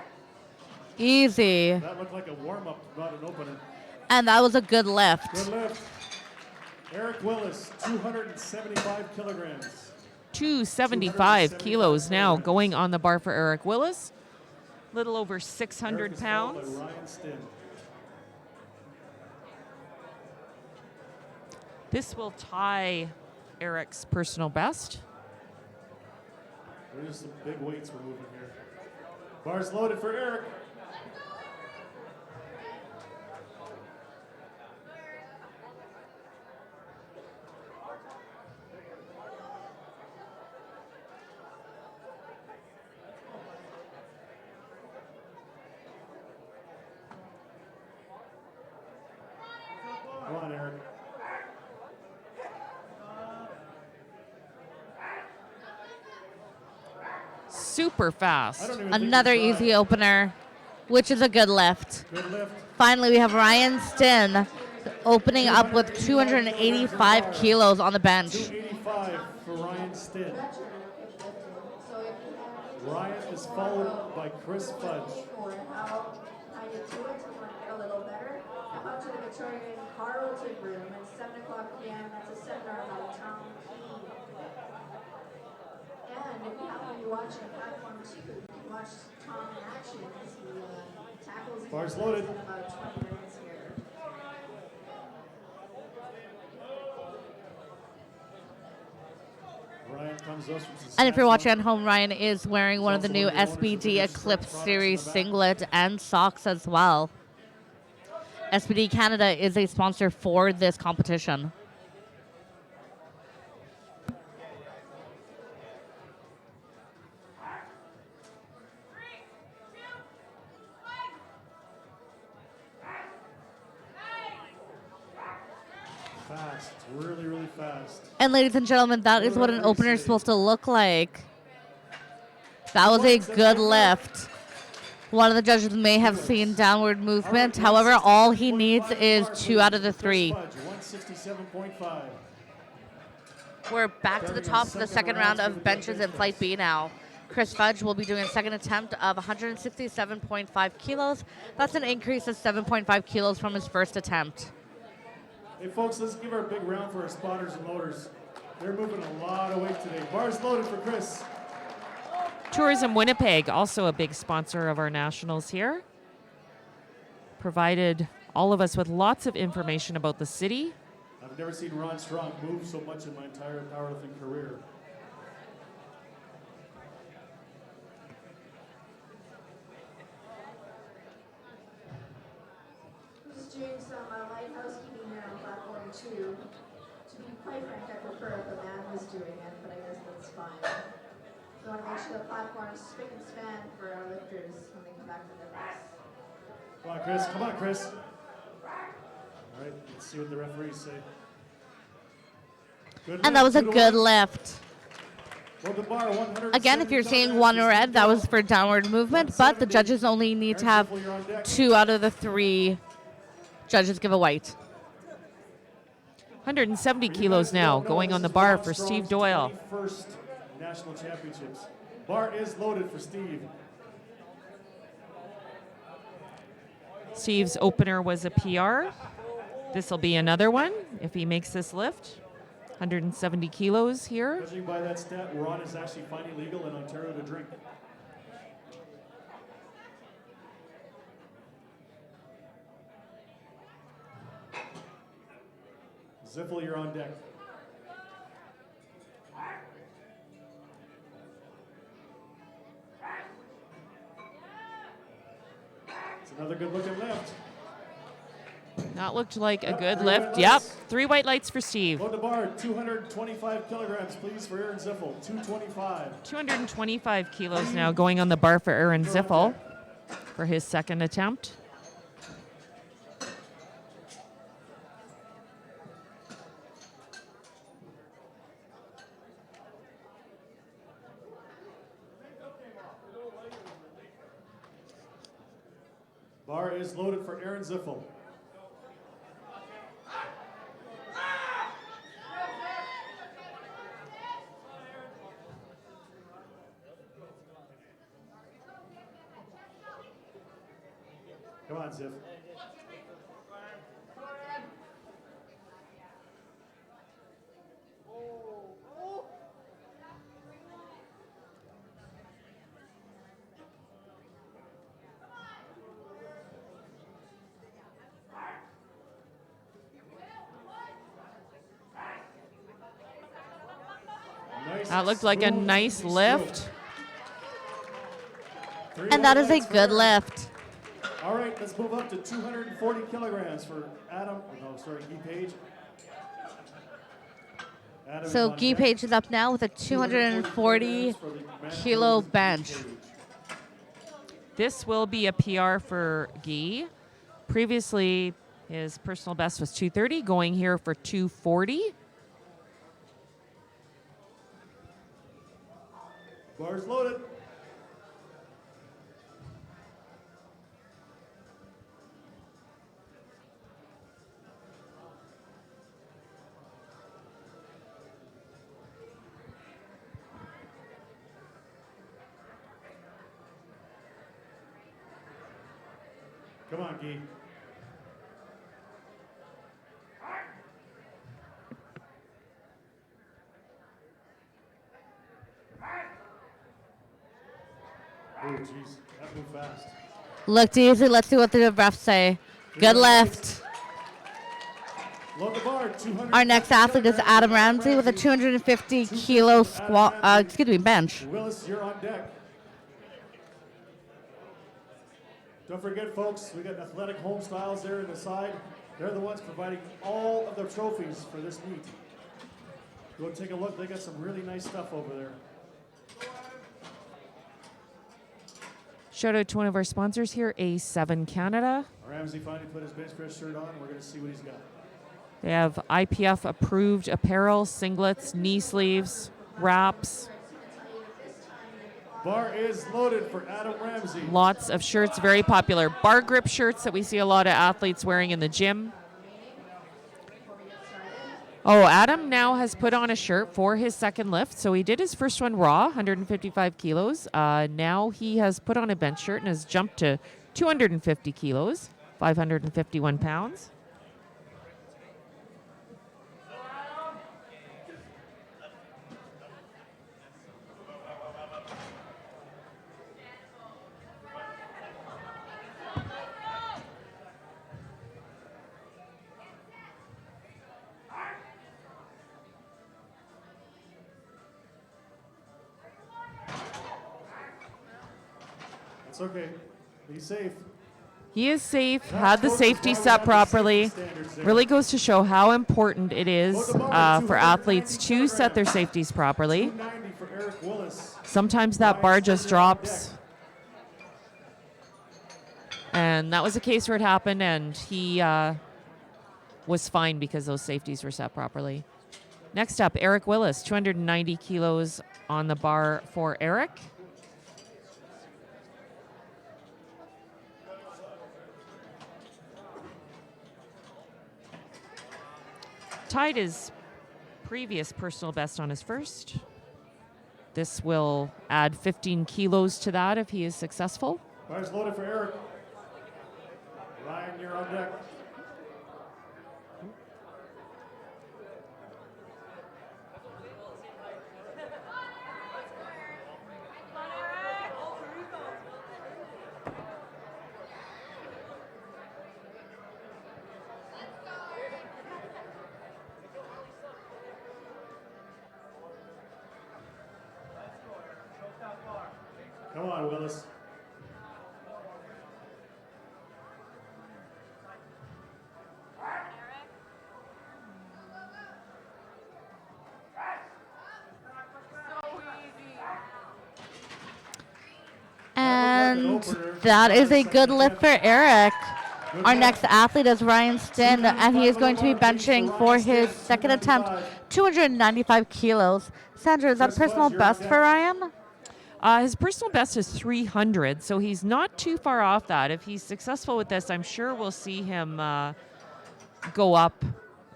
[SPEAKER 4] Easy.
[SPEAKER 1] that looked like a warm-up, not an opener.
[SPEAKER 4] And that was a good lift.
[SPEAKER 1] Good lift. Eric Willis, 275 kilograms.
[SPEAKER 3] 275 kilos now going on the bar for Eric Willis. Little over 600
[SPEAKER 1] Eric is followed
[SPEAKER 3] pounds.
[SPEAKER 1] by Ryan Sten.
[SPEAKER 3] This will tie Eric's personal best.
[SPEAKER 1] There's some big weights we're moving here. Bar's loaded for Eric. Come on, Eric.
[SPEAKER 3] Super
[SPEAKER 1] I
[SPEAKER 3] fast.
[SPEAKER 1] don't even think
[SPEAKER 4] Another
[SPEAKER 1] he tried.
[SPEAKER 4] easy opener, which is a good lift.
[SPEAKER 1] Good lift.
[SPEAKER 4] Finally, we have Ryan Sten opening up with 285 kilos on the bench.
[SPEAKER 1] 285 for Ryan Sten.
[SPEAKER 2] So if you
[SPEAKER 1] Ryan is followed by Chris Fudge.
[SPEAKER 2] how you do it, you want to get a little better. Come up to the Victorian Carlton room at 7 o'clock p.m. That's a seminar by Tom Key. And if you happen to be watching Platform 2, you can watch Tom in action as he tackles the
[SPEAKER 1] Bars
[SPEAKER 2] in
[SPEAKER 1] loaded.
[SPEAKER 2] about 20 minutes here.
[SPEAKER 1] Ryan comes us from
[SPEAKER 4] And if you're watching at
[SPEAKER 1] Saskatchewan.
[SPEAKER 4] home, Ryan is wearing one of the new SBD Eclipse Series singlet and socks as well. SBD Canada is a sponsor for this competition.
[SPEAKER 1] Fast, really, really fast.
[SPEAKER 4] And ladies and gentlemen, that is what an opener is supposed to look like. That was a good lift. One of the judges may have seen downward movement. However, all he needs is 2 out of the 3.
[SPEAKER 1] 167.5.
[SPEAKER 4] We're back to the top for the second round of benches in Flight B now. Chris Fudge will be doing a second attempt of 167.5 kilos. That's an increase of 7.5 kilos from his first attempt.
[SPEAKER 1] Hey folks, let's give our big round for our spotters and loaders. They're moving a lot of weight today. Bars loaded for Chris.
[SPEAKER 3] Tourism Winnipeg, also a big sponsor of our nationals here, provided all of us with lots of information about the city.
[SPEAKER 1] I've never seen Ron Strong move so much in my entire powerlifting career.
[SPEAKER 2] Just doing some light housekeeping here on Platform 2. To be quite frank, I prefer if a man was doing it, but I guess that's fine. So I want to make sure the platform is spick and span for our lifters when they come back to their bus.
[SPEAKER 1] Come on, Chris. Come on, Chris. All right, let's see what the referees say. Good
[SPEAKER 4] And that was a
[SPEAKER 1] lift, 2 to
[SPEAKER 4] good
[SPEAKER 1] 1.
[SPEAKER 4] lift.
[SPEAKER 1] Hold the bar, 170
[SPEAKER 4] Again, if you're seeing
[SPEAKER 1] kilograms
[SPEAKER 4] one
[SPEAKER 1] for
[SPEAKER 4] red,
[SPEAKER 1] Steve
[SPEAKER 4] that was
[SPEAKER 1] Doyle.
[SPEAKER 4] for downward movement, but the
[SPEAKER 1] 170.
[SPEAKER 4] judges only need to have
[SPEAKER 1] Aaron Ziffel, you're on deck.
[SPEAKER 4] 2 out of the 3 judges give a white.
[SPEAKER 3] 170 kilos now, going on the bar for Steve Doyle.
[SPEAKER 1] First national championships. Bar is loaded for Steve.
[SPEAKER 3] Steve's opener was a PR. This will be another one if he makes this lift. 170 kilos here.
[SPEAKER 1] Judging by that stat, Ron is actually finding legal in Ontario to drink. Ziffel, you're on deck. It's another good looking lift.
[SPEAKER 3] That looked like a
[SPEAKER 1] Yep,
[SPEAKER 3] good
[SPEAKER 1] 3
[SPEAKER 3] lift.
[SPEAKER 1] white
[SPEAKER 3] Yep,
[SPEAKER 1] lights.
[SPEAKER 3] 3 white lights for Steve.
[SPEAKER 1] Load the bar, 225 kilograms, please, for Aaron Ziffel. 225.
[SPEAKER 3] 225 kilos now going on the bar for Aaron Ziffel for his second attempt.
[SPEAKER 1] Bar is loaded for Aaron Ziffel. Come on, Ziff. Nice
[SPEAKER 3] That looked like a
[SPEAKER 1] smooth,
[SPEAKER 3] nice
[SPEAKER 1] easy
[SPEAKER 3] lift.
[SPEAKER 1] stroke. 3
[SPEAKER 4] And that
[SPEAKER 1] white
[SPEAKER 4] is a
[SPEAKER 1] lights for
[SPEAKER 4] good
[SPEAKER 1] Aaron.
[SPEAKER 4] lift.
[SPEAKER 1] All right, let's move up to 240 kilograms for Adam. No, sorry, Guy Page. Adam
[SPEAKER 4] So
[SPEAKER 1] is on
[SPEAKER 4] Guy
[SPEAKER 1] deck.
[SPEAKER 4] Page is up now with a 240
[SPEAKER 1] kilograms for the
[SPEAKER 4] kilo
[SPEAKER 1] Manitoba
[SPEAKER 4] bench.
[SPEAKER 1] Guy Page.
[SPEAKER 3] This will be a PR for Guy. Previously, his personal best was 230, going here for 240.
[SPEAKER 1] Bars loaded. Come on, Guy. Oh, jeez. That moved fast.
[SPEAKER 4] Looked easy. Let's see what the refs say. Good lift.
[SPEAKER 1] Load the bar, 200.
[SPEAKER 4] Our next athlete is Adam Ramsey with a 250 kilo squat, bench.
[SPEAKER 1] Willis, you're on deck. Don't forget, folks, we got athletic home styles there in the side. They're the ones providing all of the trophies for this meet. Go take a look. They got some really nice stuff over there.
[SPEAKER 3] Shout out to one of our sponsors here, A7 Canada.
[SPEAKER 1] Ramsey finally put his bench press shirt on. We're going to see what he's got.
[SPEAKER 3] They have IPF approved apparel, singlets, knee sleeves, wraps,
[SPEAKER 1] Bar is loaded for Adam Ramsey.
[SPEAKER 3] lots of shirts, very popular bar grip shirts that we see a lot of athletes wearing in the gym. Oh, Adam now has put on a shirt for his second lift. So he did his first one raw, 155 kilos. Now he has put on a bench shirt and has jumped to 250 kilos, 551 pounds.
[SPEAKER 1] It's okay. Be safe.
[SPEAKER 3] He is safe, had the safety set properly. Really goes to show how important it is for athletes to set their safeties properly.
[SPEAKER 1] 290 for Eric Willis.
[SPEAKER 3] Sometimes that bar just drops. And that was a case where it happened, and he was fine because those safeties were set properly. Next up, Eric Willis, 290 kilos on the bar for Eric. Tied his previous personal best on his first. This will add 15 kilos to that if he is successful.
[SPEAKER 1] Bar's loaded for Eric. Ryan, you're on deck. Come on, Willis.
[SPEAKER 4] And that is a good lift for Eric. Our next athlete is Ryan Sten, and he is going to be benching for his second attempt, 295 kilos. Sandra, is that a personal best for Ryan?
[SPEAKER 3] His personal best is 300, so he's not too far off that. If he's successful with this, I'm sure we'll see him go up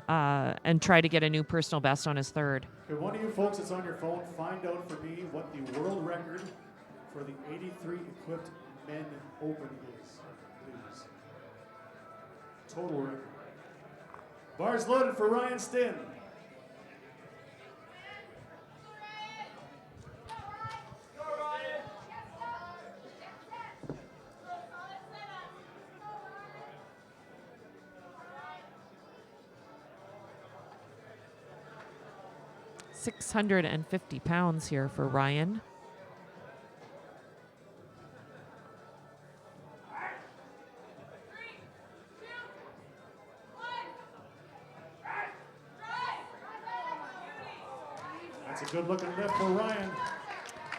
[SPEAKER 3] and try to get a new personal best on his third.
[SPEAKER 1] If one of you folks that's on your phone, find out for me what the world record for the 83 equipped men open is, please. Total record. Bars loaded for Ryan Sten.
[SPEAKER 3] £650 here for Ryan.
[SPEAKER 1] That's a good looking lift for Ryan.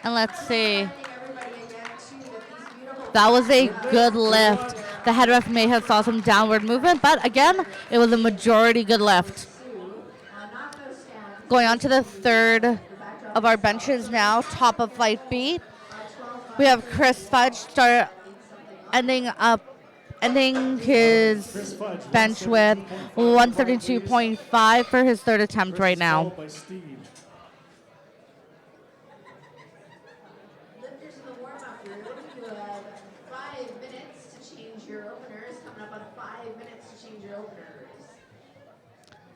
[SPEAKER 4] And let's see. That was a good lift. The head ref may have saw some downward movement, but again, it was a majority good lift. Going on to the third of our benches now, top of flight B. We have Chris Fudge ending his bench with 172.5 for his third attempt right now.
[SPEAKER 1] By Steve.
[SPEAKER 2] Lifters in the warm-up room, you have 5 minutes to change your openers.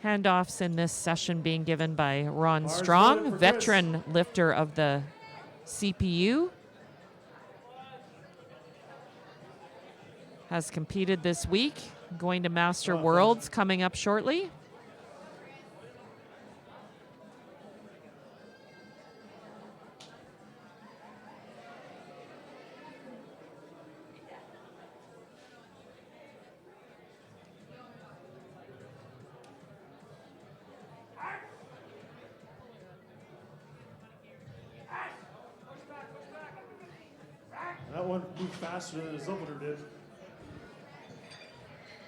[SPEAKER 3] Handoffs in this session being given by Ron
[SPEAKER 1] Bars
[SPEAKER 3] Strong,
[SPEAKER 1] loaded for
[SPEAKER 3] veteran lifter of the CPU. Has competed this week, going to Master Worlds coming up shortly.
[SPEAKER 1] That one moved faster than his opener did.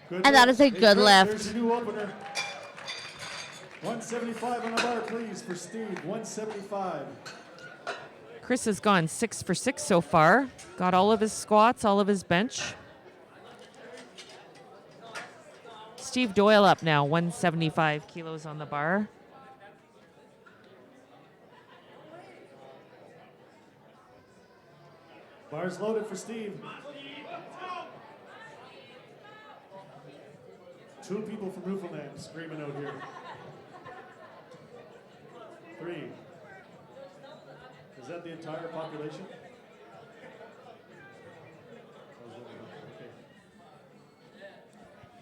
[SPEAKER 1] Good
[SPEAKER 4] And that
[SPEAKER 1] lift.
[SPEAKER 4] is a
[SPEAKER 1] Hey,
[SPEAKER 4] good
[SPEAKER 1] Chris,
[SPEAKER 4] lift.
[SPEAKER 1] There's your new opener. 175 on the bar, please, for Steve. 175.
[SPEAKER 3] Chris has gone 6 for 6 so far. Got all of his squats, all of his bench. Steve Doyle up now, 175 kilos on the bar.
[SPEAKER 1] Bars loaded for Steve. 2 people from Newfoundland screaming out here. 3. Is that the entire population? Okay.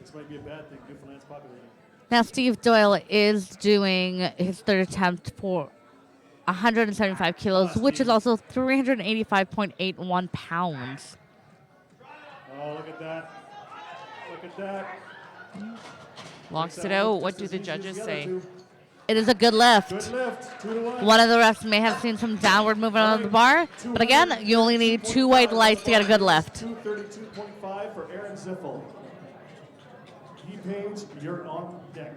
[SPEAKER 1] This might be a bad thing. Newfoundland's populating.
[SPEAKER 4] Now, Steve Doyle is doing his third attempt for 175 kilos, which is also 385.81 pounds.
[SPEAKER 1] Oh, look at that. Look at that.
[SPEAKER 3] Locks
[SPEAKER 1] Makes
[SPEAKER 3] it
[SPEAKER 1] that
[SPEAKER 3] out.
[SPEAKER 1] look
[SPEAKER 3] What
[SPEAKER 1] just
[SPEAKER 3] do
[SPEAKER 1] as
[SPEAKER 3] the
[SPEAKER 1] easy as
[SPEAKER 3] judges
[SPEAKER 1] the other
[SPEAKER 3] say?
[SPEAKER 1] 2.
[SPEAKER 4] It is a good lift.
[SPEAKER 1] Good lift. 2 to 1.
[SPEAKER 4] One of the refs may have seen some downward movement on the bar, but again, you only need 2 white lights to get a good lift.
[SPEAKER 1] 232.5 for Aaron Ziffel. Page, you're on deck.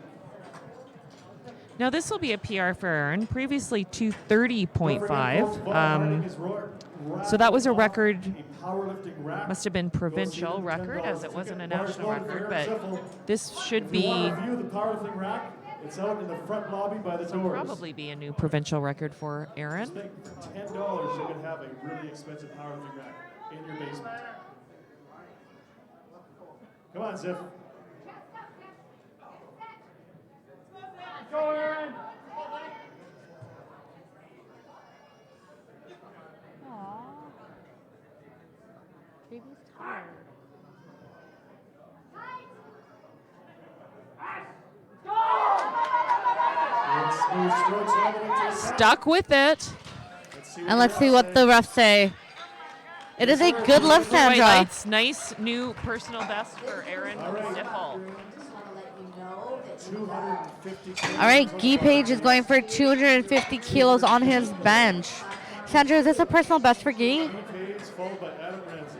[SPEAKER 3] Now this will be a PR for Aaron. Previously 230.5. So that was a record, must have been provincial record as it wasn't a national record, but this should be,
[SPEAKER 1] Review the powerlifting rack. It's out in the front lobby by the doors.
[SPEAKER 3] probably be a new provincial record for Aaron.
[SPEAKER 1] Just think for $10 you can have a really expensive powerlifting rack in your basement. Come on, Ziff.
[SPEAKER 5] Go, Aaron. Aww. Baby's tired.
[SPEAKER 1] Smooth strokes all the way to the top.
[SPEAKER 3] Stuck with it.
[SPEAKER 4] And let's see what the refs say. It is a good lift,
[SPEAKER 3] White
[SPEAKER 4] Sandra.
[SPEAKER 3] lights, nice new personal best for Aaron
[SPEAKER 1] All right.
[SPEAKER 3] Ziffel.
[SPEAKER 2] Just want to let you know that
[SPEAKER 1] 250 kilos.
[SPEAKER 4] All right, Guy Page is going for 250 kilos on his bench. Sandra, is this a personal best for Guy?
[SPEAKER 1] Page followed by Adam Ramsey.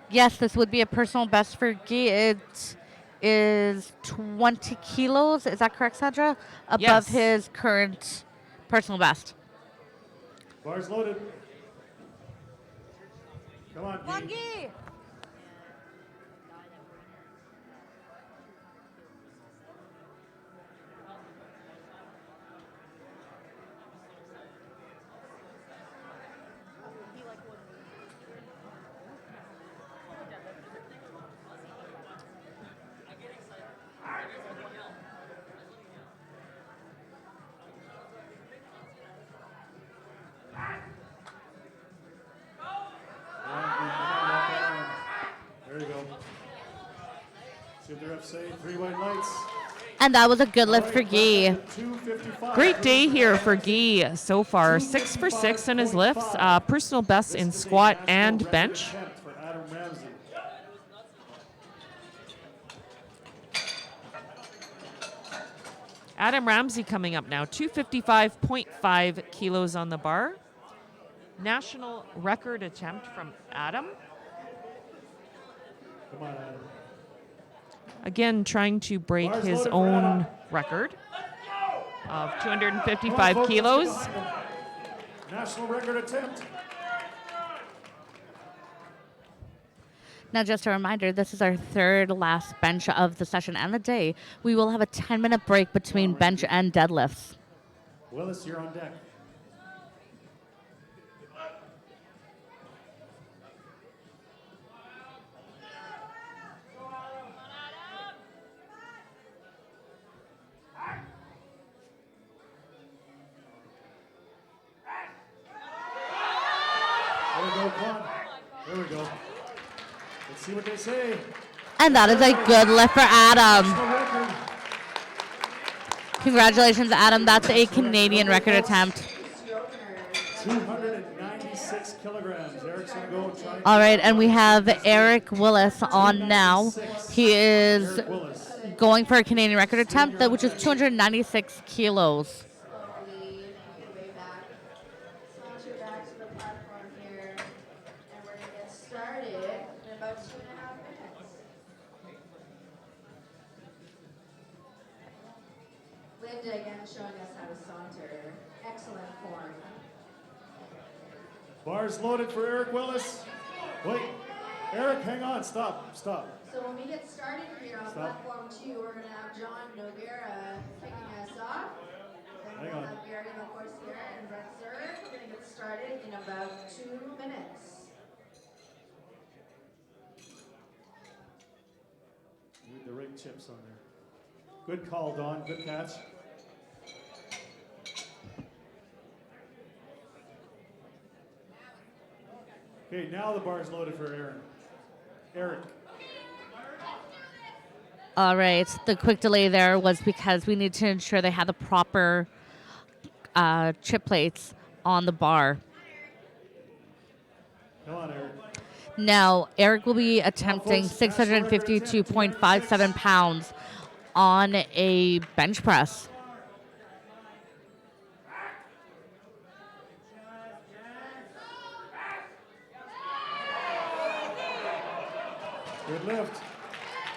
[SPEAKER 4] Yes, this would be a personal best for Guy. It is 20 kilos. Is that correct, Sandra? Above
[SPEAKER 3] Yes.
[SPEAKER 4] his current personal best.
[SPEAKER 1] Bars loaded. Come on, Guy. There you go. See what the refs say. 3 white lights.
[SPEAKER 4] And that was a good lift for Guy.
[SPEAKER 1] 255.
[SPEAKER 3] Great day here for Guy so far. 6 for 6 in his lifts. Personal best in squat and bench.
[SPEAKER 1] For Adam Ramsey.
[SPEAKER 3] Adam Ramsey coming up now. 255.5 kilos on the bar. National record attempt from Adam.
[SPEAKER 1] Come on, Adam.
[SPEAKER 3] Again, trying to break
[SPEAKER 1] Bars
[SPEAKER 3] his
[SPEAKER 1] loaded for
[SPEAKER 3] own
[SPEAKER 1] Adam.
[SPEAKER 3] record of
[SPEAKER 1] Come on,
[SPEAKER 3] 255
[SPEAKER 1] folks,
[SPEAKER 3] kilos.
[SPEAKER 1] let's get behind him. National record attempt.
[SPEAKER 4] Now, just a reminder, this is our third last bench of the session and the day. We will have a 10-minute break between bench and deadlifts.
[SPEAKER 1] Willis, you're on deck. see what they say.
[SPEAKER 4] And that is a good lift for Adam.
[SPEAKER 1] National record.
[SPEAKER 4] Congratulations, Adam. That's a Canadian record attempt.
[SPEAKER 2] Strokers.
[SPEAKER 1] 296 kilograms. Eric's going to go try.
[SPEAKER 4] All right, and we have Eric Willis on now. He is
[SPEAKER 1] Eric Willis.
[SPEAKER 4] going for a Canadian record attempt, which is 296 kilos.
[SPEAKER 2] Slowly make your way back. Saunter back to the platform here. And we're going to get started in about 2.5 minutes. Linda again showing us how to saunter. Excellent form.
[SPEAKER 1] Bars loaded for Eric Willis. Wait. Eric, hang on. Stop. Stop.
[SPEAKER 2] So when we get started here on platform 2, we're going to have John Noguera kicking us off. Then
[SPEAKER 1] Hang
[SPEAKER 2] we'll
[SPEAKER 1] on.
[SPEAKER 2] have Garrett, of course, here, and Brett Serve. We're going to get started in about 2 minutes.
[SPEAKER 1] Need the rig chips on there. Good call, Don. Good catch. Okay, now the bar's loaded for Eric.
[SPEAKER 4] All right, the quick delay there was because we need to ensure they had the proper chip plates on the bar.
[SPEAKER 1] Come on, Eric.
[SPEAKER 4] Now, Eric will be attempting 652.57 pounds on a bench press.
[SPEAKER 1] Good lift.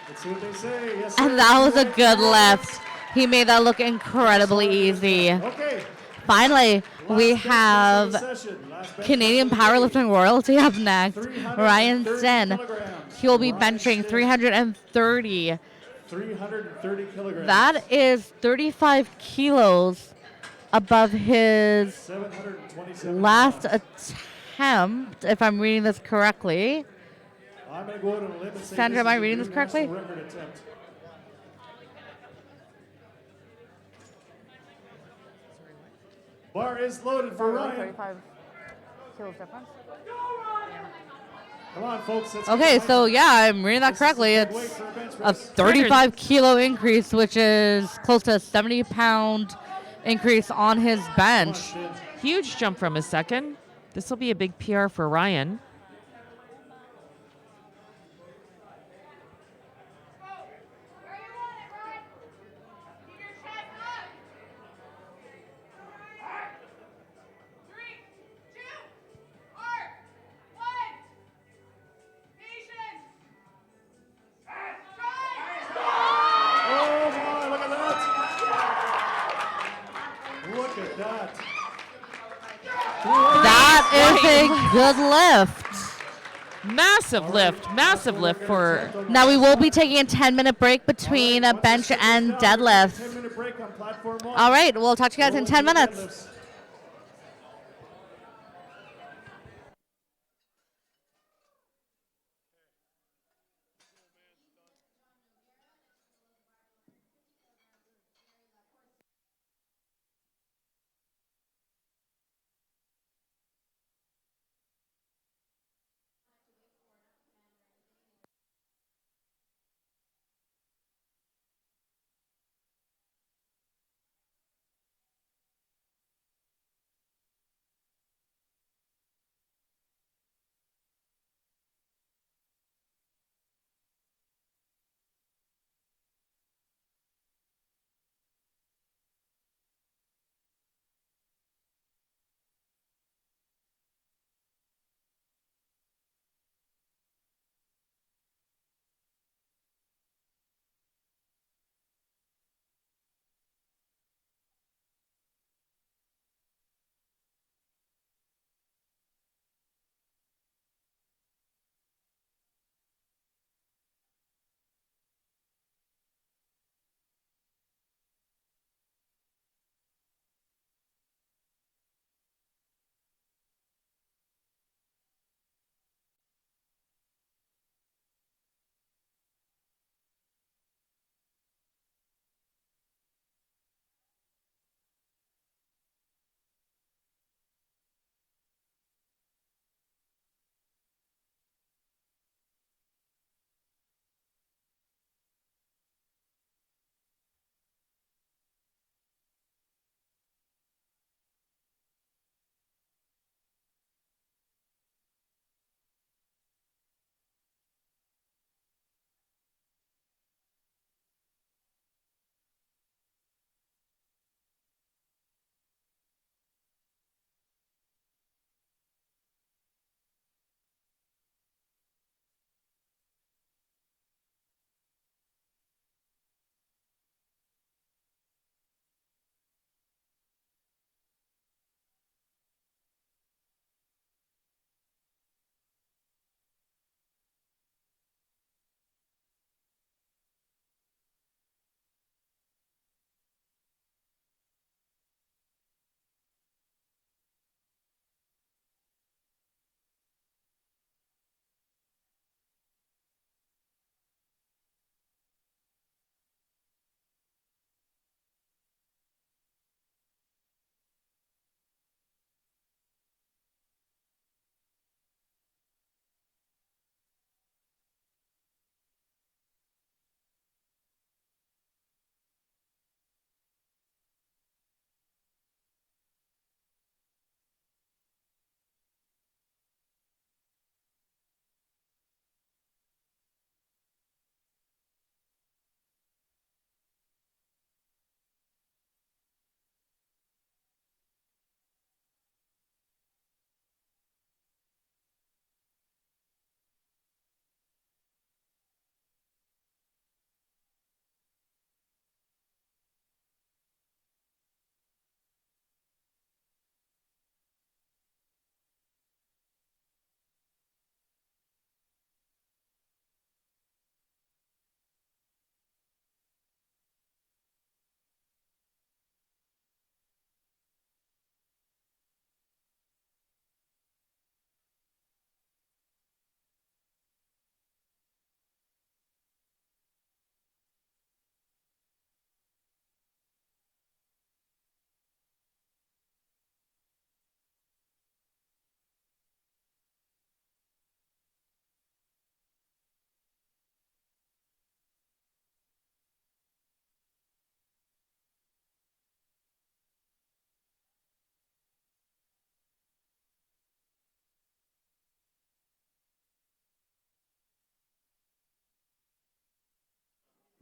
[SPEAKER 1] Let's see what they say. Yes,
[SPEAKER 4] And
[SPEAKER 1] sir.
[SPEAKER 4] that was a good lift. He made that look incredibly easy.
[SPEAKER 1] Okay.
[SPEAKER 4] Finally, we
[SPEAKER 1] Last
[SPEAKER 4] have
[SPEAKER 1] bench press of the session. Last bench
[SPEAKER 4] Canadian
[SPEAKER 1] press of the
[SPEAKER 4] powerlifting royalty up next.
[SPEAKER 1] 330
[SPEAKER 4] Ryan Sten.
[SPEAKER 1] kilograms.
[SPEAKER 4] He will be
[SPEAKER 1] Ryan
[SPEAKER 4] benching
[SPEAKER 1] Sten.
[SPEAKER 4] 330.
[SPEAKER 1] 330 kilograms.
[SPEAKER 4] That is 35 kilos above his
[SPEAKER 1] 727
[SPEAKER 4] last
[SPEAKER 1] pounds.
[SPEAKER 4] attempt, if I'm reading this correctly.
[SPEAKER 1] I'm going to go out on a limb and say
[SPEAKER 4] Sandra,
[SPEAKER 1] this
[SPEAKER 4] am I
[SPEAKER 1] is a
[SPEAKER 4] reading
[SPEAKER 1] new
[SPEAKER 4] this correctly?
[SPEAKER 1] national record attempt. Bar is loaded for Ryan.
[SPEAKER 4] 35 kilos difference.
[SPEAKER 1] Come on, folks. Let's
[SPEAKER 4] Okay,
[SPEAKER 1] get
[SPEAKER 4] so yeah, I'm reading that
[SPEAKER 1] This is
[SPEAKER 4] correctly.
[SPEAKER 1] a good weight
[SPEAKER 4] It's
[SPEAKER 1] for a bench
[SPEAKER 4] a
[SPEAKER 1] press.
[SPEAKER 4] 35 kilo increase, which is close to a 70-pound increase on his
[SPEAKER 1] Come on,
[SPEAKER 4] bench.
[SPEAKER 1] Sten.
[SPEAKER 3] Huge jump from a second. This will be a big PR for Ryan.
[SPEAKER 1] Oh, my, look at that. Look at that.
[SPEAKER 4] That is a good lift.
[SPEAKER 3] Massive lift for
[SPEAKER 4] Now we will be taking a 10-minute break between a bench and deadlift.
[SPEAKER 1] 10-minute break on platform 1.
[SPEAKER 4] All right, we'll talk to you guys in 10 minutes.
[SPEAKER 1] Deadlifts.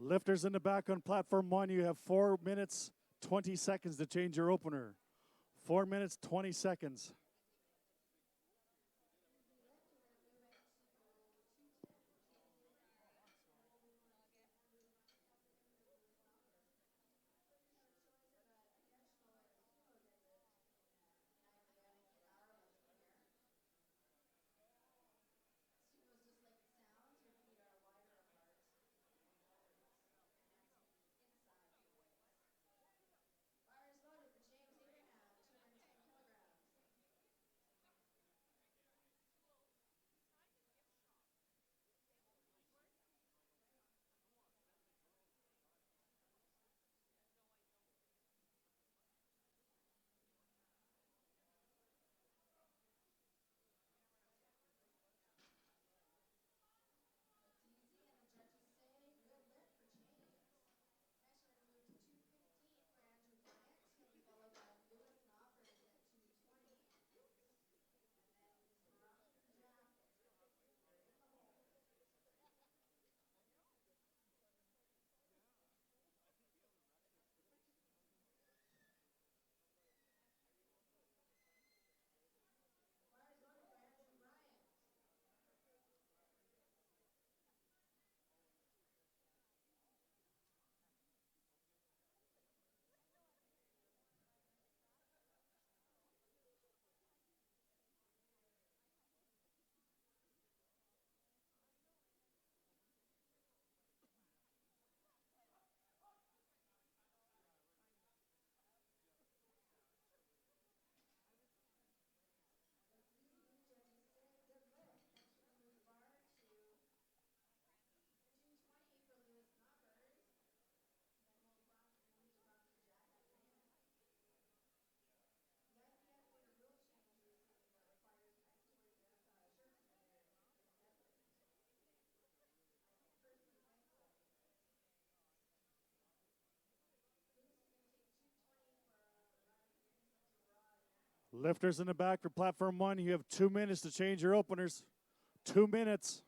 [SPEAKER 1] Lifters in the back on platform 1, you have 4 minutes, 20 seconds to change your opener. 4 minutes, 20 seconds. Lifters in the back for platform 1, you have 2 minutes to change your openers. 2 minutes.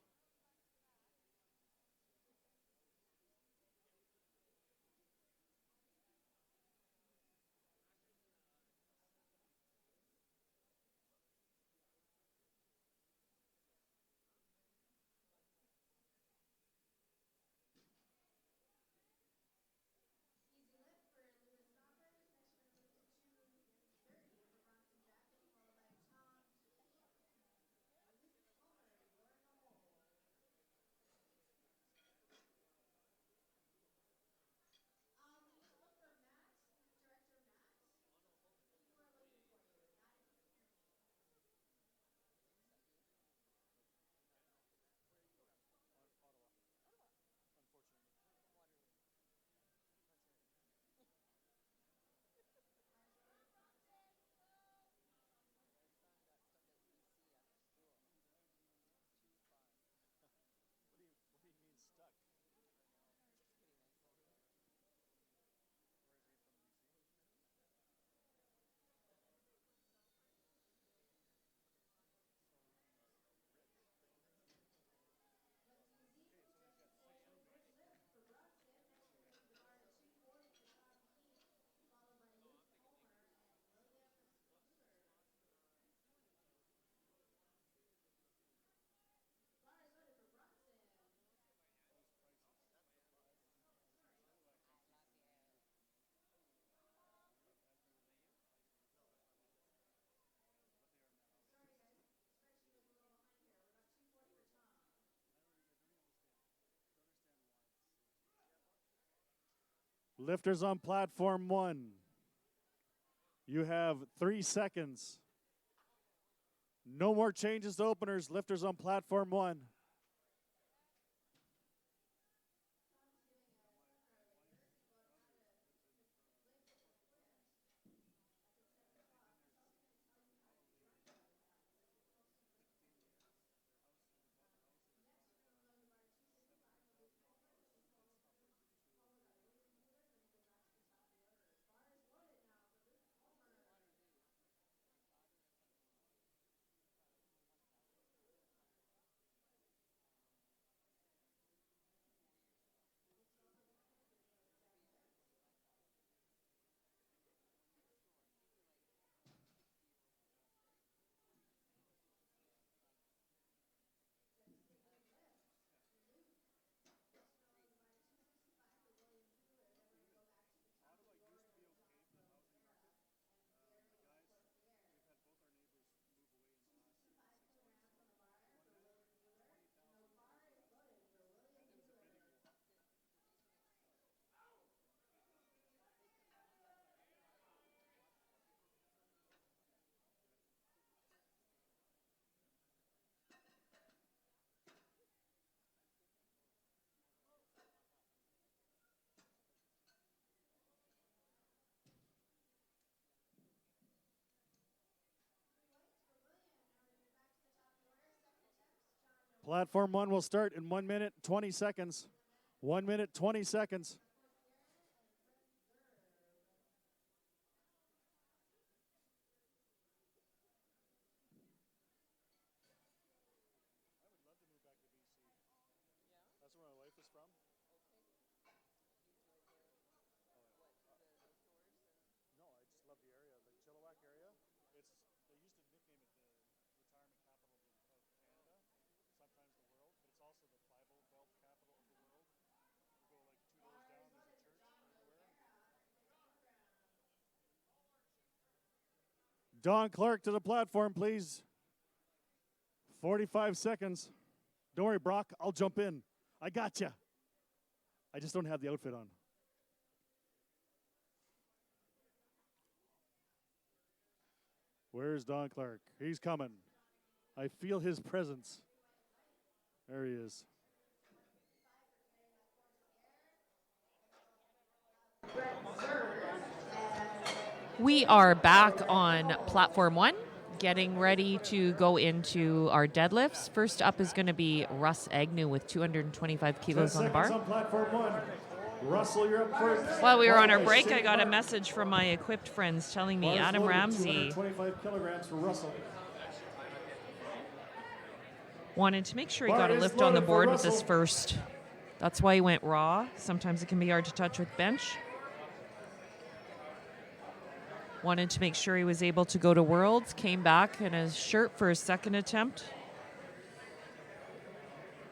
[SPEAKER 1] Lifters on platform 1, you have 3 seconds. No more changes to openers. Lifters on platform 1. Platform 1 will start in 1 minute, 20 seconds. 1 minute, 20 seconds. That's where my wife is from. No, I just love the area, the Chilliwack area. They used to nickname it the retirement capital of Canada, sometimes the world, but it's also the Bible Belt capital of the world. You go like 2 doors down, there's a church everywhere. Don Clark to the platform, please. 45 seconds. Don't worry, Brock, I'll jump in. I gotcha. I just don't have the outfit on. Where's Don Clark? He's coming. I feel his presence. There he is.
[SPEAKER 3] We are back on platform 1, getting ready to go into our deadlifts. First up is going to be Russ Agnew with 225 kilos on the bar.
[SPEAKER 1] On platform 1. Russell, you're up first.
[SPEAKER 3] While we were on our break, I got a message from my equipped friends telling me
[SPEAKER 1] Bars
[SPEAKER 3] Adam
[SPEAKER 1] loaded,
[SPEAKER 3] Ramsey
[SPEAKER 1] 225 kilograms for Russell.
[SPEAKER 3] wanted to make sure he
[SPEAKER 1] Bar
[SPEAKER 3] got a
[SPEAKER 1] is
[SPEAKER 3] lift on the
[SPEAKER 1] loaded for
[SPEAKER 3] board with this
[SPEAKER 1] Russell.
[SPEAKER 3] first. That's why he went raw. Sometimes it can be hard to touch with bench. Wanted to make sure he was able to go to Worlds. Came back in his shirt for his second attempt.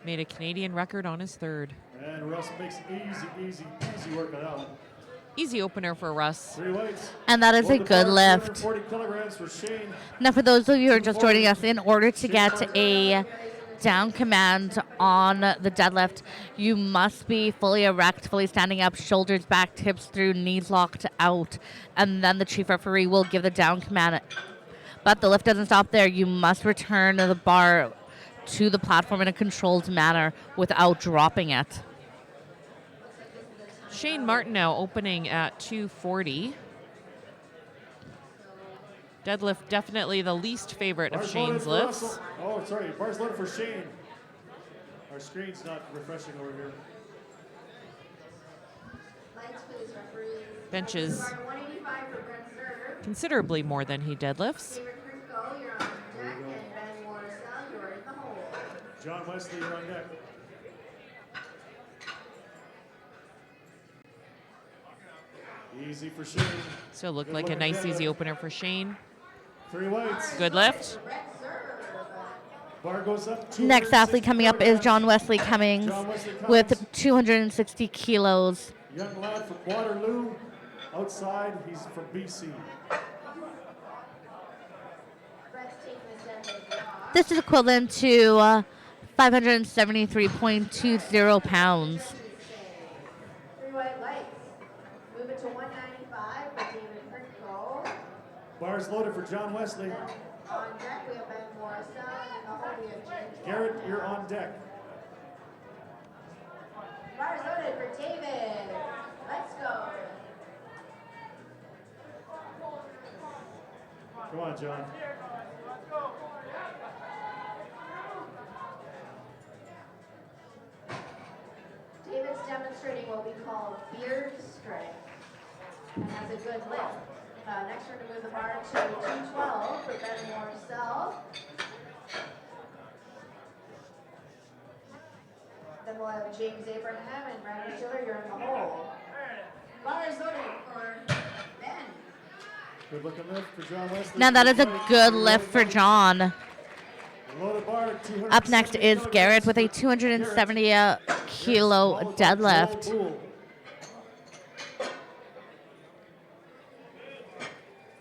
[SPEAKER 3] Made a Canadian record on his third.
[SPEAKER 1] And Russ makes easy work on that one.
[SPEAKER 3] Easy opener for Russ.
[SPEAKER 1] 3 weights.
[SPEAKER 4] And that is a
[SPEAKER 1] Load the
[SPEAKER 4] good
[SPEAKER 1] bar,
[SPEAKER 4] lift.
[SPEAKER 1] 240 kilograms for Shayne.
[SPEAKER 4] Now, for those of you who are just joining us, in order to get a down command on the deadlift, you must be fully erect, fully standing up, shoulders back, hips through, knees locked out, and then the chief referee will give the down command. But the lift doesn't stop there. You must return the bar to the platform in a controlled manner without dropping it.
[SPEAKER 3] Shayne Martineau opening at 240. Deadlift definitely the least favorite of
[SPEAKER 1] Bars loaded
[SPEAKER 3] Shayne's
[SPEAKER 1] for
[SPEAKER 3] lifts.
[SPEAKER 1] Russell. Oh, sorry. Bars loaded for Shayne. Our screen's not refreshing over here.
[SPEAKER 2] Lights, please, referees.
[SPEAKER 3] Benches
[SPEAKER 2] Bar 185 for Brent Serve.
[SPEAKER 3] considerably more than he deadlifts.
[SPEAKER 2] David Crusoe, you're on deck, and Ben Morrisell, you're in the hole.
[SPEAKER 1] John Wesley, you're on deck. Easy for Shayne.
[SPEAKER 3] So it looked
[SPEAKER 1] Good
[SPEAKER 3] like a
[SPEAKER 1] looking
[SPEAKER 3] nice,
[SPEAKER 1] deadlift.
[SPEAKER 3] easy opener for Shayne.
[SPEAKER 1] 3 weights.
[SPEAKER 3] Good lift.
[SPEAKER 2] Brent Serve.
[SPEAKER 1] Bar goes up.
[SPEAKER 4] Next athlete coming up is John Wesley Cummings
[SPEAKER 1] John Wesley Cummings.
[SPEAKER 4] with 260 kilos.
[SPEAKER 1] Young lad from Waterloo. Outside, he's from BC.
[SPEAKER 2] Brett's taking the deadlift off.
[SPEAKER 4] This is equivalent to 573.20 pounds.
[SPEAKER 2] 3 white lights. Move it to 195 for David Crusoe.
[SPEAKER 1] Bars loaded for John Wesley.
[SPEAKER 2] On deck, we have Ben Morrisell, and in the hole, we have James.
[SPEAKER 1] Garrett, you're on deck.
[SPEAKER 2] Bars loaded for David. Let's go.
[SPEAKER 1] Come on, John.
[SPEAKER 2] David's demonstrating what we call beard strength and has a good lift. Next, we're going to move the bar to 212 for Ben Morrisell. Then we'll have James Abraham and Randy Schiller, you're in the hole. Bar is loaded for Ben.
[SPEAKER 1] Good looking lift for John Wesley.
[SPEAKER 4] Now that is a good lift for John.
[SPEAKER 1] Loaded bar,
[SPEAKER 4] Up next is Garrett with a 270 kilo deadlift.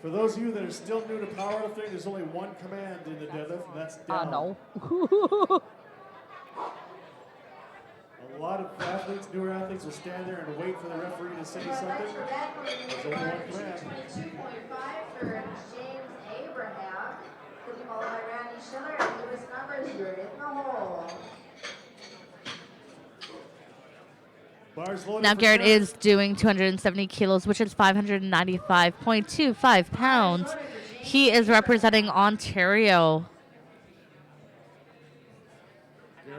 [SPEAKER 1] For those of you that are still new to powerlifting, there's only one command in the deadlift, and that's down.
[SPEAKER 4] No.
[SPEAKER 1] A lot of athletes, newer athletes, will stand there and wait for the referee to say something.
[SPEAKER 2] That's for Ben. We're going to
[SPEAKER 1] There's
[SPEAKER 2] move the
[SPEAKER 1] only
[SPEAKER 2] bar
[SPEAKER 1] one
[SPEAKER 2] to
[SPEAKER 1] command.
[SPEAKER 2] 222.5 for James Abraham. Then you followed by Randy Schiller and Lewis Numbers, you're in the hole.
[SPEAKER 1] Bars loaded
[SPEAKER 4] Now
[SPEAKER 1] for
[SPEAKER 4] Garrett is doing 270 kilos, which is 595.25 pounds. He is representing Ontario.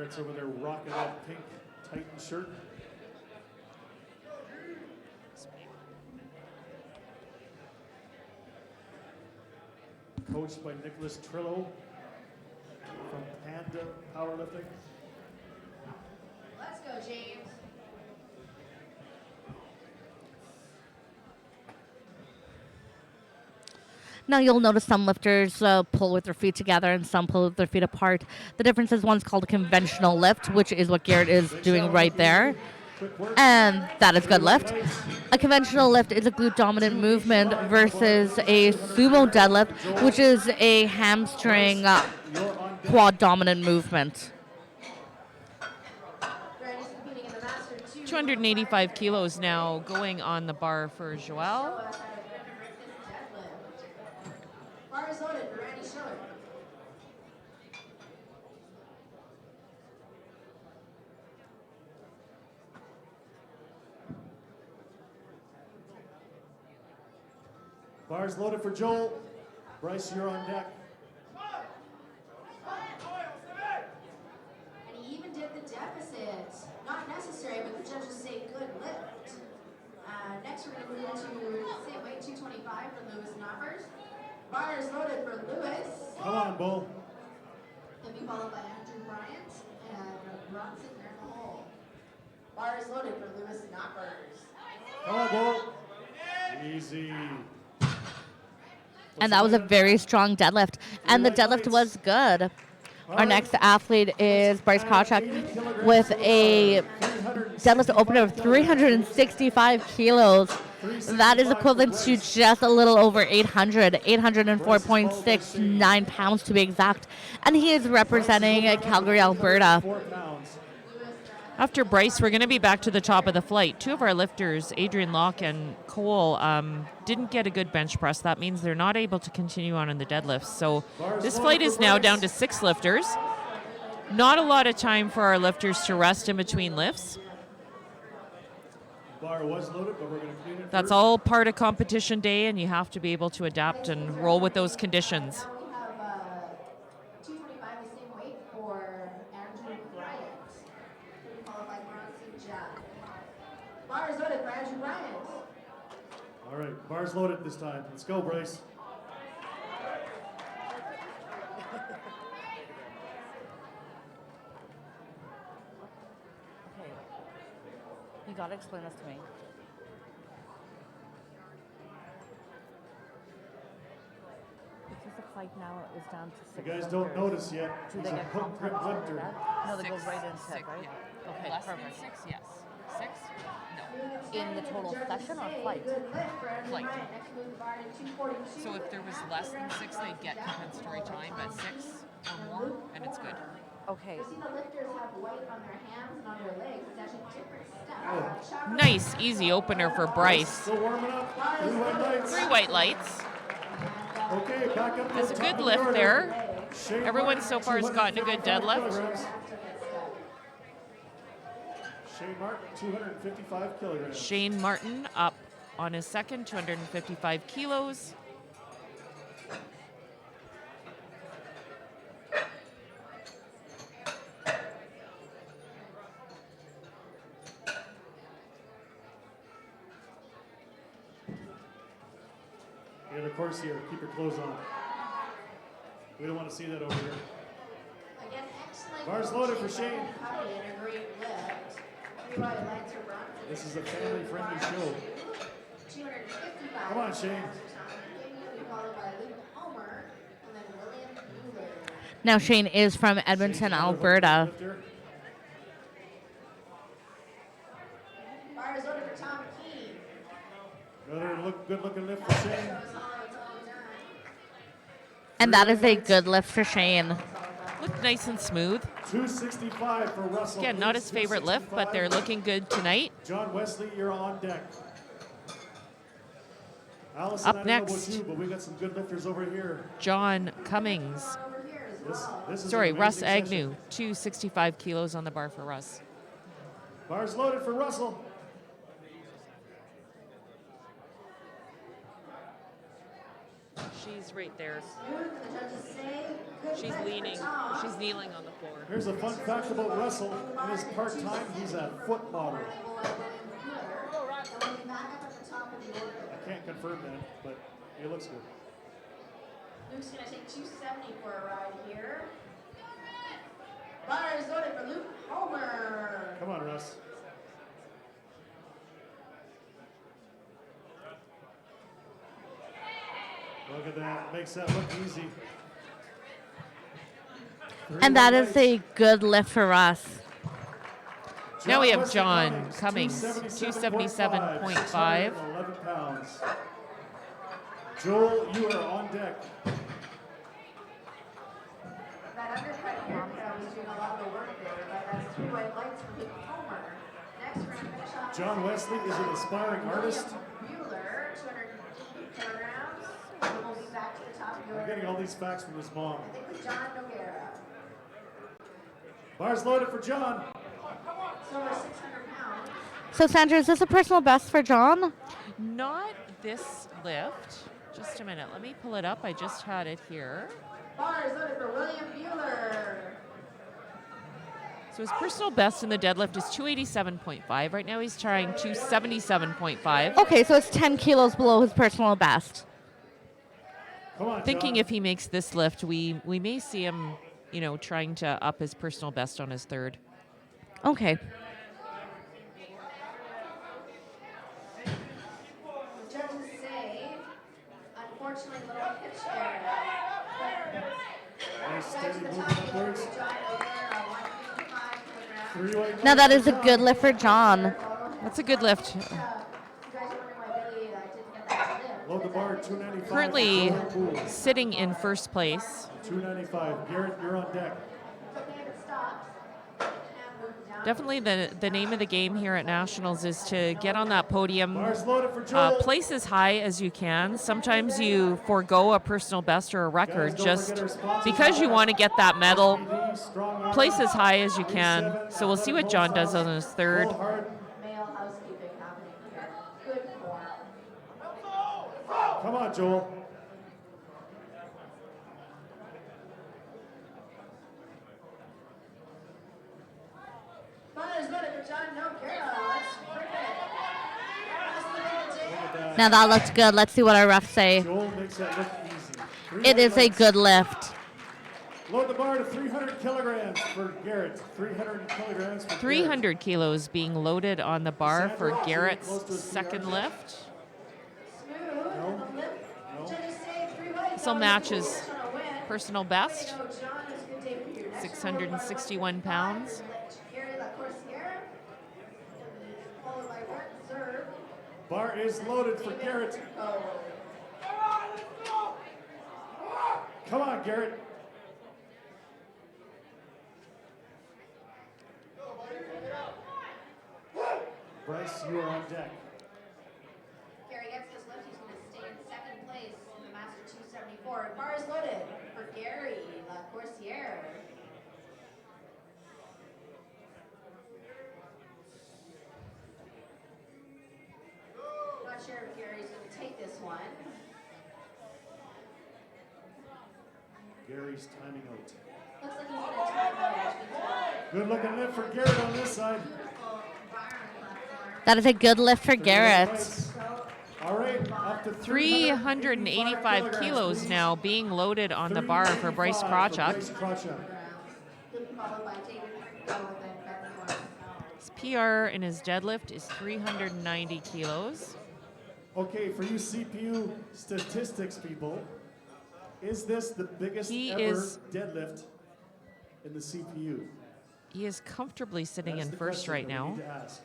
[SPEAKER 1] Garrett's over there rocking that pink Titan shirt. Coached by Nicholas Trillo from Panda Powerlifting.
[SPEAKER 2] Let's go, James.
[SPEAKER 4] Now you'll notice some lifters pull with their feet together and some pull with their feet apart. The difference is one's called a conventional lift, which is what Garrett is doing right there. And that is good lift. A conventional lift is a glute dominant movement versus a sumo deadlift, which is a hamstring quad dominant movement.
[SPEAKER 2] Brandy's competing in the Master 2.
[SPEAKER 3] 285 kilos now going on the bar for Joelle.
[SPEAKER 2] Show us how to deadlift. Bar is loaded. Brandy, show it.
[SPEAKER 1] Bars loaded for Joel. Bryce, you're on deck.
[SPEAKER 2] And he even did the deficit. Not necessary, but the judges say good lift. Next, we're going to move into same weight 225 for Lewis Knoppers. Bar is loaded for Lewis.
[SPEAKER 1] Come on, Bull.
[SPEAKER 2] He'll be followed by Andrew Bryant and Ramsay there in the hole. Bar is loaded for Lewis Knoppers.
[SPEAKER 1] Come on, Bull. Easy.
[SPEAKER 4] And that was a very strong deadlift. And the deadlift was good. Our next athlete is Bryce Car Chuck with a deadlift opener of 365 kilos. That is equivalent to just a little over 804.69 pounds to be exact. And he is representing Calgary, Alberta.
[SPEAKER 1] 4 pounds.
[SPEAKER 3] After Bryce, we're going to be back to the top of the flight. Two of our lifters, Adrian Locke and Cole, didn't get a good bench press. That means they're not able to continue on in the deadlifts. So this flight is now down to 6 lifters. Not a lot of time for our lifters to rest in between lifts.
[SPEAKER 1] Bar was loaded, but we're going to clean it.
[SPEAKER 3] That's
[SPEAKER 1] first.
[SPEAKER 3] all part of competition day, and you have to be able to adapt and roll with those conditions.
[SPEAKER 2] Now we have 225 the same weight for Andrew Bryant. Followed by Ramsey Jack. Bar is loaded for Andrew Bryant.
[SPEAKER 1] All right, bars loaded this time. Let's go, Bryce.
[SPEAKER 4] Okay. You gotta explain this to me. Because the fight now is down to 6
[SPEAKER 1] You guys don't notice yet.
[SPEAKER 4] Do
[SPEAKER 1] He's
[SPEAKER 4] they
[SPEAKER 1] a
[SPEAKER 4] get
[SPEAKER 1] hook grip
[SPEAKER 4] contact
[SPEAKER 1] lifter.
[SPEAKER 4] after that? No, they go right into it, right? Okay, perfect.
[SPEAKER 3] 6, yes. 6? No.
[SPEAKER 4] In the total session or flight?
[SPEAKER 2] Good lift for Andrew
[SPEAKER 3] Flight.
[SPEAKER 2] Bryant. Next move the bar to 242.
[SPEAKER 3] So if there was less than 6, they'd get compensatory time, but 6 or more, and it's good.
[SPEAKER 4] Okay.
[SPEAKER 2] You see the lifters have white on their hands and on their legs. It's actually different stuff.
[SPEAKER 3] Nice, easy opener for Bryce.
[SPEAKER 1] Still warming up. 3 white lights.
[SPEAKER 3] 3 white lights.
[SPEAKER 1] Okay, back up to
[SPEAKER 3] That's
[SPEAKER 1] the
[SPEAKER 3] a
[SPEAKER 1] top
[SPEAKER 3] good
[SPEAKER 1] of the
[SPEAKER 3] lift
[SPEAKER 1] order.
[SPEAKER 3] there.
[SPEAKER 1] Shayne
[SPEAKER 3] Everyone
[SPEAKER 1] Martin,
[SPEAKER 3] so far has gotten a good
[SPEAKER 1] 255
[SPEAKER 3] deadlift.
[SPEAKER 1] kilograms. Shayne Martin, 255 kilograms.
[SPEAKER 3] Shayne Martin up on his second, 255 kilos.
[SPEAKER 1] And of course here, keep your clothes on. We don't want to see that over here.
[SPEAKER 2] Again, excellent.
[SPEAKER 1] Bars loaded for
[SPEAKER 2] coaching
[SPEAKER 1] Shayne.
[SPEAKER 2] by Cuddy and a great lift. 3 white lights are brought to
[SPEAKER 1] This is a family-friendly show.
[SPEAKER 2] 255.
[SPEAKER 1] Come on, Shayne.
[SPEAKER 2] Followed by Luke Homer and then William Mueller.
[SPEAKER 4] Now Shayne is from Edmonton,
[SPEAKER 1] Shayne's another hook
[SPEAKER 4] Alberta.
[SPEAKER 1] lifter.
[SPEAKER 2] Bar is loaded for Tom Key.
[SPEAKER 1] Another good-looking lift for Shayne.
[SPEAKER 4] And that is a good lift for Shayne.
[SPEAKER 3] Looked nice and smooth.
[SPEAKER 1] 265 for Russell.
[SPEAKER 3] Again, not his favorite lift, but they're
[SPEAKER 1] 265.
[SPEAKER 3] looking good tonight.
[SPEAKER 1] John Wesley, you're on deck. Allison,
[SPEAKER 3] Up
[SPEAKER 1] I don't know about
[SPEAKER 3] next.
[SPEAKER 1] you, but we got some good lifters over here.
[SPEAKER 3] John Cummings.
[SPEAKER 2] Over here as
[SPEAKER 1] This
[SPEAKER 2] well.
[SPEAKER 1] is
[SPEAKER 3] Sorry,
[SPEAKER 1] an
[SPEAKER 3] Russ
[SPEAKER 1] amazing
[SPEAKER 3] Agnew.
[SPEAKER 1] session.
[SPEAKER 3] 265 kilos on the bar for Russ.
[SPEAKER 1] Bars loaded for Russell.
[SPEAKER 3] She's right there.
[SPEAKER 2] Smooth, the judges say. Good
[SPEAKER 3] She's
[SPEAKER 2] lift for
[SPEAKER 3] leaning.
[SPEAKER 2] Tom.
[SPEAKER 3] She's kneeling on the floor.
[SPEAKER 1] Here's a fun fact about Russell. In his part-time, he's a foot model. I can't confirm that, but it looks good.
[SPEAKER 2] Luke's going to take 270 for a ride here. Bar is loaded for Luke Homer.
[SPEAKER 1] Come on, Russ. Look at that. Makes that look easy.
[SPEAKER 4] And that is a good lift for us.
[SPEAKER 3] Now we have
[SPEAKER 1] Wesley
[SPEAKER 3] John Cummings, 277.5.
[SPEAKER 1] 11 pounds. Joel, you are on deck.
[SPEAKER 2] That undercut camera was doing a lot of the work there, but that's 3 white lights for Luke Homer. Next, we're going to finish off.
[SPEAKER 1] John Wesley is an aspiring artist.
[SPEAKER 2] Bueller, 200 kilograms. We'll be back to the top of your.
[SPEAKER 1] I'm getting all these facts from his mom.
[SPEAKER 2] I think with John Noguera.
[SPEAKER 1] Bars loaded for John.
[SPEAKER 2] So over 600 pounds.
[SPEAKER 4] So, Sandra, is this a personal best for John?
[SPEAKER 3] Not this lift. Just a minute. Let me pull it up. I just had it here.
[SPEAKER 2] Bars loaded for William Bueller.
[SPEAKER 3] So his personal best in the deadlift is 287.5. Right now he's trying 277.5.
[SPEAKER 4] Okay, so it's 10 kilos below his personal best.
[SPEAKER 1] Come on,
[SPEAKER 3] Thinking
[SPEAKER 1] John.
[SPEAKER 3] if he makes this lift, we may see him, you know, trying to up his personal best on his third.
[SPEAKER 4] Okay.
[SPEAKER 2] The judges say, unfortunately, little pitch error.
[SPEAKER 1] Nice
[SPEAKER 2] Back
[SPEAKER 1] steady
[SPEAKER 2] to the
[SPEAKER 1] movement
[SPEAKER 2] top of the order
[SPEAKER 1] upwards.
[SPEAKER 2] with John Noguera, 155 kilograms.
[SPEAKER 1] 3 white
[SPEAKER 4] Now,
[SPEAKER 1] lights
[SPEAKER 4] that is
[SPEAKER 1] for
[SPEAKER 4] a
[SPEAKER 1] John.
[SPEAKER 4] good lift for John.
[SPEAKER 3] That's a good lift.
[SPEAKER 2] You guys are wondering why Billy didn't get that lift.
[SPEAKER 1] Load the bar at 295.
[SPEAKER 3] Currently
[SPEAKER 1] Joel Bullion.
[SPEAKER 3] sitting in first place.
[SPEAKER 1] 295. Garrett, you're on deck.
[SPEAKER 2] Okay, if it stops, and move down.
[SPEAKER 3] Definitely the name of the game here at Nationals is to get on that podium.
[SPEAKER 1] Bars loaded for Joel.
[SPEAKER 3] Place as high as you can. Sometimes you forego a personal best or a record
[SPEAKER 1] Guys, don't
[SPEAKER 3] just
[SPEAKER 1] forget our sponsors
[SPEAKER 3] because you
[SPEAKER 1] out
[SPEAKER 3] want to get that medal.
[SPEAKER 1] there. Strong arm.
[SPEAKER 3] Place as high as you can. So we'll see what John does on his third.
[SPEAKER 1] Pull hard.
[SPEAKER 2] Male housekeeping happening here. Good form.
[SPEAKER 1] Come on, Joel.
[SPEAKER 2] Bars loaded for John Noguera. Let's flip it. Let's look at the
[SPEAKER 1] Look at that.
[SPEAKER 4] Now, that looks good. Let's see what our refs say.
[SPEAKER 1] Joel makes that look easy. 3
[SPEAKER 4] It
[SPEAKER 1] white
[SPEAKER 4] is a
[SPEAKER 1] lights.
[SPEAKER 4] good lift.
[SPEAKER 1] Load the bar to 300 kilograms for Garrett. 300 kilograms for Garrett.
[SPEAKER 3] 300 kilos being loaded on the bar for
[SPEAKER 1] Sandra,
[SPEAKER 3] Garrett's
[SPEAKER 1] close to his
[SPEAKER 3] second
[SPEAKER 1] PR.
[SPEAKER 3] lift.
[SPEAKER 2] Smooth and the lift.
[SPEAKER 1] No.
[SPEAKER 2] Judges say 3 white.
[SPEAKER 3] This will match his
[SPEAKER 2] On a win.
[SPEAKER 3] personal best,
[SPEAKER 2] John, it's a good day for you. Next,
[SPEAKER 3] 661 pounds.
[SPEAKER 2] Gary LaCourciere, followed by Brett Zerb.
[SPEAKER 1] Bar is loaded for Garrett. Come on, Garrett. Bryce, you are on deck.
[SPEAKER 2] Gary gets this lift. He's going to stay in second place in the Master 274. Bar is loaded for Gary LaCourciere. Not sure if Gary's going to take this one.
[SPEAKER 1] Gary's timing out.
[SPEAKER 2] Looks like he's going to time out, which means
[SPEAKER 1] Good looking lift for Garrett on this side.
[SPEAKER 2] beautiful environment platform.
[SPEAKER 4] That is a good lift for Garrett.
[SPEAKER 1] All right, up to
[SPEAKER 3] 385 kilos now being loaded on the bar for Bryce Krawczyk.
[SPEAKER 1] Bryce Krawczyk.
[SPEAKER 2] Followed by David Ringo and then Bentley.
[SPEAKER 3] His PR in his deadlift is 390 kilos.
[SPEAKER 1] Okay, for you CPU statistics people, is this the biggest
[SPEAKER 3] He
[SPEAKER 1] ever
[SPEAKER 3] is-
[SPEAKER 1] deadlift in the CPU?
[SPEAKER 3] He is comfortably sitting
[SPEAKER 1] That's
[SPEAKER 3] in
[SPEAKER 1] the
[SPEAKER 3] first
[SPEAKER 1] question
[SPEAKER 3] right
[SPEAKER 1] that we
[SPEAKER 3] now.
[SPEAKER 1] need to ask.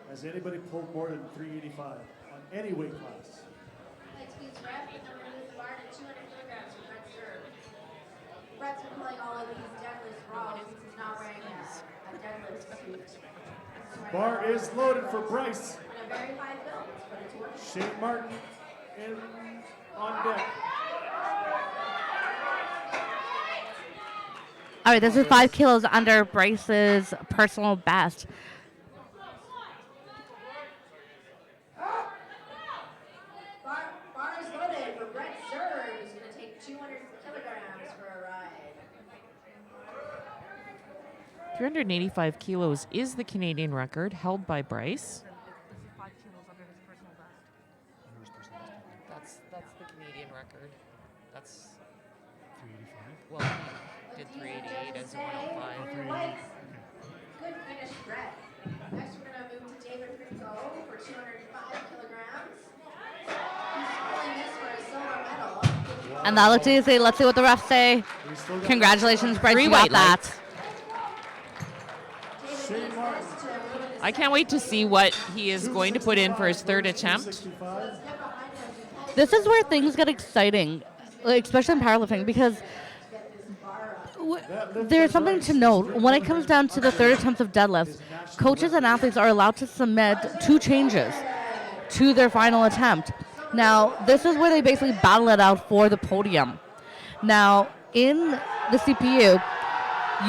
[SPEAKER 1] Has anybody pulled more than 385 on any weight class?
[SPEAKER 2] Light speeds rep, and then we're going to move the bar to 200 kilograms for Brett Zerb. Brett's been pulling all of these deadlifts raw since he's not wearing a deadlift suit. This right
[SPEAKER 1] Bar
[SPEAKER 2] now.
[SPEAKER 1] is loaded for Bryce.
[SPEAKER 2] And a very high build, but it's working.
[SPEAKER 1] Shayne Martin in on deck.
[SPEAKER 4] All right, this is 5 kilos under Bryce's personal best.
[SPEAKER 2] Bar
[SPEAKER 3] 385 kilos is the Canadian record held by Bryce. That's the Canadian record. That's
[SPEAKER 1] 385.
[SPEAKER 3] well, he did 388 as a 105.
[SPEAKER 2] Good finish, Brett. Next, we're going to move to David Rico for 205 kilograms. He's pulling this for a silver medal.
[SPEAKER 4] And that looked easy. Let's see what the refs say. Congratulations, Bryce.
[SPEAKER 3] 3
[SPEAKER 4] You got
[SPEAKER 3] white
[SPEAKER 4] that.
[SPEAKER 3] lights. I can't wait to see what he is going to put in for his third attempt.
[SPEAKER 4] This is where things get exciting, like, especially in powerlifting, because there's something to note. When it comes down to the third attempt of deadlifts, coaches and athletes are allowed to submit 2 changes to their final attempt. Now, this is where they basically battle it out for the podium. Now, in the CPU,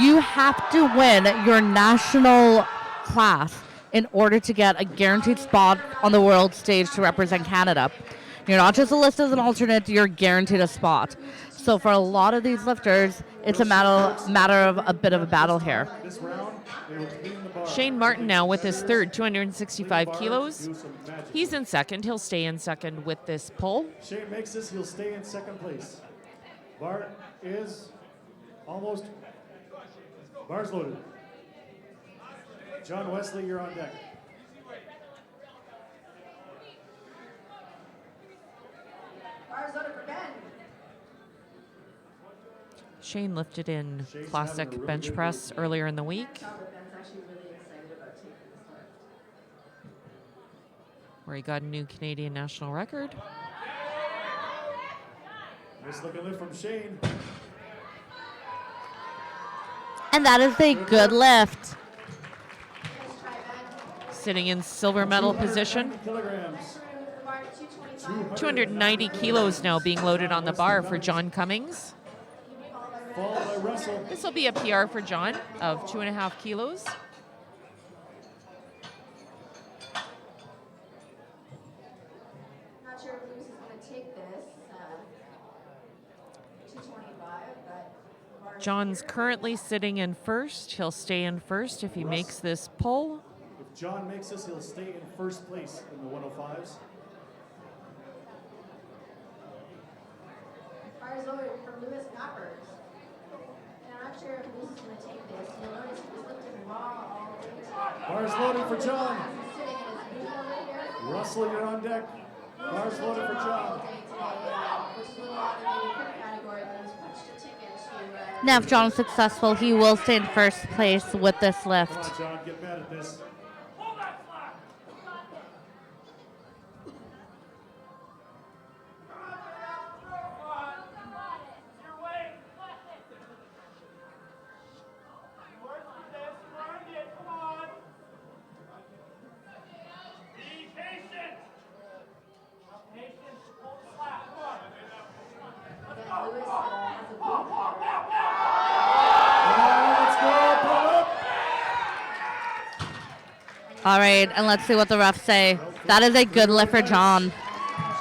[SPEAKER 4] you have to win your national class in order to get a guaranteed spot on the world stage to represent Canada. You're not just listed as an alternate, you're guaranteed a spot. So for a lot of these lifters, it's a matter of a bit of a battle here.
[SPEAKER 3] Shayne Martin now with his third, 265 kilos. He's in second. He'll stay in second with this pull.
[SPEAKER 1] Shayne makes this, he'll stay in second place. Bar is almost, bar's loaded. John Wesley, you're on deck.
[SPEAKER 2] Bars loaded for Ben.
[SPEAKER 3] Shayne lifted in
[SPEAKER 1] Shayne's having a
[SPEAKER 3] classic
[SPEAKER 1] really
[SPEAKER 3] bench
[SPEAKER 1] good
[SPEAKER 3] press earlier in the week,
[SPEAKER 2] Ben's actually really excited about taking this lift.
[SPEAKER 3] where he got a new Canadian national record.
[SPEAKER 1] Nice looking lift from Shayne.
[SPEAKER 4] And that is a good lift.
[SPEAKER 3] Sitting in silver medal position.
[SPEAKER 1] 290 kilograms.
[SPEAKER 3] 290 kilos now being loaded on the bar for John Cummings.
[SPEAKER 1] Followed by Russell.
[SPEAKER 3] This will be a PR for John of 2.5 kilos.
[SPEAKER 2] Not sure if Willis is going to take this. 225, but
[SPEAKER 3] John's currently sitting in first. He'll stay in first if he makes this pull.
[SPEAKER 1] If John makes this, he'll stay in first place in the 105s.
[SPEAKER 2] bars loaded from Lewis Coppers. And I'm not sure if Willis is going to take this. You'll notice he was lifting raw all day today.
[SPEAKER 1] Bars loaded for John.
[SPEAKER 2] He's sitting in his usual right here.
[SPEAKER 1] Russell, you're on deck. Bars loaded for John.
[SPEAKER 2] Which is a little odd in the equipment category, but he's punched a ticket to
[SPEAKER 4] Now, if John is successful, he will stay in first place with this lift.
[SPEAKER 1] Come on, John, get mad at this.
[SPEAKER 4] All right, and let's see what the refs say. That is a good lift for John.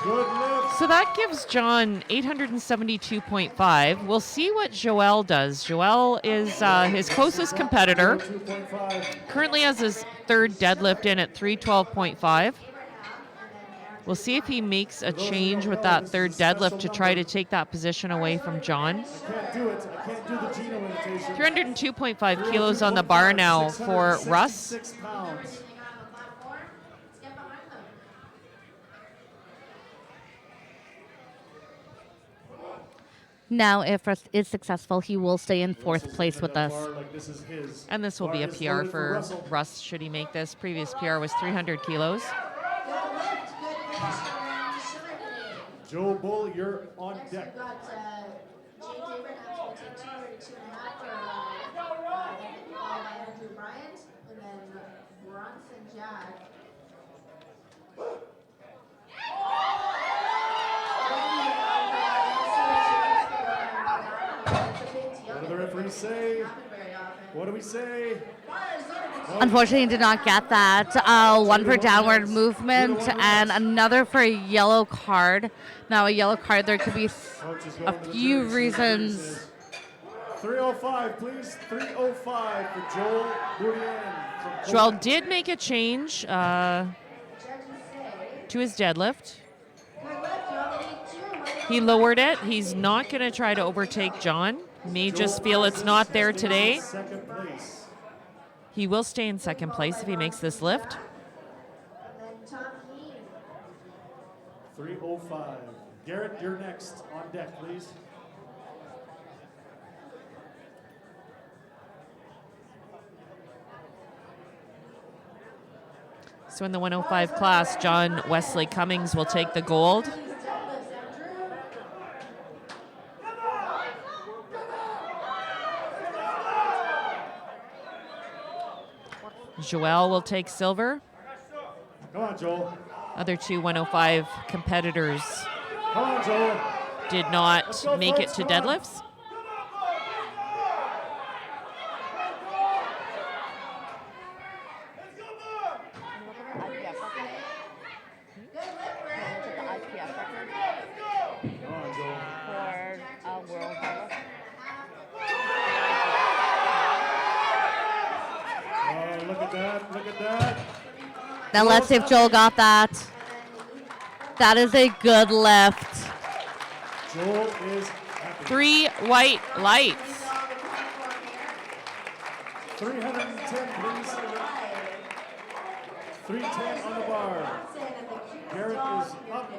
[SPEAKER 1] Good lift.
[SPEAKER 3] So that gives John 872.5. We'll see what Joelle does. Joelle is his closest competitor.
[SPEAKER 1] 2.5.
[SPEAKER 3] Currently has his third deadlift in at 312.5. We'll see if he makes a change with that third deadlift to try to take that position away from John.
[SPEAKER 1] Can't do it. I can't do the Gino imitation.
[SPEAKER 3] 302.5 kilos on the bar now for Russ.
[SPEAKER 1] 6 pounds.
[SPEAKER 2] on the platform. Let's get behind them.
[SPEAKER 4] Now, if Russ is successful, he will stay in fourth place with us.
[SPEAKER 1] Bar like this is his.
[SPEAKER 3] And this will be a
[SPEAKER 1] Bar is
[SPEAKER 3] PR
[SPEAKER 1] loaded
[SPEAKER 3] for
[SPEAKER 1] Russell.
[SPEAKER 3] Russ should he make this. Previous PR was 300 kilos.
[SPEAKER 2] Good lift, good finish from Shayne.
[SPEAKER 1] Joelle Bullion, you're on
[SPEAKER 2] Next
[SPEAKER 1] deck.
[SPEAKER 2] we've got James Abrahams will take 232.5 for followed by Andrew Bryant, and then Bronson Jack.
[SPEAKER 1] What do the referees say? What do we say?
[SPEAKER 4] Unfortunately, he did not get that. One for downward movement and another for a yellow card. Now, a yellow card, there could be
[SPEAKER 1] Coach is
[SPEAKER 4] a
[SPEAKER 1] going to the
[SPEAKER 4] few
[SPEAKER 1] jury.
[SPEAKER 4] reasons
[SPEAKER 1] 305, please. 305 for Joelle Bullion.
[SPEAKER 3] Joelle did make a change
[SPEAKER 2] Judges say,
[SPEAKER 3] to his deadlift.
[SPEAKER 2] good lift, you only need 2.
[SPEAKER 3] He lowered it. He's not going to try to overtake John. May just feel it's not there today.
[SPEAKER 1] Second place.
[SPEAKER 3] He will stay in second place if he makes this lift.
[SPEAKER 2] And then Tom Keane.
[SPEAKER 1] 305. Garrett, you're next. On deck, please.
[SPEAKER 3] So in the 105 class, John Wesley Cummings will take the gold.
[SPEAKER 2] Deadlifts, Andrew.
[SPEAKER 3] Joelle will take silver.
[SPEAKER 1] Come on, Joel.
[SPEAKER 3] Other two 105 competitors
[SPEAKER 1] Come on, Joel.
[SPEAKER 3] did not make it to deadlifts.
[SPEAKER 2] Good lift, Brad.
[SPEAKER 1] Come on, Joel. Oh, look at that. Look at that.
[SPEAKER 4] Now let's see if Joel got that. That is a good lift.
[SPEAKER 1] Joel is happy.
[SPEAKER 3] 3 white lights.
[SPEAKER 1] 310, please. 310 on the bar. Garrett is up.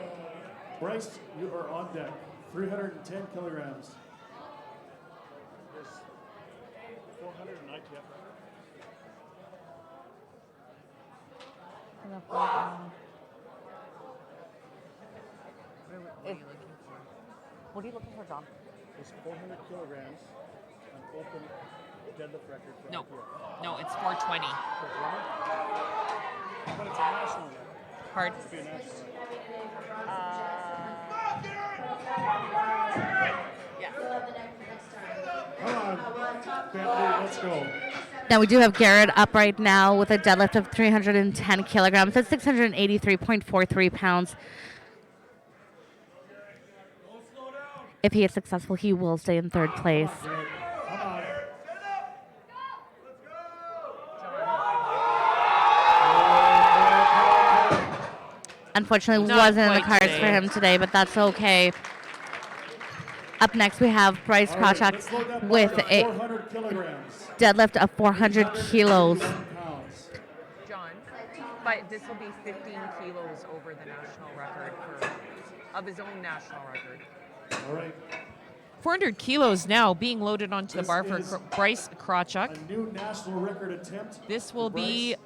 [SPEAKER 1] Bryce, you are on deck. 310 kilograms. 400 and ITF.
[SPEAKER 4] What are you looking for, John?
[SPEAKER 1] It's 400 kilograms, an open deadlift record for
[SPEAKER 3] No,
[SPEAKER 1] ITF.
[SPEAKER 3] no, it's 420.
[SPEAKER 1] But it's a national record.
[SPEAKER 3] Hard.
[SPEAKER 1] It's a national record. Come on, Bentley, let's go.
[SPEAKER 4] Now we do have Garrett up right now with a deadlift of 310 kilograms. That's 683.43 pounds. If he is successful, he will stay in third place.
[SPEAKER 1] Come on.
[SPEAKER 4] Unfortunately,
[SPEAKER 3] Not
[SPEAKER 4] wasn't in the
[SPEAKER 3] quite
[SPEAKER 4] cards for
[SPEAKER 3] today.
[SPEAKER 4] him today, but that's okay. Up next, we have Bryce
[SPEAKER 1] All right,
[SPEAKER 4] Krawczyk
[SPEAKER 1] let's load that bar
[SPEAKER 4] with
[SPEAKER 1] to
[SPEAKER 4] a
[SPEAKER 1] 400 kilograms.
[SPEAKER 4] deadlift of 400 kilos.
[SPEAKER 1] Pounds.
[SPEAKER 3] John, but this will be 15 kilos over the national record of his own national record.
[SPEAKER 1] All right.
[SPEAKER 3] 400 kilos now being loaded onto the
[SPEAKER 1] This
[SPEAKER 3] bar for
[SPEAKER 1] is
[SPEAKER 3] Bryce Krawczyk.
[SPEAKER 1] A new national record attempt.
[SPEAKER 3] This will
[SPEAKER 1] for
[SPEAKER 3] be
[SPEAKER 1] Bryce.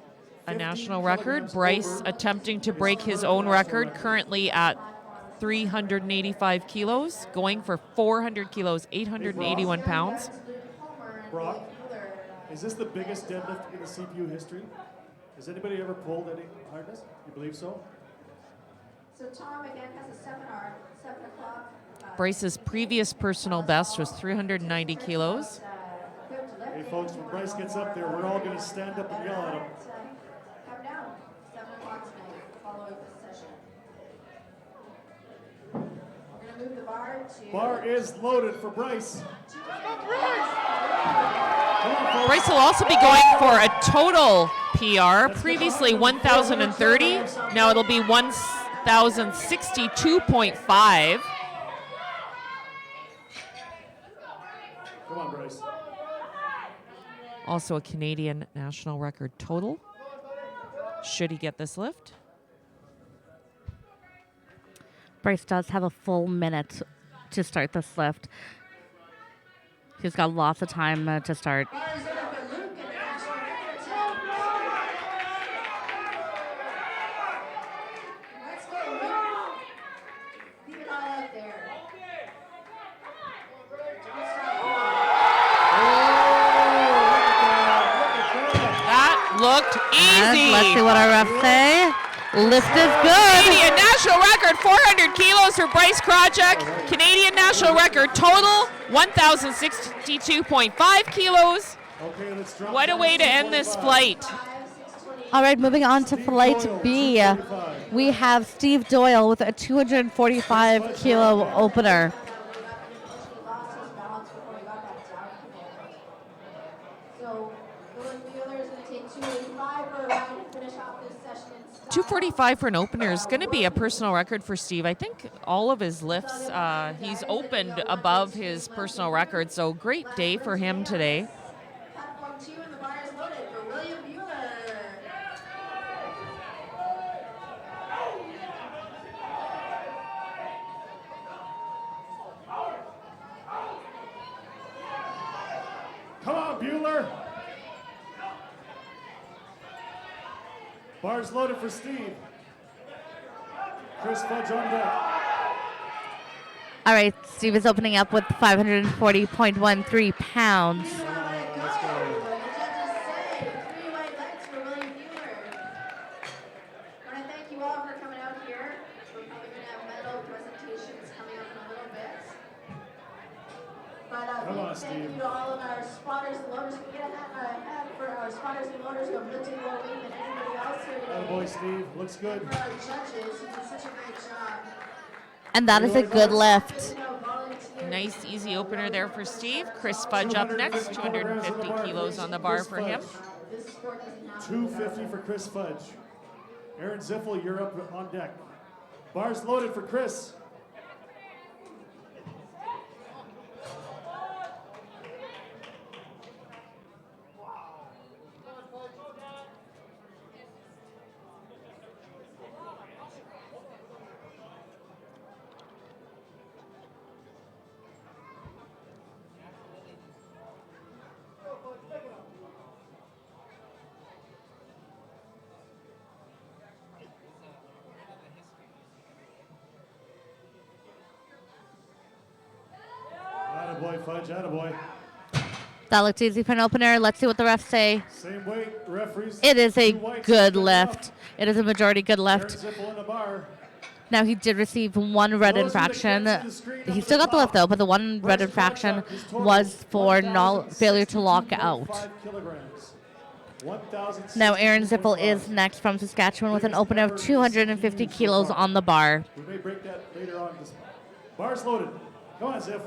[SPEAKER 3] a
[SPEAKER 1] 15
[SPEAKER 3] national record.
[SPEAKER 1] kilograms
[SPEAKER 3] Bryce
[SPEAKER 1] over
[SPEAKER 3] attempting to
[SPEAKER 1] his
[SPEAKER 3] break his
[SPEAKER 1] current
[SPEAKER 3] own
[SPEAKER 1] national
[SPEAKER 3] record, currently at 385 kilos, going for 400 kilos, 881 pounds.
[SPEAKER 1] Brock, is this the biggest deadlift in the CPU history? Has anybody ever pulled any hardness? You believe so?
[SPEAKER 2] So Tom again has a seminar, 7 o'clock.
[SPEAKER 3] Bryce's previous personal best was 390 kilos.
[SPEAKER 1] Hey folks, when Bryce gets up there, we're all going to stand up and yell at him.
[SPEAKER 2] Come down, 7 o'clock tonight, following this session. We're going to move the bar to...
[SPEAKER 1] Bar is loaded for Bryce. Come on, folks.
[SPEAKER 3] Bryce will also be going for a total PR, previously 1,030. Now it'll be 1,062.5.
[SPEAKER 1] Come on, Bryce.
[SPEAKER 3] Also a Canadian national record total. Should he get this lift?
[SPEAKER 4] Bryce does have a full minute to start this lift. He's got lots of time to start.
[SPEAKER 2] Bars it up at Luke and the national record Let's go, Luke. Keep it all out there.
[SPEAKER 3] That looked
[SPEAKER 4] And
[SPEAKER 3] easy.
[SPEAKER 4] let's see what our refs say. Lift is good.
[SPEAKER 3] Canadian national record, 400 kilos for Bryce Krawczyk. Canadian national record total, 1,062.5 kilos.
[SPEAKER 1] Okay, let's drop
[SPEAKER 3] What a
[SPEAKER 1] down
[SPEAKER 3] way to end
[SPEAKER 1] 245.
[SPEAKER 3] this flight.
[SPEAKER 4] All right, moving on to flight B. We have Steve Doyle with a 245 kilo opener.
[SPEAKER 2] He lost his balance before he got that down command.
[SPEAKER 3] 245 for an opener is going to be a personal record for Steve. I think all of his lifts, he's opened above his personal record. So great day for him today.
[SPEAKER 2] Platform 2 and the bar is loaded for William Bueller.
[SPEAKER 1] Come on, Bueller. Bars loaded for Steve. Chris Fudge on deck.
[SPEAKER 4] All right, Steve is opening up with 540.13 pounds.
[SPEAKER 1] Let's go.
[SPEAKER 2] The judges say 3 white lights for William Bueller. I want to thank you all for coming out here. We're probably going to have medal presentations coming up in a little bit. But
[SPEAKER 1] Come on,
[SPEAKER 2] thank
[SPEAKER 1] Steve.
[SPEAKER 2] you to all of our spotters and loaders. We get a hat for our spotters and loaders who have lifted more weight than anybody else here today.
[SPEAKER 1] Attaboy, Steve. Looks good.
[SPEAKER 2] For our judges who did such a great job.
[SPEAKER 4] And that is a good lift.
[SPEAKER 3] Nice, easy opener there for Steve. Chris Fudge up next, 250 kilos on the bar for him.
[SPEAKER 1] 250 for Chris Fudge. Aaron Ziffel, you're up on deck. Bars loaded for Chris. Attaboy, Fudge, attaboy.
[SPEAKER 4] That looks easy for an opener. Let's see what the refs say.
[SPEAKER 1] Same weight, referees.
[SPEAKER 4] It is a
[SPEAKER 1] 2 whites,
[SPEAKER 4] good
[SPEAKER 1] good
[SPEAKER 4] lift.
[SPEAKER 1] enough.
[SPEAKER 4] It is a majority good
[SPEAKER 1] Aaron
[SPEAKER 4] lift.
[SPEAKER 1] Ziffel in the bar.
[SPEAKER 4] Now he did receive 1 red
[SPEAKER 1] Those
[SPEAKER 4] infraction.
[SPEAKER 1] with the cats to the screen up
[SPEAKER 4] He
[SPEAKER 1] at
[SPEAKER 4] still
[SPEAKER 1] the
[SPEAKER 4] got the lift
[SPEAKER 1] top.
[SPEAKER 4] though, but the 1 red
[SPEAKER 1] Bryce
[SPEAKER 4] infraction
[SPEAKER 1] Krawczyk, his total,
[SPEAKER 4] was for failure to lock
[SPEAKER 1] 1,062.5
[SPEAKER 4] out.
[SPEAKER 1] kilograms. 1,062.5.
[SPEAKER 4] Now Aaron Ziffel is next from Saskatchewan with an opener of 250 kilos on the bar.
[SPEAKER 1] We may break that later on. This bar's loaded. Come on, Ziff.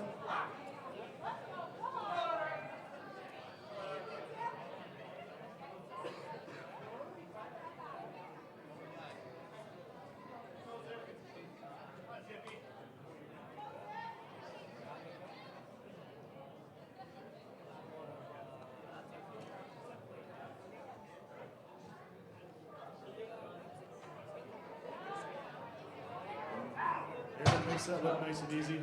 [SPEAKER 1] Aaron makes that look nice and easy.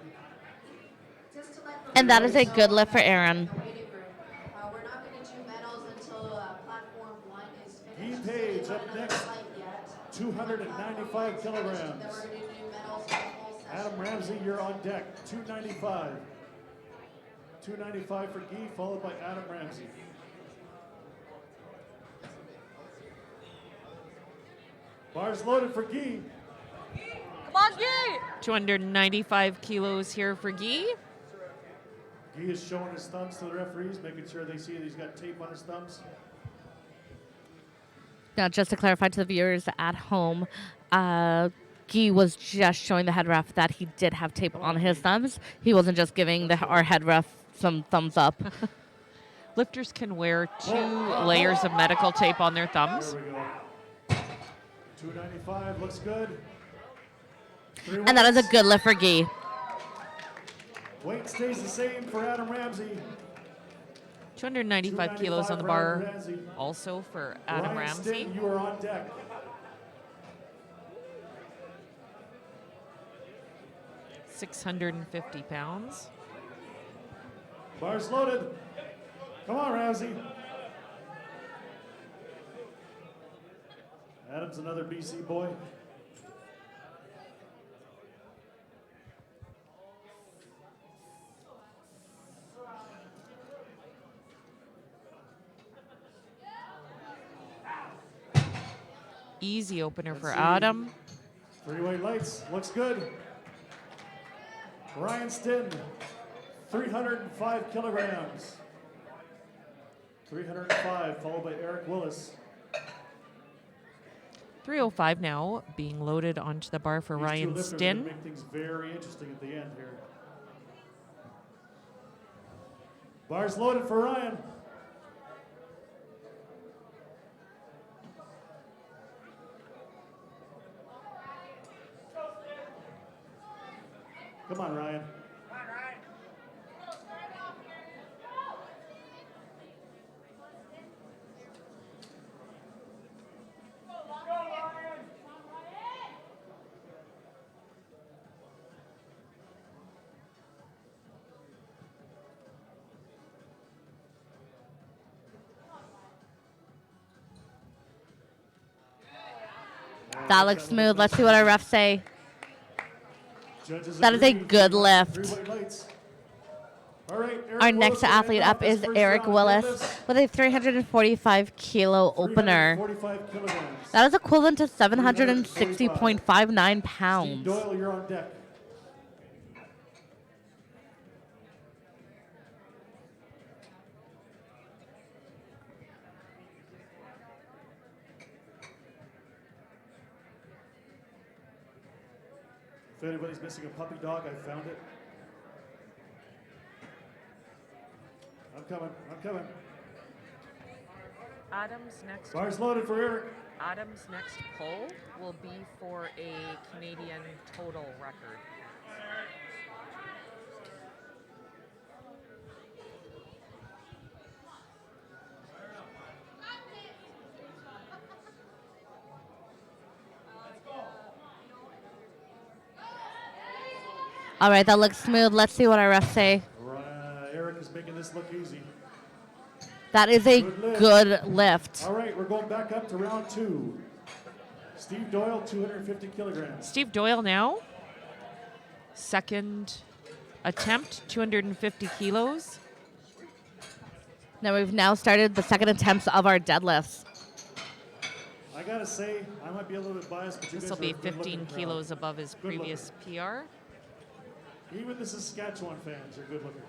[SPEAKER 2] Just to let the
[SPEAKER 4] And that is a
[SPEAKER 2] ladies
[SPEAKER 4] good
[SPEAKER 2] know,
[SPEAKER 4] lift for Aaron.
[SPEAKER 2] waiting room. We're not going to do medals until platform 1 is finished.
[SPEAKER 1] Guy Page
[SPEAKER 2] So
[SPEAKER 1] up
[SPEAKER 2] we don't
[SPEAKER 1] next.
[SPEAKER 2] have a flight yet.
[SPEAKER 1] 295
[SPEAKER 2] Then
[SPEAKER 1] kilograms.
[SPEAKER 2] we're going to do medals for the whole session.
[SPEAKER 1] Adam Ramsey, you're on deck. 295. 295 for Guy, followed by Adam Ramsey. Bars loaded for Guy.
[SPEAKER 3] 295 kilos here for Guy.
[SPEAKER 1] Guy is showing his thumbs to the referees, making sure they see that he's got tape on his thumbs.
[SPEAKER 4] Now, just to clarify to the viewers at home, Guy was just showing the head ref that he did have tape on his thumbs. He wasn't just giving our head ref some thumbs up.
[SPEAKER 3] Lifters can wear 2 layers of medical tape on their thumbs.
[SPEAKER 1] There we go. 295 looks good. 3
[SPEAKER 4] And that is a
[SPEAKER 1] whites.
[SPEAKER 4] good lift for Guy.
[SPEAKER 1] Weight stays the same for Adam Ramsey.
[SPEAKER 3] 295 kilos on the
[SPEAKER 1] 295 for
[SPEAKER 3] bar
[SPEAKER 1] Adam Ramsey.
[SPEAKER 3] also for Adam
[SPEAKER 1] Ryan
[SPEAKER 3] Ramsey.
[SPEAKER 1] Sten, you are on deck.
[SPEAKER 3] 650 pounds.
[SPEAKER 1] Bars loaded. Come on, Ramsey. Adam's another BC boy.
[SPEAKER 3] Easy opener for
[SPEAKER 1] Let's see.
[SPEAKER 3] Adam.
[SPEAKER 1] 3 white lights. Looks good. Ryan Sten, 305 kilograms. 305, followed by Eric Willis.
[SPEAKER 3] 305 now being loaded onto the bar for
[SPEAKER 1] These two
[SPEAKER 3] Ryan
[SPEAKER 1] lifters are gonna
[SPEAKER 3] Sten.
[SPEAKER 1] make things very interesting at the end here. Bars loaded for Ryan. Come on, Ryan.
[SPEAKER 4] That looks smooth. Let's see what our refs say.
[SPEAKER 1] Judges
[SPEAKER 4] That is a
[SPEAKER 1] agree.
[SPEAKER 4] good
[SPEAKER 1] 3
[SPEAKER 4] lift.
[SPEAKER 1] white lights. All right, Eric
[SPEAKER 4] Our next
[SPEAKER 1] Willis will
[SPEAKER 4] athlete
[SPEAKER 1] end
[SPEAKER 4] up
[SPEAKER 1] off his
[SPEAKER 4] is
[SPEAKER 1] first
[SPEAKER 4] Eric
[SPEAKER 1] round of
[SPEAKER 4] Willis
[SPEAKER 1] deadlifts.
[SPEAKER 4] with a 345 kilo opener.
[SPEAKER 1] 345 kilograms.
[SPEAKER 4] That is equivalent to 760.59
[SPEAKER 1] Steve
[SPEAKER 4] pounds.
[SPEAKER 1] Doyle, you're on deck. If anybody's missing a puppy dog, I found it. I'm coming.
[SPEAKER 3] Adam's next
[SPEAKER 1] Bars loaded for Eric.
[SPEAKER 3] Adam's next pull will be for a Canadian total record.
[SPEAKER 4] All right, that looks smooth. Let's see what our refs say.
[SPEAKER 1] Eric is making this look easy.
[SPEAKER 4] That is a
[SPEAKER 1] Good lift.
[SPEAKER 4] good lift.
[SPEAKER 1] All right, we're going back up to round 2. Steve Doyle, 250 kilograms.
[SPEAKER 3] Steve Doyle now. Second attempt, 250 kilos.
[SPEAKER 4] Now we've now started the second attempts of our deadlifts.
[SPEAKER 1] I gotta say, I might be a little bit biased, but you
[SPEAKER 3] This
[SPEAKER 1] guys
[SPEAKER 3] will be
[SPEAKER 1] are a good
[SPEAKER 3] 15
[SPEAKER 1] looking crowd.
[SPEAKER 3] kilos above his
[SPEAKER 1] Good
[SPEAKER 3] previous PR.
[SPEAKER 1] Even the Saskatchewan fans are good looking.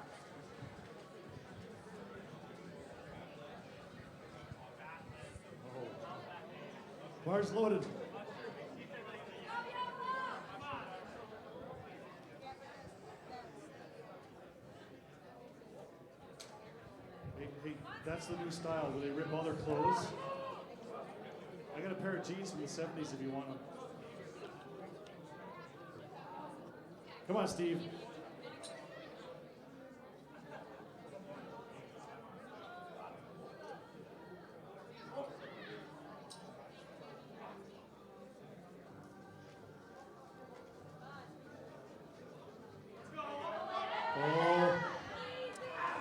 [SPEAKER 1] Oh. Bars loaded. Hey, that's the new style where they rip all their clothes. I got a pair of jeans from the 70s if you want them. Come on, Steve. Oh,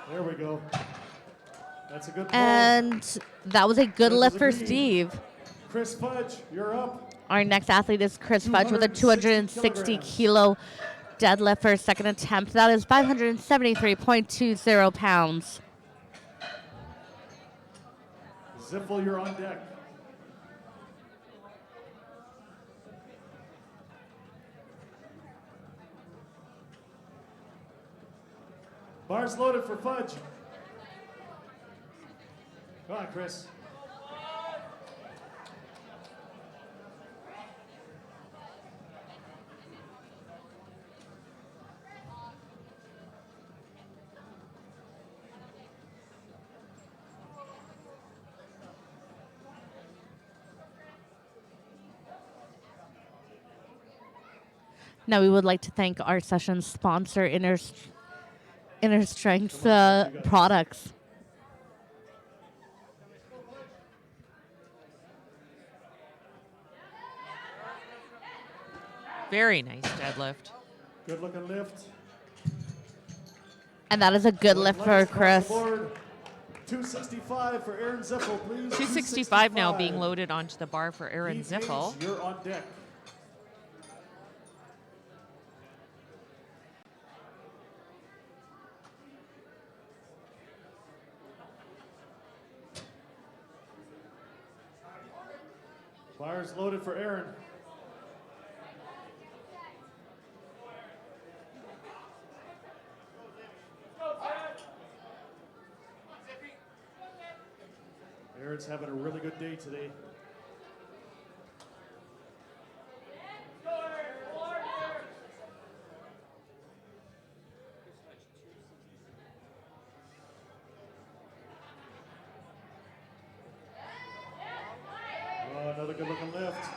[SPEAKER 1] there we go. That's a good pull.
[SPEAKER 4] And that was a good
[SPEAKER 1] Judges
[SPEAKER 4] lift for
[SPEAKER 1] agree.
[SPEAKER 4] Steve.
[SPEAKER 1] Chris Fudge, you're up.
[SPEAKER 4] Our next athlete is Chris Fudge with a
[SPEAKER 1] 260
[SPEAKER 4] 260 kilo deadlift for his second attempt. That is 573.20 pounds.
[SPEAKER 1] Ziffel, you're on deck. Bars loaded for Fudge. Come on, Chris.
[SPEAKER 4] Now we would like to thank our session sponsor, Inner Strength Products.
[SPEAKER 3] Very nice deadlift.
[SPEAKER 1] Good looking lift.
[SPEAKER 4] And that is a good lift for
[SPEAKER 1] Lights across
[SPEAKER 4] Chris.
[SPEAKER 1] the board. 265 for Aaron Ziffel, please.
[SPEAKER 3] 265 now being loaded onto the bar for Aaron
[SPEAKER 1] Heath
[SPEAKER 3] Ziffel.
[SPEAKER 1] Hayes, you're on deck. Bars loaded for Aaron. Aaron's having a really good day today. Oh, another good looking lift.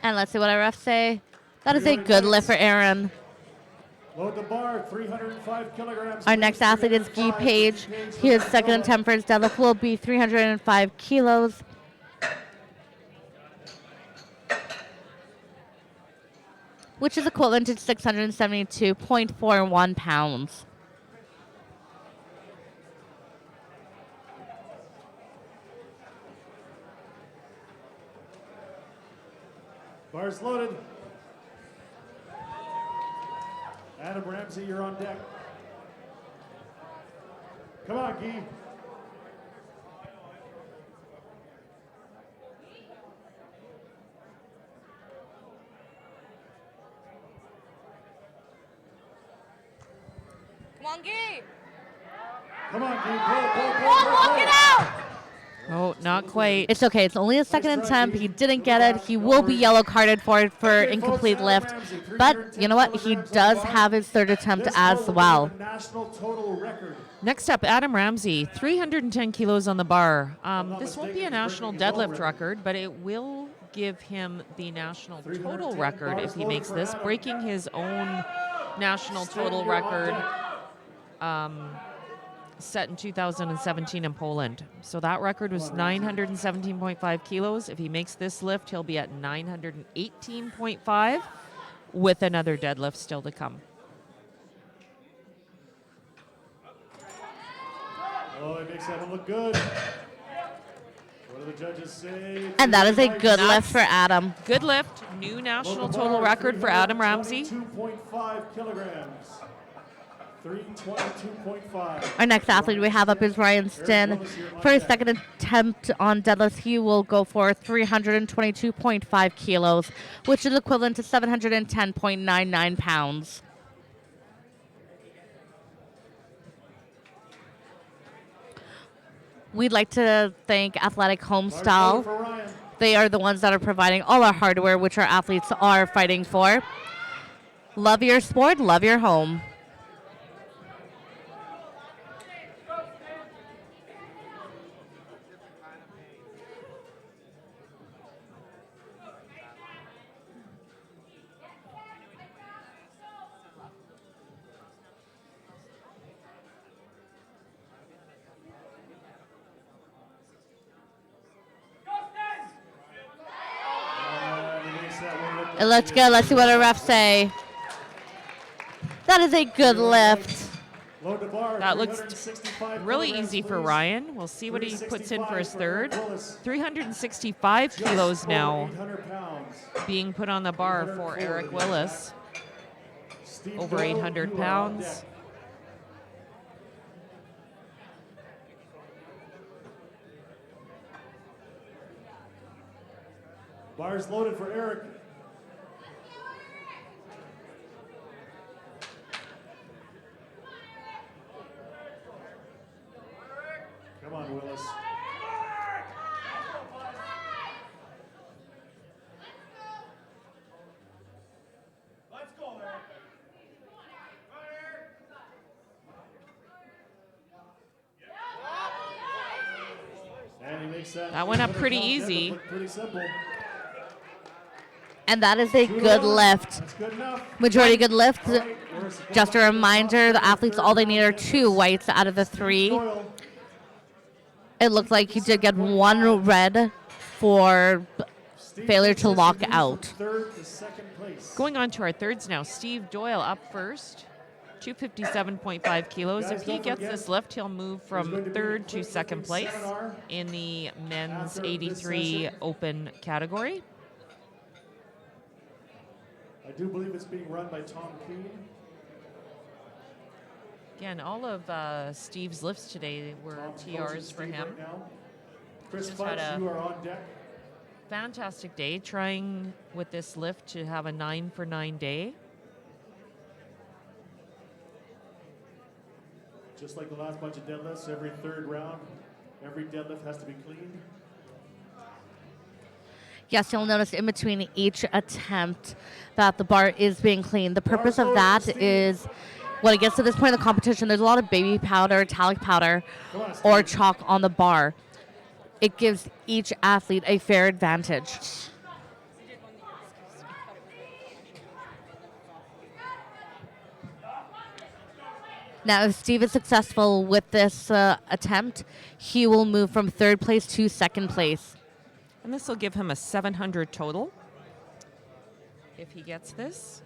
[SPEAKER 4] And let's see what our refs say. That is a good lift for Aaron.
[SPEAKER 1] Load the bar, 305 kilograms.
[SPEAKER 4] Our next athlete is Guy Page. His second attempt for his deadlift will be 305 kilos. Which is equivalent to 672.41 pounds.
[SPEAKER 1] Bars loaded. Adam Ramsey, you're on deck. Come on, Guy.
[SPEAKER 4] Come on, Guy.
[SPEAKER 1] Come on, Guy. Pull.
[SPEAKER 4] Walk it out.
[SPEAKER 3] Oh, not quite.
[SPEAKER 4] It's okay. It's only a second attempt. He didn't get it. He will be yellow carded for it for incomplete lift. But you know what? He does have his third attempt as well.
[SPEAKER 1] National total record.
[SPEAKER 3] Next up, Adam Ramsey, 310 kilos on the bar. This won't be a national deadlift record, but it will give him the national total record if he makes this, breaking his own national total record set in 2017 in Poland. So that record was 917.5 kilos. If he makes this lift, he'll be at 918.5 with another deadlift still to come.
[SPEAKER 1] Oh, it makes that one look good. What do the judges say?
[SPEAKER 4] And that is a good lift for Adam.
[SPEAKER 3] Good lift. New national total record for Adam Ramsey.
[SPEAKER 1] 2.5 kilograms. 322.5.
[SPEAKER 4] Our next athlete we have up is Ryan Sten. For his second attempt on deadlifts, he will go for 322.5 kilos, which is equivalent to 710.99 pounds. We'd like to thank Athletic Homestyle. They are the ones that are providing all our hardware, which our athletes are fighting for. Love your sport, love your home. It looks good. Let's see what our refs say. That is a good lift.
[SPEAKER 3] That looks really easy for Ryan. We'll see what he puts in for his third. 365 kilos now being put on the bar for Eric Willis. Over 800 pounds.
[SPEAKER 1] Bars loaded for Eric. Come on, Willis. Let's go, Eric. And he makes
[SPEAKER 3] That went up pretty easy.
[SPEAKER 1] Pretty simple.
[SPEAKER 4] And that is a good lift.
[SPEAKER 1] That's good enough.
[SPEAKER 4] Majority good lift. Just a reminder, the athletes, all they need are 2 whites out of the 3.
[SPEAKER 1] Doyle.
[SPEAKER 4] It looks like he did get 1 red for failure to lock out.
[SPEAKER 1] Third to second place.
[SPEAKER 3] Going on to our thirds now. Steve Doyle up first. 257.5 kilos. If he gets this lift, he'll move from third to second place in the men's 83 open category.
[SPEAKER 1] I do believe it's being run by Tom Keane.
[SPEAKER 3] Again, all of Steve's lifts today were TRs for him.
[SPEAKER 1] Right now. Chris
[SPEAKER 3] Just had
[SPEAKER 1] Fudge,
[SPEAKER 3] a-
[SPEAKER 1] you are on deck.
[SPEAKER 3] Fantastic day, trying with this lift to have a 9 for 9 day.
[SPEAKER 1] Just like the last bunch of deadlifts, every third round, every deadlift has to be cleaned.
[SPEAKER 4] Yes, you'll notice in between each attempt that the bar is being cleaned. The purpose of that is when it gets to this point in the competition, there's a lot of baby powder, talc powder, or chalk on the bar. It gives each athlete a fair advantage. Now, if Steve is successful with this attempt, he will move from third place to second place.
[SPEAKER 3] And this will give him a 700 total if he gets this.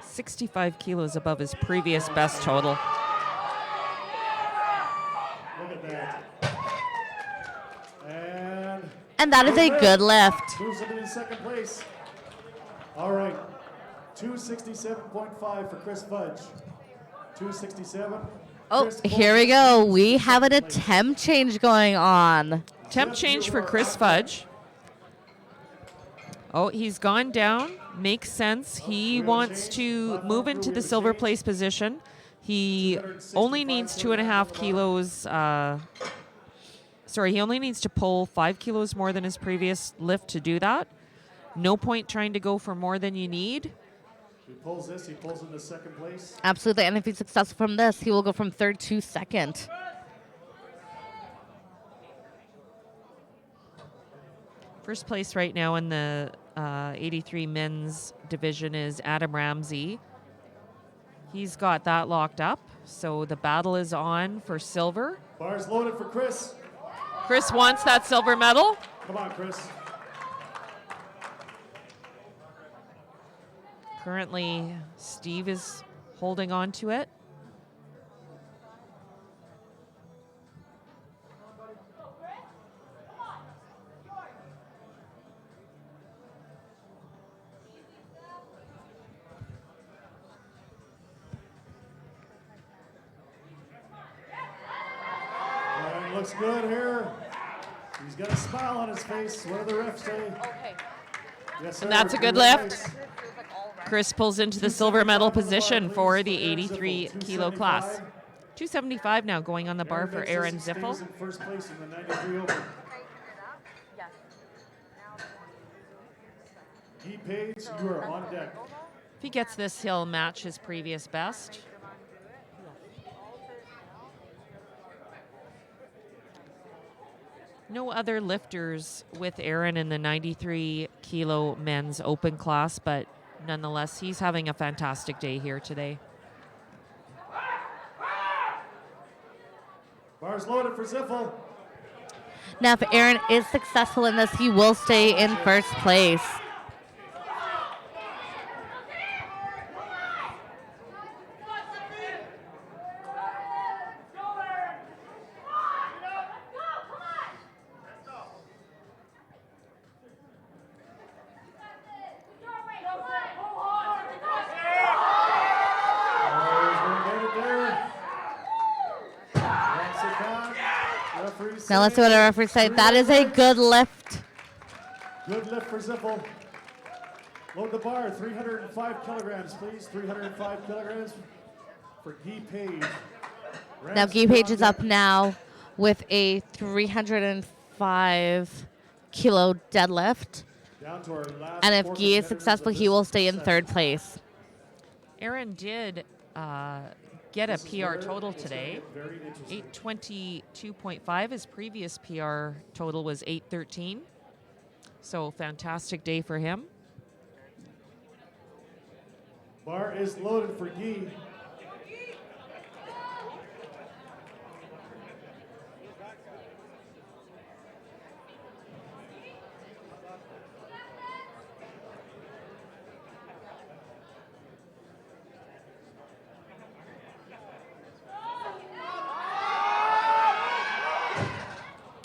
[SPEAKER 3] 65 kilos above his previous best total.
[SPEAKER 1] Look at that.
[SPEAKER 4] And that is a good lift.
[SPEAKER 1] Moves him into second place. All right. 267.5 for Chris Fudge. 267.
[SPEAKER 4] Oh,
[SPEAKER 1] Chris
[SPEAKER 4] here we
[SPEAKER 1] Colton,
[SPEAKER 4] go. We have an
[SPEAKER 1] second place.
[SPEAKER 4] attempt change going on.
[SPEAKER 3] Temp change for Chris Fudge. Oh, he's gone down. Makes sense. He wants to move into the silver place position. He only needs 2.5 kilos. He only needs to pull 5 kilos more than his previous lift to do that. No point trying to go for more than you need.
[SPEAKER 1] He pulls this, he pulls into second place.
[SPEAKER 4] Absolutely. And if he's successful from this, he will go from third to second.
[SPEAKER 3] First place right now in the 83 men's division is Adam Ramsey. He's got that locked up, so the battle is on for silver.
[SPEAKER 1] Bars loaded for Chris.
[SPEAKER 3] Chris wants that silver medal.
[SPEAKER 1] Come on, Chris.
[SPEAKER 3] Currently, Steve is holding on to it.
[SPEAKER 1] And looks good here. He's got a smile on his face. What do the refs say?
[SPEAKER 4] Okay.
[SPEAKER 1] Yes, sir.
[SPEAKER 3] And that's a good lift. Chris pulls into the silver medal position for the 83 kilo class. 275 now going on the bar for Aaron Ziffel.
[SPEAKER 1] In first place in the 93 Open. Guy Page, you are on deck.
[SPEAKER 3] If he gets this, he'll match his previous best. No other lifters with Aaron in the 93 kilo men's open class, but nonetheless, he's having a fantastic day here today.
[SPEAKER 1] Bars loaded for Ziffel.
[SPEAKER 4] Now, if Aaron is successful in this, he will stay in first place. Now let's see what our referee say. That is a good lift.
[SPEAKER 1] Good lift for Ziffel. Load the bar, 305 kilograms, please. 305 kilograms for Guy Page.
[SPEAKER 4] Now Guy Page is up now with a 305 kilo deadlift.
[SPEAKER 1] Down to our last
[SPEAKER 4] And if
[SPEAKER 1] four
[SPEAKER 4] Guy is
[SPEAKER 1] competitors
[SPEAKER 4] successful,
[SPEAKER 1] of
[SPEAKER 4] he
[SPEAKER 1] this
[SPEAKER 4] will stay in
[SPEAKER 1] session.
[SPEAKER 4] third place.
[SPEAKER 3] Aaron did get a PR total today.
[SPEAKER 1] Very interesting.
[SPEAKER 3] 822.5. His previous PR total was 813. So fantastic day for him.
[SPEAKER 1] Bar is loaded for Guy.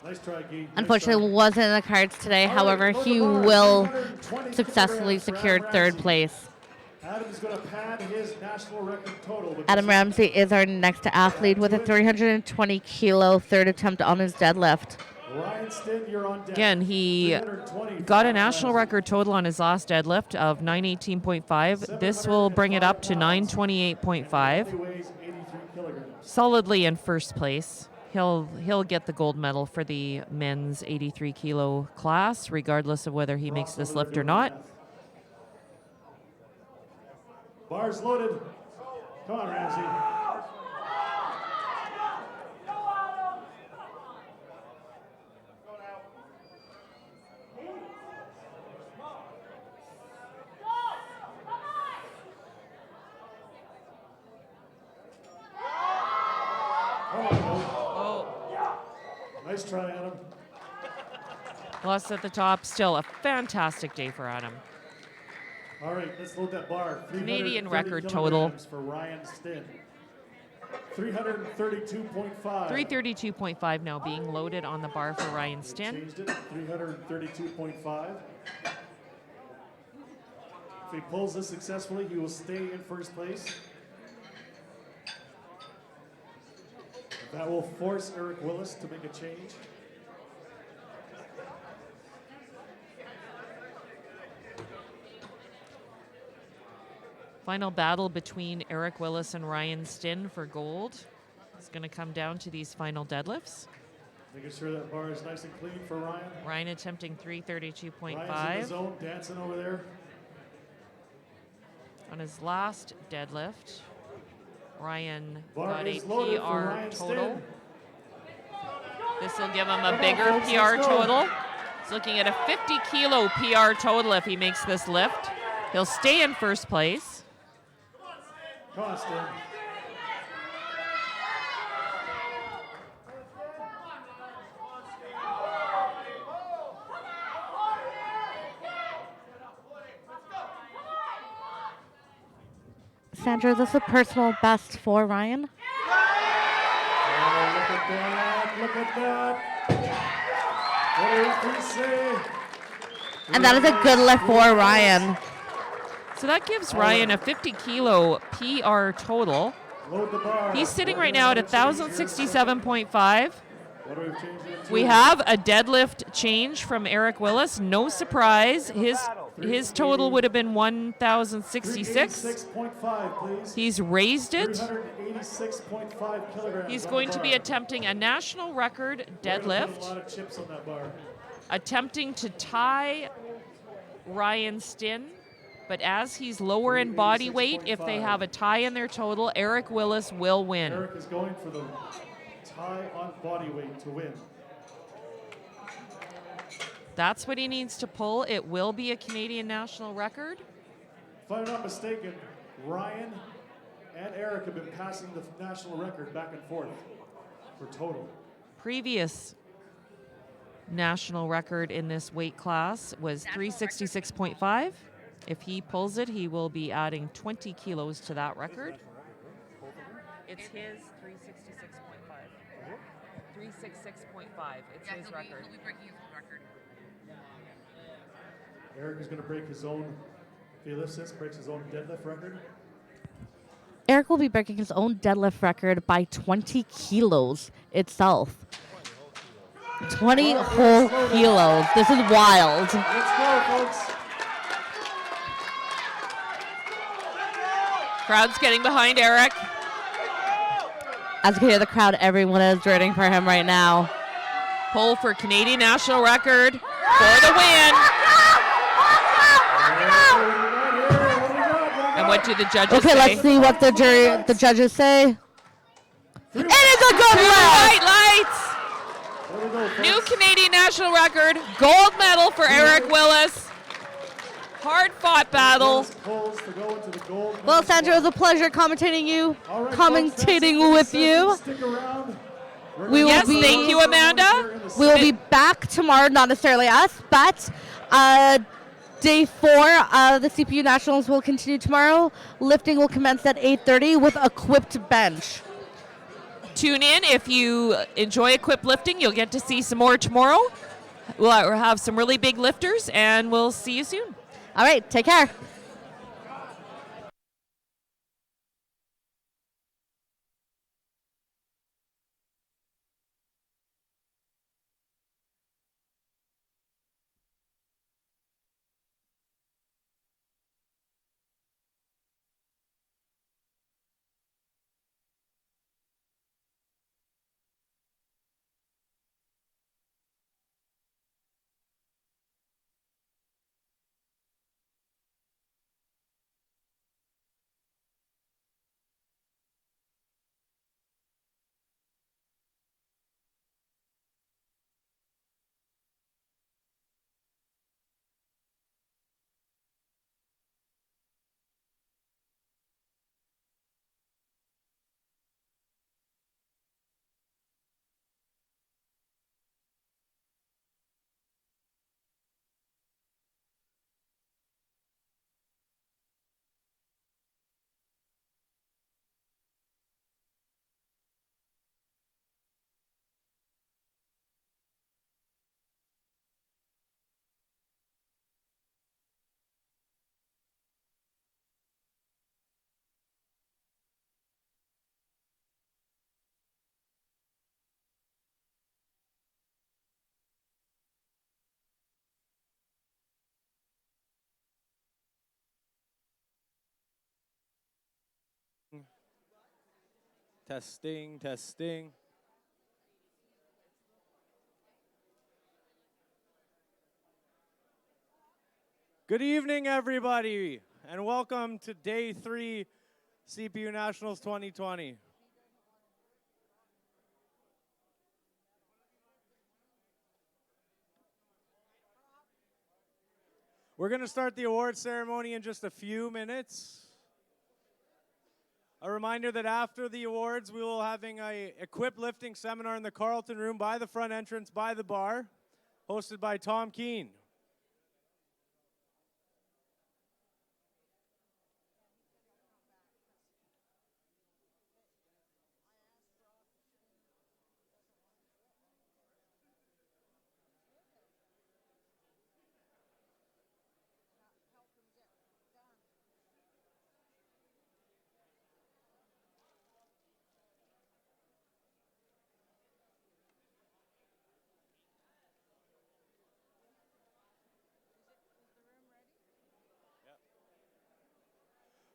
[SPEAKER 1] Nice try, Guy. Nice
[SPEAKER 4] Unfortunately,
[SPEAKER 1] try.
[SPEAKER 4] wasn't in the cards today.
[SPEAKER 1] All right,
[SPEAKER 4] However,
[SPEAKER 1] load the
[SPEAKER 4] he
[SPEAKER 1] bar,
[SPEAKER 4] will
[SPEAKER 1] 320
[SPEAKER 4] successfully
[SPEAKER 1] kilograms for
[SPEAKER 4] secure
[SPEAKER 1] Adam
[SPEAKER 4] third
[SPEAKER 1] Ramsey.
[SPEAKER 4] place.
[SPEAKER 1] Adam's going to pad his national record total. with
[SPEAKER 4] Adam
[SPEAKER 1] this-
[SPEAKER 4] Ramsey is our next athlete with a 320 kilo third attempt on his deadlift.
[SPEAKER 1] Ryan Sten, you're on deck.
[SPEAKER 3] Again, he
[SPEAKER 1] 320
[SPEAKER 3] got a
[SPEAKER 1] for
[SPEAKER 3] national
[SPEAKER 1] Ramsey.
[SPEAKER 3] record total on his last deadlift of 918.5. This will bring it up to 928.5.
[SPEAKER 1] He weighs 83 kilograms.
[SPEAKER 3] Solidly in first place. He'll get the gold medal for the men's 83 kilo class, regardless of whether he makes this lift or not.
[SPEAKER 1] Bars loaded. Come on, Ramsey. Nice try, Adam.
[SPEAKER 3] Plus at the top, still a fantastic day for Adam.
[SPEAKER 1] All right, let's load that bar.
[SPEAKER 3] Canadian
[SPEAKER 1] 330
[SPEAKER 3] record total.
[SPEAKER 1] kilograms for Ryan Sten. 332.5.
[SPEAKER 3] 332.5 now being loaded on the bar for Ryan Sten.
[SPEAKER 1] Changed it, 332.5. If he pulls this successfully, he will stay in first place. That will force Eric Willis to make a change.
[SPEAKER 3] Final battle between Eric Willis and Ryan Sten for gold. It's going to come down to these final deadlifts.
[SPEAKER 1] Making sure that bar is nice and clean for Ryan.
[SPEAKER 3] Ryan attempting 332.5.
[SPEAKER 1] Ryan's in the zone, dancing over there.
[SPEAKER 3] On his last deadlift, Ryan
[SPEAKER 1] Bar
[SPEAKER 3] got a
[SPEAKER 1] is loaded for
[SPEAKER 3] PR
[SPEAKER 1] Ryan
[SPEAKER 3] total.
[SPEAKER 1] Sten.
[SPEAKER 3] This will give him a
[SPEAKER 1] Come on,
[SPEAKER 3] bigger
[SPEAKER 1] folks,
[SPEAKER 3] PR
[SPEAKER 1] let's go.
[SPEAKER 3] total. He's looking at a 50 kilo PR total if he makes this lift. He'll stay in first place.
[SPEAKER 1] Come on, Sten.
[SPEAKER 4] Sandra, is this a personal best for Ryan?
[SPEAKER 1] Oh, look at that. Look at that. What do the referees say?
[SPEAKER 4] And that is a good lift for Ryan.
[SPEAKER 3] So that gives Ryan a 50 kilo PR total.
[SPEAKER 1] Load the bar.
[SPEAKER 3] He's sitting
[SPEAKER 1] What
[SPEAKER 3] right
[SPEAKER 1] do we
[SPEAKER 3] now at
[SPEAKER 1] have to change here?
[SPEAKER 3] 1,067.5.
[SPEAKER 1] What do we change it to?
[SPEAKER 3] We have a deadlift change from Eric Willis. No surprise. His total would have been 1,066.
[SPEAKER 1] 386.5, please.
[SPEAKER 3] He's raised it.
[SPEAKER 1] 386.5 kilograms.
[SPEAKER 3] He's
[SPEAKER 1] on
[SPEAKER 3] going
[SPEAKER 1] the
[SPEAKER 3] to be
[SPEAKER 1] bar.
[SPEAKER 3] attempting a national record
[SPEAKER 1] We're gonna put a
[SPEAKER 3] deadlift,
[SPEAKER 1] lot of chips on that bar.
[SPEAKER 3] attempting to tie Ryan Sten. But as he's lower in body weight, if they have a tie in their total, Eric Willis will win.
[SPEAKER 1] Eric is going for the tie on body weight to win.
[SPEAKER 3] That's what he needs to pull. It will be a Canadian national record.
[SPEAKER 1] If I'm not mistaken, Ryan and Eric have been passing the national record back and forth for total.
[SPEAKER 3] Previous national record in this weight class was 366.5. If he pulls it, he will be adding 20 kilos to that record. It's his 366.5. 366.5. It's his record.
[SPEAKER 6] He'll be breaking his own record.
[SPEAKER 1] Eric is going to break his own, if he lifts this, breaks his own deadlift record.
[SPEAKER 4] Eric will be breaking his own deadlift record by 20 kilos itself. 20 whole kilos. This is wild.
[SPEAKER 1] Let's go, folks.
[SPEAKER 3] Crowd's getting behind Eric.
[SPEAKER 4] As you can hear the crowd, everyone is rooting for him right now.
[SPEAKER 3] Pull for Canadian national record for the win. And what do the judges
[SPEAKER 4] Okay,
[SPEAKER 3] say?
[SPEAKER 4] let's see what the judges say. It is a good
[SPEAKER 3] Blue
[SPEAKER 4] lift.
[SPEAKER 3] light lights.
[SPEAKER 1] There we go, folks.
[SPEAKER 3] New Canadian national record. Gold medal for Eric Willis. Hard fought battle.
[SPEAKER 1] Pulls to go into the gold
[SPEAKER 4] Well,
[SPEAKER 1] medal
[SPEAKER 4] Sandra, it was
[SPEAKER 1] slot.
[SPEAKER 4] a pleasure commentating you,
[SPEAKER 1] All right, folks, that's it
[SPEAKER 4] commentating
[SPEAKER 1] for
[SPEAKER 4] with
[SPEAKER 1] this
[SPEAKER 4] you.
[SPEAKER 1] session. Stick around. We're
[SPEAKER 4] We
[SPEAKER 1] gonna
[SPEAKER 4] will
[SPEAKER 3] Yes,
[SPEAKER 4] be-
[SPEAKER 3] thank you, Amanda.
[SPEAKER 4] We will be back tomorrow, not necessarily us, but day 4 of the CPU Nationals will continue tomorrow. Lifting will commence at 8:30 with equipped bench.
[SPEAKER 3] Tune in if you enjoy equipped lifting. You'll get to see some more tomorrow. We'll have some really big lifters, and we'll see you soon.
[SPEAKER 4] All right, take care.
[SPEAKER 6] Testing, testing. Good evening, everybody, and welcome to Day 3 CPU Nationals 2020. We're going to start the award ceremony in just a few minutes. A reminder that after the awards, we will having a equip lifting seminar in the Carlton room by the front entrance by the bar, hosted by Tom Keene.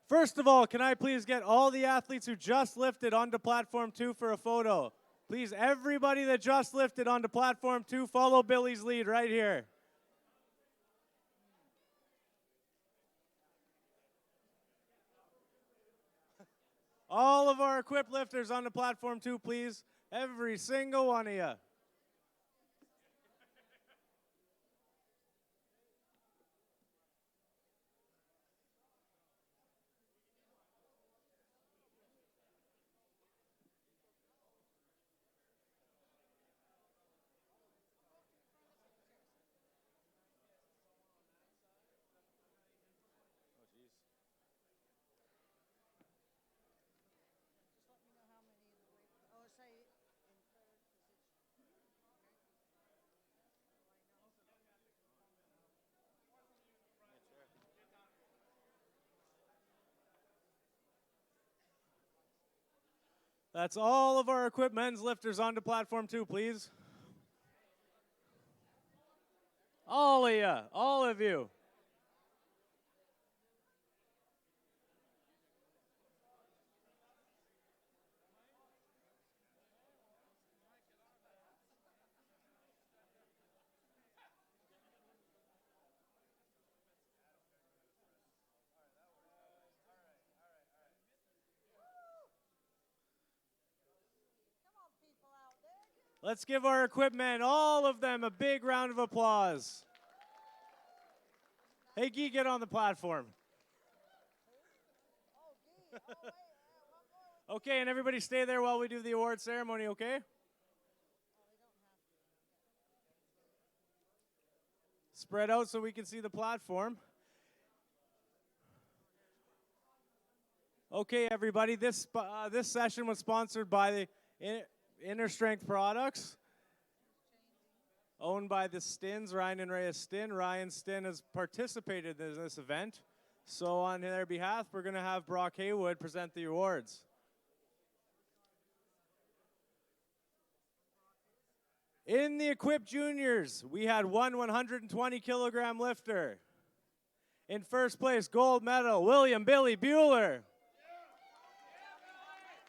[SPEAKER 6] First of all, can I please get all the athletes who just lifted onto platform 2 for a photo? Please, everybody that just lifted onto platform 2, follow Billy's lead right here. All of our equipped lifters onto platform 2, please. Every single one of you. That's all of our equipped men's lifters onto platform 2, please. All of you, all of you. Let's give our equipped men, all of them, a big round of applause. Hey, Guy, get on the platform. Okay, and everybody stay there while we do the award ceremony, okay? Spread out so we can see the platform. Okay, everybody, this session was sponsored by the Inner Strength Products, owned by the Stens, Ryan and Rhea Sten. Ryan Sten has participated in this event. So on their behalf, we're going to have Brock Haywood present the awards. In the equipped juniors, we had one 120-kilogram lifter. In first place, gold medal, William Billy Bueller.